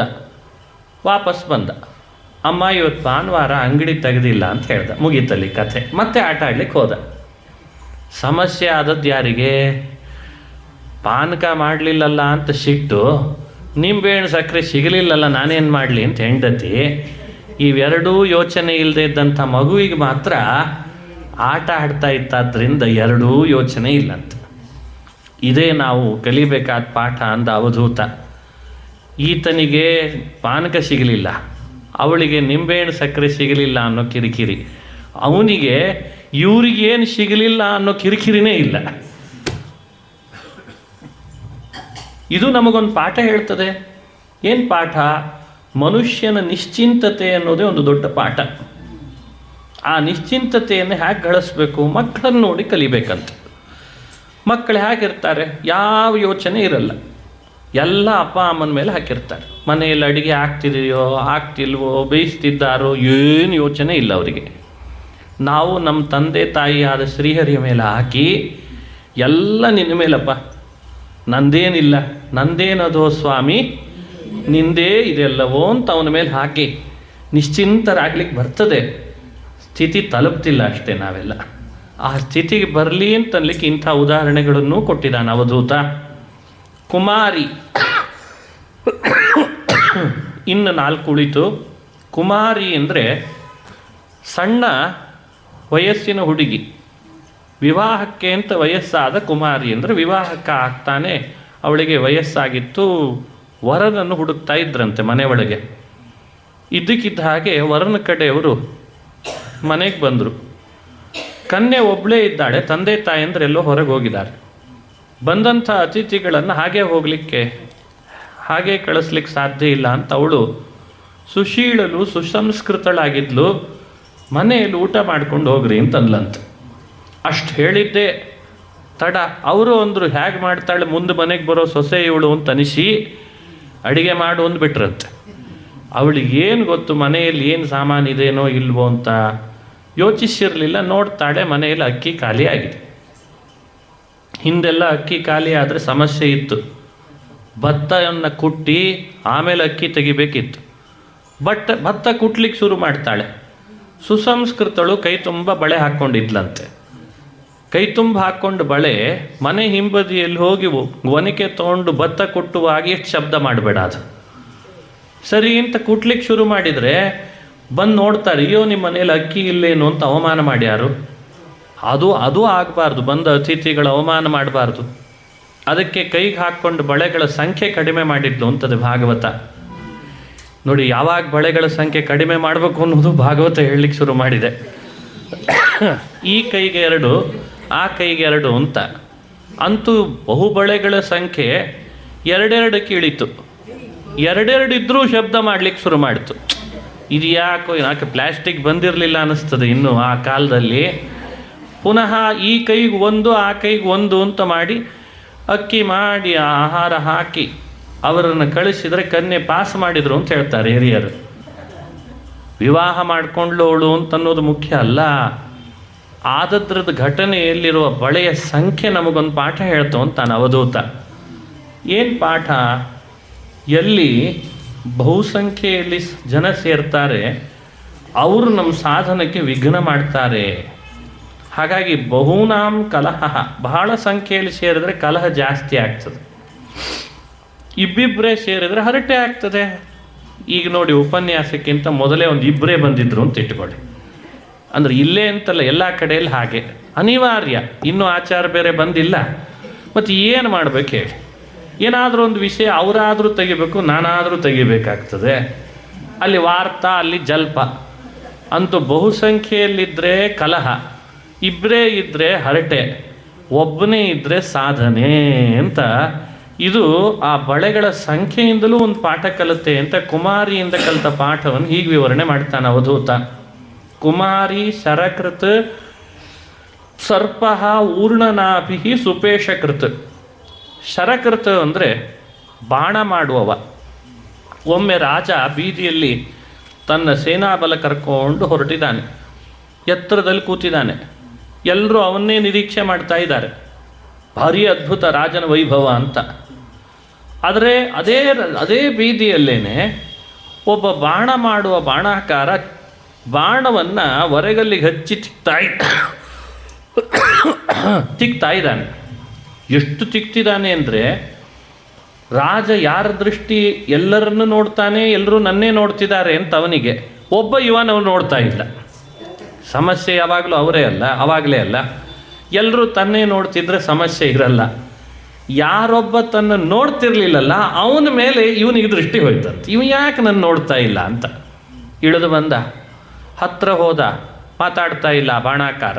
ವಾಪಸ್ ಬಂದ. ಅಮ್ಮ ಇವತ್ತು ಭಾನುವಾರ ಅಂಗಡಿ ತೆಗೆದಿಲ್ಲ ಅಂತ ಹೇಳ್ದ. ಮುಗೀತಲ್ಲಿ ಕಥೆ. ಮತ್ತೆ ಆಟ ಆಡ್ಲಿಕ್ಕೆ ಹೋದ. ಸಮಸ್ಯೆ ಆದದ್ದು ಯಾರಿಗೆ? ಪಾನಕ ಮಾಡಲಿಲ್ಲಲ್ಲ ಅಂತ ಸಿಟ್ಟು, ನಿಂಬೆಹಣ್ಣು ಸಕ್ಕರೆ ಸಿಗಲಿಲ್ಲಲ್ಲ ನಾನೇನು ಮಾಡಲಿ ಅಂತ ಹೆಂಡತಿ. ಇವೆರಡೂ ಯೋಚನೆ ಇಲ್ಲದೆ ಇದ್ದಂಥ ಮಗುವಿಗೆ ಮಾತ್ರ ಆಟ ಆಡ್ತಾ ಇತ್ತಾದ್ರಿಂದ ಎರಡೂ ಯೋಚನೆ ಇಲ್ಲಂತ. ಇದೇ ನಾವು ಕಲಿಬೇಕಾದ ಪಾಠ ಅಂದ ಅವಧೂತ. ಈತನಿಗೆ ಪಾನಕ ಸಿಗಲಿಲ್ಲ, ಅವಳಿಗೆ ನಿಂಬೆಹಣ್ಣು ಸಕ್ಕರೆ ಸಿಗಲಿಲ್ಲ ಅನ್ನೋ ಕಿರಿಕಿರಿ. ಅವನಿಗೆ ಇವ್ರಿಗೇನು ಸಿಗಲಿಲ್ಲ ಅನ್ನೋ ಕಿರಿಕಿರಿನೇ ಇಲ್ಲ. ಇದು ನಮಗೊಂದು ಪಾಠ ಹೇಳ್ತದೆ. ಏನು ಪಾಠ? ಮನುಷ್ಯನ ನಿಶ್ಚಿಂತತೆ ಅನ್ನೋದೇ ಒಂದು ದೊಡ್ಡ ಪಾಠ. ಆ ನಿಶ್ಚಿಂತತೆಯನ್ನು ಹೇಗೆ ಗಳಿಸ್ಬೇಕು? ಮಕ್ಕಳನ್ನು ನೋಡಿ ಕಲಿಬೇಕಂತ. ಮಕ್ಕಳು ಹೇಗಿರ್ತಾರೆ? ಯಾವ ಯೋಚನೆ ಇರಲ್ಲ, ಎಲ್ಲ ಅಪ್ಪ ಅಮ್ಮನ ಮೇಲೆ ಹಾಕಿರ್ತಾರೆ. ಮನೆಯಲ್ಲಿ ಅಡುಗೆ ಆಗ್ತಿದೆಯೋ ಆಗ್ತಿಲ್ವೋ, ಬೇಯಿಸ್ತಿದ್ದಾರೋ, ಏನು ಯೋಚನೆ ಇಲ್ಲ ಅವರಿಗೆ. ನಾವು ನಮ್ಮ ತಂದೆ ತಾಯಿಯಾದ ಶ್ರೀಹರಿಯ ಮೇಲೆ ಹಾಕಿ ಎಲ್ಲ ನಿನ್ನ ಮೇಲಪ್ಪ, ನಂದೇನಿಲ್ಲ, ನಂದೇನದೋ ಸ್ವಾಮಿ, ನಿಂದೇ ಇದೆಲ್ಲವೋ ಅಂತ ಅವನ ಮೇಲೆ ಹಾಕಿ ನಿಶ್ಚಿಂತರಾಗ್ಲಿಕ್ಕೆ ಬರ್ತದೆ. ಸ್ಥಿತಿ ತಲುಪ್ತಿಲ್ಲ ಅಷ್ಟೇ ನಾವೆಲ್ಲ. ಆ ಸ್ಥಿತಿಗೆ ಬರಲಿ ಅಂತನ್ಲಿಕ್ಕೆ ಇಂಥ ಉದಾಹರಣೆಗಳನ್ನು ಕೊಟ್ಟಿದ್ದಾನೆ ಅವಧೂತ. ಕುಮಾರಿ ಇನ್ನು 4 ಉಳಿತು. ಕುಮಾರಿ ಅಂದರೆ ಸಣ್ಣ ವಯಸ್ಸಿನ ಹುಡುಗಿ. ವಿವಾಹಕ್ಕೆ ಅಂತ ವಯಸ್ಸಾದ ಕುಮಾರಿ ಅಂದರೆ ವಿವಾಹಕ್ಕೆ ಆಗ್ತಾನೆ ಅವಳಿಗೆ ವಯಸ್ಸಾಗಿತ್ತು. ವರನನ್ನು ಹುಡುಕ್ತಾ ಇದ್ರಂತೆ ಮನೆ ಒಳಗೆ. ಇದ್ದಕ್ಕಿದ್ದ ಹಾಗೆ ವರನ ಕಡೆಯವರು ಮನೆಗೆ ಬಂದರು. ಕನ್ಯೆ ಒಬ್ಬಳೇ ಇದ್ದಾಳೆ, ತಂದೆ ತಾಯಂದ್ರೆಲ್ಲೋ ಹೊರಗೆ ಹೋಗಿದ್ದಾರೆ. ಬಂದಂಥ ಅತಿಥಿಗಳನ್ನು ಹಾಗೆ ಕಳಿಸ್ಲಿಕ್ಕೆ ಸಾಧ್ಯ ಇಲ್ಲ ಅಂತ ಅವಳು ಸುಶೀಳಲು ಸುಸಂಸ್ಕೃತಳಾಗಿದ್ಲು. ಮನೆಯಲ್ಲಿ ಊಟ ಮಾಡ್ಕೊಂಡು ಹೋಗ್ರಿ ಅಂತಂದ್ಲಂತೆ. ಅಷ್ಟು ಹೇಳಿದ್ದೆ ತಡ. ಅವರು ಅಂದರು ಹೇಗೆ ಮಾಡ್ತಾಳೆ, ಮುಂದೆ ಮನೆಗೆ ಬರೋ ಸೊಸೆ ಇವಳು ಅಂತ ಅನಿಸಿ ಅಡಿಗೆ ಮಾಡು ಅಂದ್ಬಿಟ್ರಂತೆ. ಅವಳಿಗೆ ಏನು ಗೊತ್ತು ಮನೆಯಲ್ಲಿ ಏನು ಸಾಮಾನಿದೇನೋ ಇಲ್ವೋ ಅಂತ ಯೋಚಿಸಿರಲಿಲ್ಲ. ನೋಡ್ತಾಳೆ ಮನೆಯಲ್ಲಿ ಅಕ್ಕಿ ಖಾಲಿ ಆಗಿದೆ. ಹಿಂದೆಲ್ಲ ಅಕ್ಕಿ ಖಾಲಿ ಆದರೆ ಸಮಸ್ಯೆ ಇತ್ತು. ಭತ್ತವನ್ನು ಕುಟ್ಟಿ ಆಮೇಲೆ ಅಕ್ಕಿ ತೆಗಿಬೇಕಿತ್ತು. ಭತ್ತ ಕುಟ್ಲಿಕ್ಕೆ ಶುರು ಮಾಡ್ತಾಳೆ. ಸುಸಂಸ್ಕೃತಳು ಕೈ ತುಂಬ ಬಳೆ ಹಾಕ್ಕೊಂಡಿದ್ಲಂತೆ. ಕೈ ತುಂಬ ಹಾಕ್ಕೊಂಡು ಬಳೆ ಮನೆ ಹಿಂಬದಿಯಲ್ಲಿ ಹೋಗಿ ಒನಕೆ ತೊಗೊಂಡು ಭತ್ತ ಕುಟ್ಟುವಾಗ ಎಷ್ಟು ಶಬ್ದ ಮಾಡಬೇಡ ಅದು ಸರಿ ಅಂತ ಕುಟ್ಲಿಕ್ಕೆ ಶುರು ಮಾಡಿದರೆ ಬಂದು ನೋಡ್ತಾರೆ, ಅಯ್ಯೋ ನಿಮ್ಮ ಮನೇಲಿ ಅಕ್ಕಿ ಇಲ್ಲೇನು ಅಂತ ಅವಮಾನ ಮಾಡ್ಯಾರು. ಅದು ಆಗಬಾರ್ದು. ಬಂದ ಅತಿಥಿಗಳ ಅವಮಾನ ಮಾಡಬಾರ್ದು. ಅದಕ್ಕೆ ಕೈಗೆ ಹಾಕ್ಕೊಂಡು ಬಳೆಗಳ ಸಂಖ್ಯೆ ಕಡಿಮೆ ಮಾಡಿದ್ಲು ಅಂತದೆ ಭಾಗವತ. ನೋಡಿ, ಯಾವಾಗ ಬಳೆಗಳ ಸಂಖ್ಯೆ ಕಡಿಮೆ ಮಾಡಬೇಕು ಅನ್ನೋದು ಭಾಗವತ ಹೇಳಲಿಕ್ಕೆ ಶುರು ಮಾಡಿದೆ. ಈ ಕೈಗೆ 2, ಆ ಕೈಗೆ 2 ಅಂತ. ಅಂತೂ ಬಹುಬಳೆಗಳ ಸಂಖ್ಯೆ 2 ಇಳಿತು. 2 ಇದ್ರೂ ಶಬ್ದ ಮಾಡಲಿಕ್ಕೆ ಶುರು ಮಾಡಿತು. ಇದು ಯಾಕೆ ಪ್ಲಾಸ್ಟಿಕ್ ಬಂದಿರಲಿಲ್ಲ ಅನ್ನಿಸ್ತದೆ ಇನ್ನು ಆ ಕಾಲದಲ್ಲಿ. ಪುನಃ ಈ ಕೈಗೆ 1, ಆ ಕೈಗೆ 1 ಅಂತ ಮಾಡಿ ಅಕ್ಕಿ ಮಾಡಿ ಆಹಾರ ಹಾಕಿ ಅವರನ್ನು ಕಳಿಸಿದರೆ ಕನ್ಯೆ ಪಾಸ್ ಮಾಡಿದರು ಅಂತ ಹೇಳ್ತಾರೆ ಹಿರಿಯರು. ವಿವಾಹ ಮಾಡ್ಕೊಂಡ್ಲೋಳು ಅಂತನ್ನೋದು ಮುಖ್ಯ ಅಲ್ಲ. ಆದದ್ರದ ಘಟನೆಯಲ್ಲಿರುವ ಬಳೆಯ ಸಂಖ್ಯೆ ನಮಗೊಂದು ಪಾಠ ಹೇಳ್ತು ಅಂತಾನೆ ಅವಧೂತ. ಏನು ಪಾಠ? ಎಲ್ಲಿ ಬಹುಸಂಖ್ಯೆಯಲ್ಲಿ ಜನ ಸೇರ್ತಾರೆ ಅವರು ನಮ್ಮ ಸಾಧನಕ್ಕೆ ವಿಘ್ನ ಮಾಡ್ತಾರೆ. ಹಾಗಾಗಿ ಬಹುನಾಂ ಕಲಹ, ಬಹಳ ಸಂಖ್ಯೆಯಲ್ಲಿ ಸೇರಿದರೆ ಕಲಹ ಜಾಸ್ತಿ ಆಗ್ತದೆ. ಇಬ್ಬಿಬ್ಬರೇ ಸೇರಿದರೆ ಹರಟೆ ಆಗ್ತದೆ. ಈಗ ನೋಡಿ, ಉಪನ್ಯಾಸಕ್ಕಿಂತ ಮೊದಲೇ ಒಂದು 2 ಬಂದಿದ್ರು ಅಂತ ಇಟ್ಕೊಳ್ಳಿ. ಅಂದರೆ ಇಲ್ಲೇ ಅಂತಲ್ಲ, ಎಲ್ಲ ಕಡೆಯಲ್ಲಿ ಹಾಗೆ ಅನಿವಾರ್ಯ. ಇನ್ನೂ ಆಚಾರ ಬೇರೆ ಬಂದಿಲ್ಲ, ಮತ್ತು ಏನು ಮಾಡ್ಬೇಕು ಹೇಳಿ? ಏನಾದರೂ ಒಂದು ವಿಷಯ ಅವರಾದರೂ ತೆಗಿಬೇಕು, ನಾನಾದರೂ ತೆಗಿಬೇಕಾಗ್ತದೆ. ಅಲ್ಲಿ ವಾರ್ತ, ಅಲ್ಲಿ ಜಲ್ಪ. ಅಂತೂ ಬಹುಸಂಖ್ಯೆಯಲ್ಲಿದ್ದರೆ ಕಲಹ, ಇಬ್ಬರೇ ಇದ್ದರೆ ಹರಟೆ, ಒಬ್ಬನೇ ಇದ್ದರೆ ಸಾಧನೆ ಅಂತ. ಇದು ಆ ಬಳೆಗಳ ಸಂಖ್ಯೆಯಿಂದಲೂ ಒಂದು ಪಾಠ ಕಲಿತೆ ಅಂತ ಕುಮಾರಿಯಿಂದ ಕಲಿತ ಪಾಠವನ್ನು ಹೀಗೆ ವಿವರಣೆ ಮಾಡ್ತಾನೆ ಅವಧೂತ. ಕುಮಾರಿ ಶರಕೃತ್ ಸರ್ಪ ಊರ್ಣನಾಭಿ ಸುಪೇಶಕೃತ್. ಶರಕೃತ್ ಅಂದರೆ ಬಾಣ ಮಾಡುವವ. ಒಮ್ಮೆ ರಾಜ ಬೀದಿಯಲ್ಲಿ ತನ್ನ ಸೇನಾಬಲ ಕರ್ಕೊಂಡು ಹೊರಟಿದ್ದಾನೆ. ಎತ್ತರದಲ್ಲಿ ಕೂತಿದ್ದಾನೆ. ಎಲ್ಲರೂ ಅವನ್ನೇ ನಿರೀಕ್ಷೆ ಮಾಡ್ತಾ ಇದ್ದಾರೆ. ಭಾರಿ ಅದ್ಭುತ ರಾಜನ ವೈಭವ ಅಂತ. ಆದರೆ ಅದೇ ಬೀದಿಯಲ್ಲೇನೆ ಒಬ್ಬ ಬಾಣ ಮಾಡುವ ಬಾಣಾಕಾರ ಬಾಣವನ್ನು ಹೊರಗಲ್ಲಿಗೆ ಹಚ್ಚಿ ತಿಕ್ತಾ ಇದ್ದಾನೆ. ಎಷ್ಟು ತಿಕ್ತಿದ್ದಾನೆ ಅಂದರೆ ರಾಜ ಯಾರ ದೃಷ್ಟಿ ಎಲ್ಲರನ್ನು ನೋಡ್ತಾನೆ, ಎಲ್ಲರೂ ನನ್ನೇ ನೋಡ್ತಿದ್ದಾರೆ ಅಂತ ಅವನಿಗೆ. ಒಬ್ಬ ಇವನವು ನೋಡ್ತಾ ಇಲ್ಲ. ಸಮಸ್ಯೆ ಯಾವಾಗಲೂ ಅವರೇ ಅಲ್ಲ, ಅವಾಗಲೇ ಅಲ್ಲ. ಎಲ್ಲರೂ ತನ್ನೇ ನೋಡ್ತಿದ್ರೆ ಸಮಸ್ಯೆ ಇರಲ್ಲ. ಯಾರೊಬ್ಬ ತನ್ನ ನೋಡ್ತಿರ್ಲಿಲ್ಲಲ್ಲ ಅವನ ಮೇಲೆ ಇವನಿಗೆ ದೃಷ್ಟಿ ಹೋಯ್ತಂತೆ. ಇವ ಯಾಕೆ ನನ್ನ ನೋಡ್ತಾ ಇಲ್ಲ ಅಂತ ಇಳಿದು ಬಂದ. ಹತ್ರ ಹೋದ, ಮಾತಾಡ್ತಾ ಇಲ್ಲ ಬಾಣಾಕಾರ.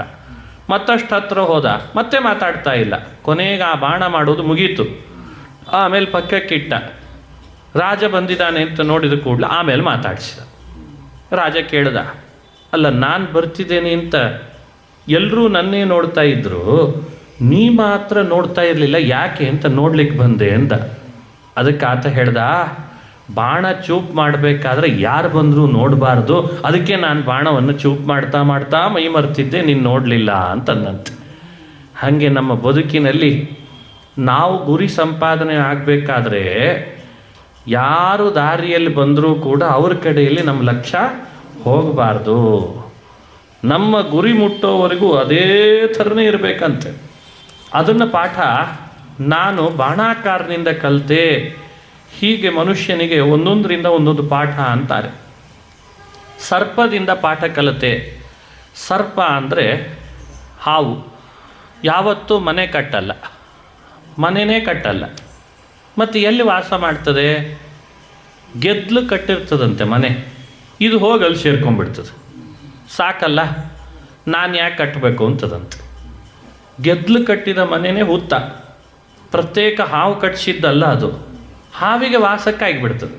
ಮತ್ತಷ್ಟು ಹತ್ರ ಹೋದ, ಮತ್ತೆ ಮಾತಾಡ್ತಾ ಇಲ್ಲ. ಕೊನೆಗೆ ಆ ಬಾಣ ಮಾಡೋದು ಮುಗೀತು. ಆಮೇಲೆ ಪಕ್ಕಕ್ಕಿಟ್ಟ. ರಾಜ ಬಂದಿದ್ದಾನೆ ಅಂತ ನೋಡಿದ ಕೂಡಲೇ ಆಮೇಲೆ ಮಾತಾಡಿಸಿದ. ರಾಜ ಕೇಳ್ದ, ಅಲ್ಲ ನಾನು ಬರ್ತಿದ್ದೇನೆ ಅಂತ ಎಲ್ಲರೂ ನನ್ನೇ ನೋಡ್ತಾ ಇದ್ರು, ನೀ ಮಾತ್ರ ನೋಡ್ತಾ ಇರಲಿಲ್ಲ, ಯಾಕೆ ಅಂತ ನೋಡ್ಲಿಕ್ಕೆ ಬಂದೆ ಅಂದ. ಅದಕ್ಕೆ ಆತ ಹೇಳ್ದ, ಬಾಣ ಚೂಪ್ ಮಾಡಬೇಕಾದ್ರೆ ಯಾರು ಬಂದರೂ ನೋಡಬಾರ್ದು, ಅದಕ್ಕೆ ನಾನು ಬಾಣವನ್ನು ಚೂಪ್ ಮಾಡ್ತಾ ಮಾಡ್ತಾ ಮೈ ಮರ್ತಿದ್ದೆ, ನೀನು ನೋಡಲಿಲ್ಲ ಅಂತಂದಂತೆ. ಹಾಗೆ ನಮ್ಮ ಬದುಕಿನಲ್ಲಿ ನಾವು ಗುರಿ ಸಂಪಾದನೆ ಆಗಬೇಕಾದ್ರೆ ಯಾರು ದಾರಿಯಲ್ಲಿ ಬಂದರೂ ಕೂಡ ಅವ್ರ ಕಡೆಯಲ್ಲಿ ನಮ್ಮ ಲಕ್ಷ್ಯ ಹೋಗಬಾರ್ದು. ನಮ್ಮ ಗುರಿ ಮುಟ್ಟೋವರೆಗೂ ಅದೇ ಥರನೇ ಇರಬೇಕಂತೆ. ಅದನ್ನು ಪಾಠ ನಾನು ಬಾಣಾಕಾರನಿಂದ ಕಲಿತೆ. ಹೀಗೆ ಮನುಷ್ಯನಿಗೆ ಒಂದೊಂದರಿಂದ ಒಂದೊಂದು ಪಾಠ ಅಂತಾರೆ. ಸರ್ಪದಿಂದ ಪಾಠ ಕಲಿತೆ. ಸರ್ಪ ಅಂದರೆ ಹಾವು. ಯಾವತ್ತೂ ಮನೆ ಕಟ್ಟಲ್ಲ, ಮನೆಯೇ ಕಟ್ಟಲ್ಲ. ಮತ್ತು ಎಲ್ಲಿ ವಾಸ ಮಾಡ್ತದೆ? ಗೆದ್ಲು ಕಟ್ಟಿರ್ತದಂತೆ ಮನೆ. ಇದು ಹೋಗಿ ಅಲ್ಲಿ ಸೇರ್ಕೊಂಡ್ಬಿಡ್ತದೆ. ಸಾಕಲ್ಲ, ನಾನು ಯಾಕೆ ಕಟ್ಟಬೇಕು ಅಂತದಂತೆ. ಗೆದ್ಲು ಕಟ್ಟಿದ ಮನೆಯೇ ಹುತ್ತ. ಪ್ರತ್ಯೇಕ ಹಾವು ಕಟ್ಟಿಸಿದ್ದಲ್ಲ ಅದು. ಹಾವಿಗೆ ವಾಸಕ್ಕಾಗಿಬಿಡ್ತದೆ.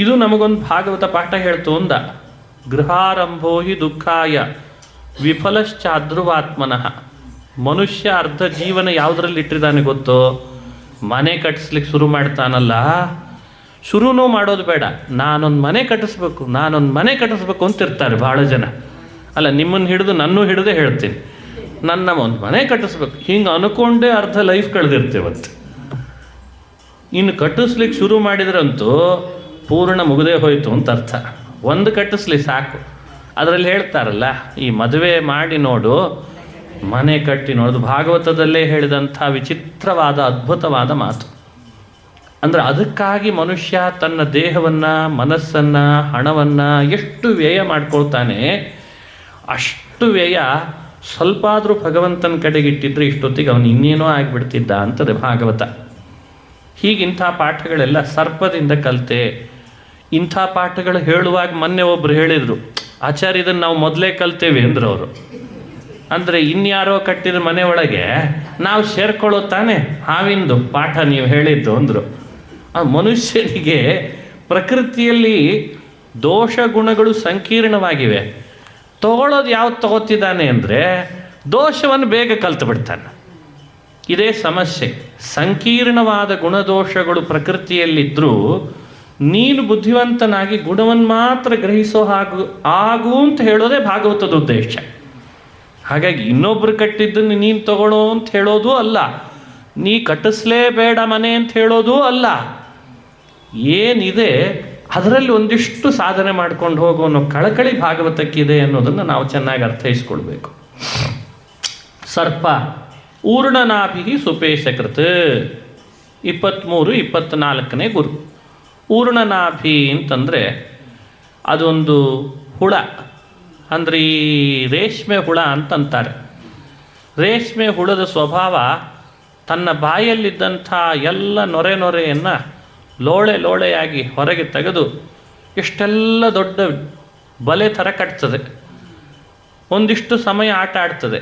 ಇದು ನಮಗೊಂದು ಭಾಗವತ ಪಾಠ ಹೇಳ್ತು ಅಂದ. ಗೃಹಾರಂಭೋ ಹಿ ದುಃಖಾಯ ವಿಫಲಶ್ಚಾಧ್ರುವಾತ್ಮನಃ. ಮನುಷ್ಯ ಅರ್ಧ ಜೀವನ ಯಾವುದರಲ್ಲಿ ಇಟ್ಟಿದ್ದಾನೆ ಗೊತ್ತೋ? ಮನೆ ಕಟ್ಟಿಸ್ಲಿಕ್ಕೆ ಶುರು ಮಾಡ್ತಾನಲ್ಲ, ಶುರುನೂ ಮಾಡೋದು ಬೇಡ, ನಾನೊಂದು ಮನೆ ಕಟ್ಟಿಸ್ಬೇಕು ಅಂತಿರ್ತಾರೆ ಭಾಳ ಜನ. ಅಲ್ಲ, ನಿಮ್ಮನ್ನು ಹಿಡಿದು ನನ್ನೂ ಹಿಡಿದೇ ಹೇಳ್ತೀನಿ, ನನ್ನ ಒಂದು ಮನೆ ಕಟ್ಟಿಸ್ಬೇಕು ಹಿಂಗೆ ಅನ್ಕೊಂಡೇ ಅರ್ಧ ಲೈಫ್ ಕಳೆದಿರ್ತೇವಂತೆ. ಇನ್ನು ಕಟ್ಟಿಸ್ಲಿಕ್ಕೆ ಶುರು ಮಾಡಿದ್ರಂತೂ ಪೂರ್ಣ ಮುಗದೇ ಹೋಯಿತು ಅಂತ ಅರ್ಥ. ಒಂದು ಕಟ್ಟಿಸ್ಲಿ ಸಾಕು. ಅದರಲ್ಲಿ ಹೇಳ್ತಾರಲ್ಲ, ಈ ಮದುವೆ ಮಾಡಿ ನೋಡು, ಮನೆ ಕಟ್ಟಿ ನೋಡೋದು. ಭಾಗವತದಲ್ಲೇ ಹೇಳಿದಂಥ ವಿಚಿತ್ರವಾದ ಅದ್ಭುತವಾದ ಮಾತು. ಅಂದರೆ ಅದಕ್ಕಾಗಿ ಮನುಷ್ಯ ತನ್ನ ದೇಹವನ್ನು, ಮನಸ್ಸನ್ನು, ಹಣವನ್ನು ಎಷ್ಟು ವ್ಯಯ ಮಾಡ್ಕೊಳ್ತಾನೆ, ಅಷ್ಟು ವ್ಯಯ ಸ್ವಲ್ಪ ಆದರೂ ಭಗವಂತನ ಕಡೆಗಿಟ್ಟಿದ್ರೆ ಇಷ್ಟೊತ್ತಿಗೆ ಅವನು ಇನ್ನೇನೋ ಆಗಿಬಿಡ್ತಿದ್ದ ಅಂತದೆ ಭಾಗವತ. ಹೀಗಿಂಥ ಪಾಠಗಳೆಲ್ಲ ಸರ್ಪದಿಂದ ಕಲಿತೆ. ಇಂಥ ಪಾಠಗಳು ಹೇಳುವಾಗ ಮೊನ್ನೆ ಒಬ್ಬರು ಹೇಳಿದರು, ಆಚಾರ್ಯ ಇದನ್ನು ನಾವು ಮೊದಲೇ ಕಲ್ತೇವೆ ಅಂದರು ಅವರು. ಅಂದರೆ ಇನ್ಯಾರೋ ಕಟ್ಟಿದ ಮನೆ ಒಳಗೆ ನಾವು ಸೇರ್ಕೊಳ್ಳೋ ತಾನೆ ಹಾವಿಂದು ಪಾಠ ನೀವು ಹೇಳಿದ್ದು ಅಂದರು. ಆ ಮನುಷ್ಯನಿಗೆ ಪ್ರಕೃತಿಯಲ್ಲಿ ದೋಷ ಗುಣಗಳು ಸಂಕೀರ್ಣವಾಗಿವೆ. ತಗೊಳ್ಳೋದು ಯಾವ್ದು ತಗೋತಿದ್ದಾನೆ ಅಂದರೆ ದೋಷವನ್ನು ಬೇಗ ಕಲ್ತು ಬಿಡ್ತಾನೆ. ಇದೇ ಸಮಸ್ಯೆ. ಸಂಕೀರ್ಣವಾದ ಗುಣದೋಷಗಳು ಪ್ರಕೃತಿಯಲ್ಲಿದ್ದರೂ ನೀನು ಬುದ್ಧಿವಂತನಾಗಿ ಗುಣವನ್ನು ಮಾತ್ರ ಗ್ರಹಿಸೋ ಆಗು ಅಂತ ಹೇಳೋದೇ ಭಾಗವತದ ಉದ್ದೇಶ. ಹಾಗಾಗಿ ಇನ್ನೊಬ್ರು ಕಟ್ಟಿದ್ದನ್ನು ನೀನು ತಗೊಳ್ಳೋ ಅಂತ ಹೇಳೋದು ಅಲ್ಲ, ನೀ ಕಟ್ಟಿಸ್ಲೇಬೇಡ ಮನೆ ಅಂತ ಹೇಳೋದು ಅಲ್ಲ. ಏನಿದೆ ಅದರಲ್ಲಿ ಒಂದಿಷ್ಟು ಸಾಧನೆ ಮಾಡ್ಕೊಂಡು ಹೋಗೋ ಅನ್ನೋ ಕಳಕಳಿ ಭಾಗವತಕ್ಕಿದೆ ಅನ್ನೋದನ್ನು ನಾವು ಚೆನ್ನಾಗಿ ಅರ್ಥೈಸ್ಕೊಳ್ಬೇಕು. ಸರ್ಪ ಊರ್ಣನಾಭಿ ಸುಪೇಶಕೃತ್. 23, 24ನೇ ಗುರು. ಊರ್ಣನಾಭಿ ಅಂತಂದರೆ ಅದೊಂದು ಹುಳ, ಅಂದರೆ ಈ ರೇಷ್ಮೆ ಹುಳ ಅಂತಂತಾರೆ. ರೇಷ್ಮೆ ಹುಳದ ಸ್ವಭಾವ ತನ್ನ ಬಾಯಲ್ಲಿದ್ದಂಥ ಎಲ್ಲ ನೊರೆ ನೊರೆಯನ್ನು ಲೋಳೆ ಲೋಳೆಯಾಗಿ ಹೊರಗೆ ತೆಗೆದು ಎಷ್ಟೆಲ್ಲ ದೊಡ್ಡ ಬಲೆ ಥರ ಕಟ್ತದೆ. ಒಂದಿಷ್ಟು ಸಮಯ ಆಟ ಆಡ್ತದೆ,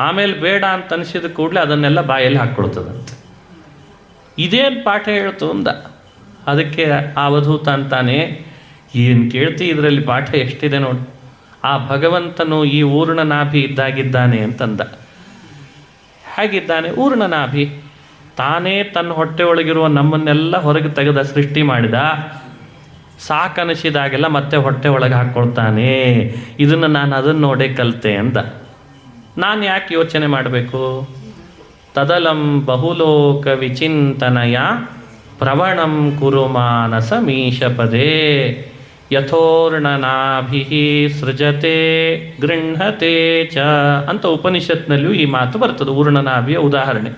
ಆಮೇಲೆ ಬೇಡ ಅಂತ ಅನಿಸಿದ ಕೂಡಲೇ ಅದನ್ನೆಲ್ಲ ಬಾಯಲ್ಲಿ ಹಾಕ್ಕೊಳ್ತದಂತೆ. ಇದೇನು ಪಾಠ ಹೇಳ್ತು ಅಂದ. ಅದಕ್ಕೆ ಆ ಅವಧೂತ ಅಂತಾನೆ, ಏನು ಕೇಳ್ತಿ, ಇದರಲ್ಲಿ ಪಾಠ ಎಷ್ಟಿದೆ ನೋಡಿ. ಆ ಭಗವಂತನು ಈ ಊರ್ಣನಾಭಿ ಇದ್ದಾಗಿದ್ದಾನೆ ಅಂತಂದ. ಹೇಗಿದ್ದಾನೆ? ಊರ್ಣನಾಭಿ ತಾನೇ ತನ್ನ ಹೊಟ್ಟೆ ಒಳಗಿರುವ ನಮ್ಮನ್ನೆಲ್ಲ ಹೊರಗೆ ತೆಗೆದ ಸೃಷ್ಟಿ ಮಾಡಿದ. ಸಾಕನಿಸಿದಾಗೆಲ್ಲ ಮತ್ತೆ ಹೊಟ್ಟೆ ಒಳಗೆ ಹಾಕ್ಕೊಳ್ತಾನೆ. ಇದನ್ನು ನಾನು ಅದನ್ನು ನೋಡೇ ಕಲಿತೆ ಅಂದ. ನಾನು ಯಾಕೆ ಯೋಚನೆ ಮಾಡಬೇಕು? ತದಲಂ ಬಹುಲೋಕ ವಿಚಿಂತನಯ ಪ್ರವಣಂ ಕುರು ಮಾನಸ ಮೀಶಪದೇ ಯಥೋರ್ಣನಾಭಿ ಸೃಜತೆ ಗೃಹತೆ ಚ ಅಂತ ಉಪನಿಷತ್ನಲ್ಲಿಯೂ ಈ ಮಾತು ಬರ್ತದೆ. ಊರ್ಣನಾಭಿಯ ಉದಾಹರಣೆ.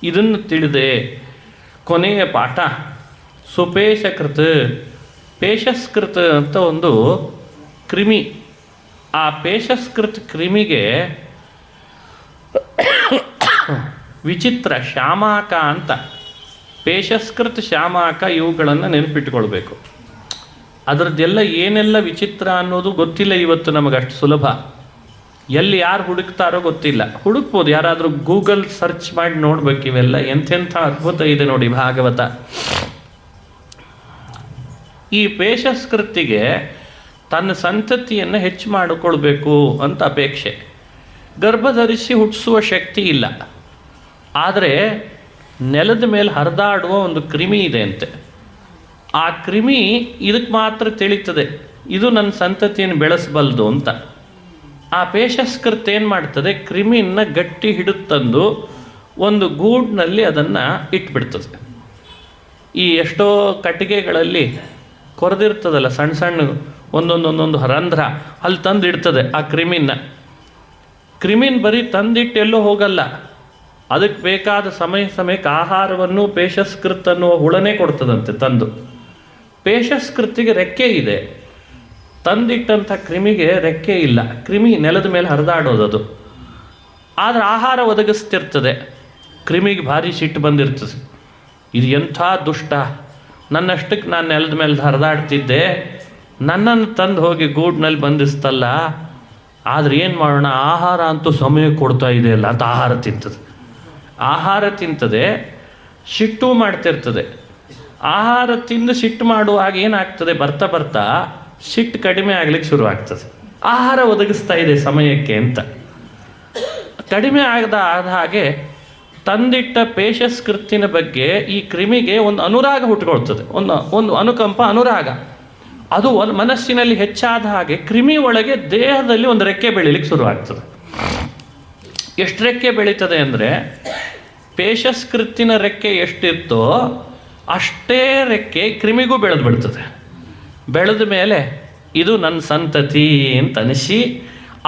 ಇದನ್ನು ತಿಳಿದೆ ಕೊನೆಯ ಪಾಠ ಸುಪೇಶಕೃತ, ಪೇಶಸ್ಕೃತ ಅಂತ ಒಂದು ಕ್ರಿಮಿ. ಆ ಪೇಶಸ್ಕೃತ ಕ್ರಿಮಿಗೆ ವಿಚಿತ್ರ ಶ್ಯಾಮಾಕ ಅಂತ, ಪೇಶಸ್ಕೃತ ಶ್ಯಾಮಾಕ ಇವುಗಳನ್ನು ನೆನಪಿಟ್ಕೊಳ್ಬೇಕು. ಅದರದ್ದೆಲ್ಲ ಏನೆಲ್ಲ ವಿಚಿತ್ರ ಅನ್ನೋದು ಗೊತ್ತಿಲ್ಲ ಇವತ್ತು ನಮಗಷ್ಟು ಸುಲಭ. ಎಲ್ಲಿ ಯಾರು ಹುಡುಕ್ತಾರೋ ಗೊತ್ತಿಲ್ಲ. ಹುಡುಕ್ಬೋದು, ಯಾರಾದರೂ ಗೂಗಲ್ ಸರ್ಚ್ ಮಾಡಿ ನೋಡ್ಬೇಕು. ಇವೆಲ್ಲ ಎಂಥೆಂಥ ಅದ್ಭುತ ಇದೆ ನೋಡಿ ಭಾಗವತ. ಈ ಪೇಶಸ್ಕೃತಿಗೆ ತನ್ನ ಸಂತತಿಯನ್ನು ಹೆಚ್ಚು ಮಾಡಿಕೊಳ್ಬೇಕು ಅಂತ ಅಪೇಕ್ಷೆ. ಗರ್ಭಧರಿಸಿ ಹುಟ್ಟಿಸುವ ಶಕ್ತಿ ಇಲ್ಲ, ಆದರೆ ನೆಲದ ಮೇಲೆ ಹರಿದಾಡುವ ಒಂದು ಕ್ರಿಮಿ ಇದೆ ಅಂತೆ. ಆ ಕ್ರಿಮಿ ಇದಕ್ಕೆ ಮಾತ್ರ ತಿಳಿತದೆ, ಇದು ನನ್ನ ಸಂತತಿಯನ್ನು ಬೆಳೆಸಬಲ್ದು ಅಂತ. ಆ ಪೇಶಸ್ಕೃತ ಏನು ಮಾಡ್ತದೆ? ಕ್ರಿಮಿಯನ್ನು ಗಟ್ಟಿ ಹಿಡಿದು ಒಂದು ಗೂಡಿನಲ್ಲಿ ಅದನ್ನು ಇಟ್ಬಿಡ್ತದೆ. ಈ ಎಷ್ಟೋ ಕಟ್ಟಿಗೆಗಳಲ್ಲಿ ಕೊರೆದಿರ್ತದಲ್ಲ ಸಣ್ಣ ಸಣ್ಣ ಒಂದೊಂದೊಂದೊಂದು ರಂಧ್ರ, ಅಲ್ಲಿ ತಂದು ಇಡ್ತದೆ ಆ ಕ್ರಿಮಿನ ಬರೀ ತಂದಿಟ್ಟು ಎಲ್ಲೋ ಹೋಗಲ್ಲ. ಅದಕ್ಕೆ ಬೇಕಾದ ಸಮಯಕ್ಕೆ ಆಹಾರವನ್ನು ಪೇಶಸ್ಕೃತ ಅನ್ನುವ ಹುಳನೇ ಕೊಡ್ತದಂತೆ ತಂದು. ಪೇಶಸ್ಕೃತಿಗೆ ರೆಕ್ಕೆ ಇದೆ, ತಂದಿಟ್ಟಂಥ ಕ್ರಿಮಿಗೆ ರೆಕ್ಕೆ ಇಲ್ಲ. ಕ್ರಿಮಿ ನೆಲದ ಮೇಲೆ ಹರಿದಾಡೋದದು. ಆದರೆ ಆಹಾರ ಒದಗಿಸ್ತಿರ್ತದೆ. ಕ್ರಿಮಿಗೆ ಭಾರಿ ಸಿಟ್ಟು ಬಂದಿರ್ತದೆ. ಇದು ಎಂಥ ದುಷ್ಟ, ನನ್ನಷ್ಟಕ್ಕೆ ನಾನು ನೆಲದ ಮೇಲೆ ಹರಿದಾಡ್ತಿದ್ದೆ, ನನ್ನನ್ನು ತಂದು ಹೋಗಿ ಗೂಡಿನಲ್ಲಿ ಬಂಧಿಸ್ತಲ್ಲ. ಆದರೆ ಏನು ಮಾಡೋಣ, ಆಹಾರ ಅಂತೂ ಸಮಯ ಕೊಡ್ತಾ ಇದೆಯಲ್ಲ ಅಂತ ಆಹಾರ ತಿಂತದೆ, ಸಿಟ್ಟು ಮಾಡ್ತಿರ್ತದೆ. ಆಹಾರ ತಿಂದು ಸಿಟ್ಟು ಮಾಡುವಾಗ ಏನಾಗ್ತದೆ, ಬರ್ತಾ ಬರ್ತಾ ಸಿಟ್ಟು ಕಡಿಮೆ ಆಗ್ಲಿಕ್ಕೆ ಶುರುವಾಗ್ತದೆ. ಆಹಾರ ಒದಗಿಸ್ತಾ ಇದೆ ಸಮಯಕ್ಕೆ ಅಂತ. ಕಡಿಮೆ ಆದ ಹಾಗೆ ತಂದಿಟ್ಟ ಪೇಶಸ್ಕೃತಿನ ಬಗ್ಗೆ ಈ ಕ್ರಿಮಿಗೆ ಒಂದು ಅನುರಾಗ ಹುಟ್ಟುಕೊಳ್ತದೆ, ಒಂದು ಅನುಕಂಪ, ಅನುರಾಗ. ಅದು ಮನಸ್ಸಿನಲ್ಲಿ ಹೆಚ್ಚಾದ ಹಾಗೆ ಕ್ರಿಮಿ ಒಳಗೆ ದೇಹದಲ್ಲಿ ಒಂದು ರೆಕ್ಕೆ ಬೆಳೀಲಿಕ್ಕೆ ಶುರುವಾಗ್ತದೆ. ಎಷ್ಟು ರೆಕ್ಕೆ ಬೆಳೀತದೆ ಅಂದರೆ, ಪೇಶಸ್ಕೃತಿನ ರೆಕ್ಕೆ ಎಷ್ಟಿರ್ತೋ ಅಷ್ಟೇ ರೆಕ್ಕೆ ಕ್ರಿಮಿಗೂ ಬೆಳೆದು ಬಿಡ್ತದೆ. ಬೆಳೆದ ಮೇಲೆ ಇದು ನನ್ನ ಸಂತತಿ ಅಂತ ಅನಿಸಿ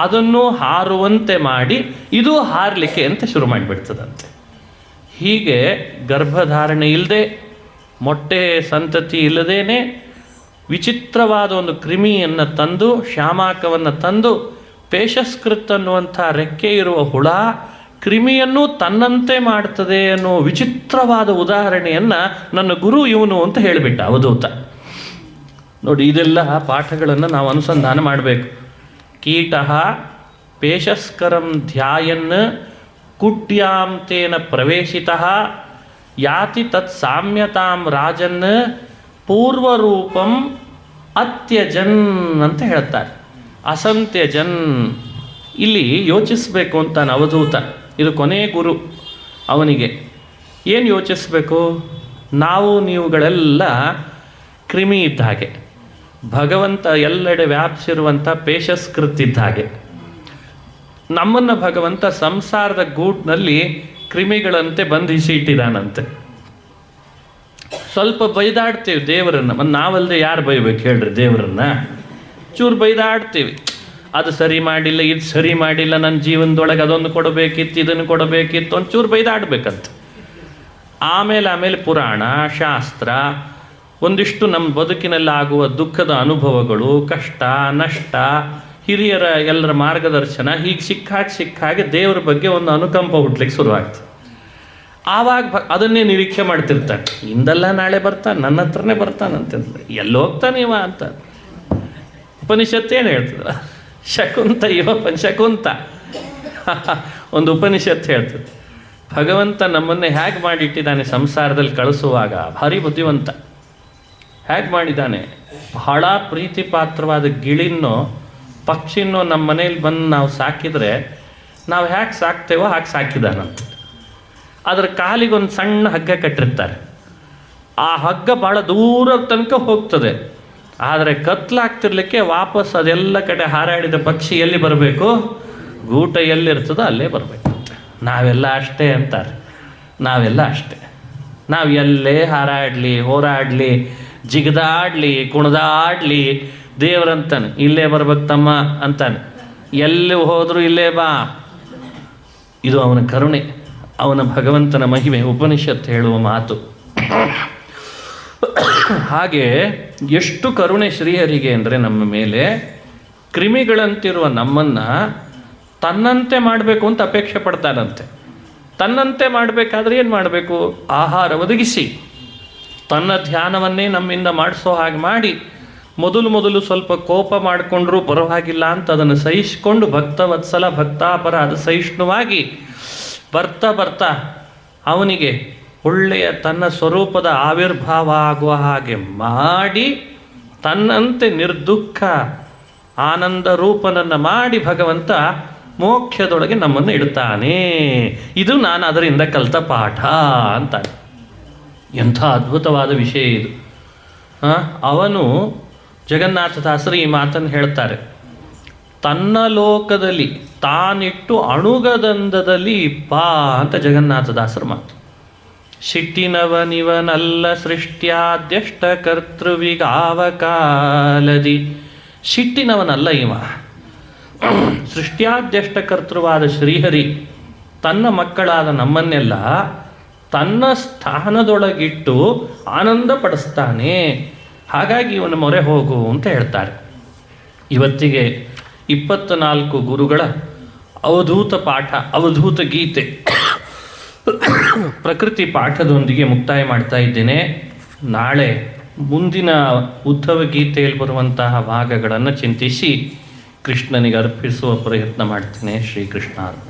ಅದನ್ನು ಹಾರುವಂತೆ ಮಾಡಿ ಇದು ಹಾರಲಿಕ್ಕೆ ಅಂತ ಶುರು ಮಾಡಿಬಿಡ್ತದಂತೆ. ಹೀಗೆ ಗರ್ಭಧಾರಣೆ ಇಲ್ಲದೆ, ಮೊಟ್ಟೆ ಸಂತತಿ ಇಲ್ಲದೇನೆ ವಿಚಿತ್ರವಾದ ಒಂದು ಕ್ರಿಮಿಯನ್ನು ತಂದು, ಶ್ಯಾಮಾಕವನ್ನು ತಂದು, ಪೇಶಸ್ಕೃತ್ ಅನ್ನುವಂಥ ರೆಕ್ಕೆ ಇರುವ ಹುಳ ಕ್ರಿಮಿಯನ್ನು ತನ್ನಂತೆ ಮಾಡ್ತದೆ ಅನ್ನೋ ವಿಚಿತ್ರವಾದ ಉದಾಹರಣೆಯನ್ನು ನನ್ನ ಗುರು ಇವನು ಅಂತ ಹೇಳಿಬಿಟ್ಟ ಅವಧೂತ. ನೋಡಿ, ಇದೆಲ್ಲ ಪಾಠಗಳನ್ನು ನಾವು ಅನುಸಂಧಾನ ಮಾಡಬೇಕು. ಕೀಟ ಪೇಶಸ್ಕರಂ ಧ್ಯಾಯನ್ ಕುಟ್ಯಾಂ ತೇನ ಪ್ರವೇಶಿತಃ ಯಾತಿ ತತ್ ಸಾಮ್ಯತಾಂ ರಾಜನ್ ಪೂರ್ವರೂಪಂ ಅತ್ಯಜನ್ ಅಂತ ಹೇಳ್ತಾರೆ. ಅಸಂತ್ಯಜನ್ ಇಲ್ಲಿ ಯೋಚಿಸಬೇಕು ಅಂತಾನೆ ಅವಧೂತ. ಇದು ಕೊನೆಯ ಗುರು ಅವನಿಗೆ. ಏನು ಯೋಚಿಸಬೇಕು? ನಾವು ನೀವುಗಳೆಲ್ಲ ಕ್ರಿಮಿ ಇದ್ದ ಹಾಗೆ, ಭಗವಂತ ಎಲ್ಲೆಡೆ ವ್ಯಾಪಿಸಿರುವಂಥ ಪೇಶಸ್ಕೃತ್ ಇದ್ದ ಹಾಗೆ. ನಮ್ಮನ್ನು ಭಗವಂತ ಸಂಸಾರದ ಗೂಟಿನಲ್ಲಿ ಕ್ರಿಮಿಗಳಂತೆ ಬಂಧಿಸಿ ಇಟ್ಟಿದ್ದಾನಂತೆ. ಸ್ವಲ್ಪ ಬೈದಾಡ್ತೀವಿ ದೇವರನ್ನು, ಮತ್ತು ನಾವಲ್ಲದೆ ಯಾರು ಬೈಬೇಕು ಹೇಳ್ರಿ ದೇವರನ್ನ? ಚೂರು ಬೈದಾಡ್ತೀವಿ, ಅದು ಸರಿ ಮಾಡಿಲ್ಲ, ಇದು ಸರಿ ಮಾಡಿಲ್ಲ, ನನ್ನ ಜೀವನದೊಳಗೆ ಅದೊಂದು ಕೊಡಬೇಕಿತ್ತು, ಇದನ್ನು ಕೊಡಬೇಕಿತ್ತು, ಒಂಚೂರು ಬೈದಾಡ್ಬೇಕಂತ. ಆಮೇಲೆ ಪುರಾಣ ಶಾಸ್ತ್ರ, ಒಂದಿಷ್ಟು ನಮ್ಮ ಬದುಕಿನಲ್ಲಿ ಆಗುವ ದುಃಖದ ಅನುಭವಗಳು, ಕಷ್ಟ ನಷ್ಟ, ಹಿರಿಯರ ಎಲ್ಲರ ಮಾರ್ಗದರ್ಶನ, ಹೀಗೆ ಸಿಕ್ಕಾಗಿ ದೇವರ ಬಗ್ಗೆ ಒಂದು ಅನುಕಂಪ ಹುಟ್ಲಿಕ್ಕೆ ಶುರುವಾಗ್ತದೆ. ಆವಾಗ ಅದನ್ನೇ ನಿರೀಕ್ಷೆ ಮಾಡ್ತಿರ್ತಾನೆ. ಇಂದಲ್ಲ ನಾಳೆ ಬರ್ತಾನೆ, ನನ್ನ ಹತ್ರನೇ ಬರ್ತಾನಂತಂದ್ರೆ ಎಲ್ಲಿ ಹೋಗ್ತಾನೆ ಇವ ಅಂತ ಉಪನಿಷತ್ತು ಏನು ಹೇಳ್ತದ? ಶಕುಂತ ಇವ ಶಕುಂತ ಒಂದು ಉಪನಿಷತ್ತು ಹೇಳ್ತದೆ. ಭಗವಂತ ನಮ್ಮನ್ನೇ ಹೇಗೆ ಮಾಡಿಟ್ಟಿದ್ದಾನೆ ಸಂಸಾರದಲ್ಲಿ ಕಳಿಸುವಾಗ, ಭಾರಿ ಬುದ್ಧಿವಂತ. ಹೇಗೆ ಮಾಡಿದ್ದಾನೆ? ಬಹಳ ಪ್ರೀತಿ ಪಾತ್ರವಾದ ಗಿಳಿನೋ ಪಕ್ಷಿನೋ ನಮ್ಮ ಮನೇಲಿ ಬಂದು ನಾವು ಸಾಕಿದರೆ ನಾವು ಹೇಗೆ ಸಾಕ್ತೇವೋ ಹಾಗೆ ಸಾಕಿದಾನಂತ. ಅದರ ಕಾಲಿಗೊಂದು ಸಣ್ಣ ಹಗ್ಗ ಕಟ್ಟಿರ್ತಾರೆ. ಆ ಹಗ್ಗ ಭಾಳ ದೂರ ತನಕ ಹೋಗ್ತದೆ. ಆದರೆ ಕತ್ಲಾಗ್ತಿರ್ಲಿಕ್ಕೆ ವಾಪಸ್ ಅದೆಲ್ಲ ಕಡೆ ಹಾರಾಡಿದ ಪಕ್ಷಿ ಎಲ್ಲಿ ಬರಬೇಕು? ಗೂಟ ಎಲ್ಲಿರ್ತದೋ ಅಲ್ಲೇ ಬರಬೇಕಂತೆ. ನಾವೆಲ್ಲ ಅಷ್ಟೇ ಅಂತಾರೆ. ನಾವೆಲ್ಲ ಅಷ್ಟೇ. ನಾವು ಎಲ್ಲೇ ಹಾರಾಡಲಿ, ಹೋರಾಡಲಿ, ಜಿಗದಾಡಲಿ, ಕುಣಿದಾಡಲಿ, ದೇವರಂತಾನೆ ಇಲ್ಲೇ ಬರ್ಬೇಕು ತಮ್ಮ ಅಂತಾನೆ. ಎಲ್ಲಿ ಹೋದರೂ ಇಲ್ಲೇ ಬಾ. ಇದು ಅವನ ಕರುಣೆ, ಅವನ ಭಗವಂತನ ಮಹಿಮೆ, ಉಪನಿಷತ್ತು ಹೇಳುವ ಮಾತು. ಹಾಗೆ ಎಷ್ಟು ಕರುಣೆ ಶ್ರೀಹರಿಗೆ ಅಂದರೆ ನಮ್ಮ ಮೇಲೆ. ಕ್ರಿಮಿಗಳಂತಿರುವ ನಮ್ಮನ್ನು ತನ್ನಂತೆ ಮಾಡಬೇಕು ಅಂತ ಅಪೇಕ್ಷೆ ಪಡ್ತಾನಂತೆ. ತನ್ನಂತೆ ಮಾಡಬೇಕಾದ್ರೆ ಏನು ಮಾಡಬೇಕು? ಆಹಾರ ಒದಗಿಸಿ ತನ್ನ ಧ್ಯಾನವನ್ನೇ ನಮ್ಮಿಂದ ಮಾಡಿಸೋ ಹಾಗೆ ಮಾಡಿ, ಮೊದಲು ಸ್ವಲ್ಪ ಕೋಪ ಮಾಡಿಕೊಂಡ್ರೂ ಪರವಾಗಿಲ್ಲ ಅಂತ ಅದನ್ನು ಸಹಿಸಿಕೊಂಡು ಭಕ್ತವತ್ಸಲ ಭಕ್ತಾಪರಾಧ ಸಹಿಷ್ಣುವಾಗಿ ಬರ್ತಾ ಅವನಿಗೆ ಒಳ್ಳೆಯ ತನ್ನ ಸ್ವರೂಪದ ಆವಿರ್ಭಾವ ಆಗುವ ಹಾಗೆ ಮಾಡಿ ತನ್ನಂತೆ ನಿರ್ದುಃಖ ಆನಂದ ರೂಪನನ್ನು ಮಾಡಿ ಭಗವಂತ ಮೋಕ್ಷದೊಳಗೆ ನಮ್ಮನ್ನು ಇಡ್ತಾನೆ. ಇದು ನಾನು ಅದರಿಂದ ಕಲಿತ ಪಾಠ ಅಂತಾನೆ. ಎಂಥ ಅದ್ಭುತವಾದ ವಿಷಯ ಇದು. ಅವನು ಜಗನ್ನಾಥದಾಸರು ಈ ಮಾತನ್ನು ಹೇಳ್ತಾರೆ. ತನ್ನ ಲೋಕದಲ್ಲಿ ತಾನಿಟ್ಟು ಅಣುಗದಂದದಲ್ಲಿ ಪಾ ಅಂತ ಜಗನ್ನಾಥದಾಸರ ಮಾತು. ಶಿಟ್ಟಿನವನಿವನಲ್ಲ ಸೃಷ್ಟ್ಯಾದ್ಯಷ್ಟ ಕರ್ತೃವಿಗಾವ ಕಾಲದಿ. ಶಿಟ್ಟಿನವನಲ್ಲ ಇವ. ಸೃಷ್ಟ್ಯಾದ್ಯಷ್ಟ ಕರ್ತೃವಾದ ಶ್ರೀಹರಿ ತನ್ನ ಮಕ್ಕಳಾದ ನಮ್ಮನ್ನೆಲ್ಲ ತನ್ನ ಸ್ಥಾನದೊಳಗಿಟ್ಟು ಆನಂದ ಪಡಿಸ್ತಾನೆ. ಹಾಗಾಗಿ ಇವನ ಮೊರೆ ಹೋಗು ಅಂತ ಹೇಳ್ತಾರೆ. ಇವತ್ತಿಗೆ 24 ಗುರುಗಳ ಅವಧೂತ ಪಾಠ, ಅವಧೂತ ಗೀತೆ, ಪ್ರಕೃತಿ ಪಾಠದೊಂದಿಗೆ ಮುಕ್ತಾಯ ಮಾಡ್ತಾ ಇದ್ದೇನೆ. ನಾಳೆ ಮುಂದಿನ ಉದ್ಧವ ಗೀತೆಯಲ್ಲಿ ಬರುವಂತಹ ಭಾಗಗಳನ್ನು ಚಿಂತಿಸಿ ಕೃಷ್ಣನಿಗೆ ಅರ್ಪಿಸುವ ಪ್ರಯತ್ನ ಮಾಡ್ತೇನೆ. ಶ್ರೀಕೃಷ್ಣ ಅರ್ಪಣ.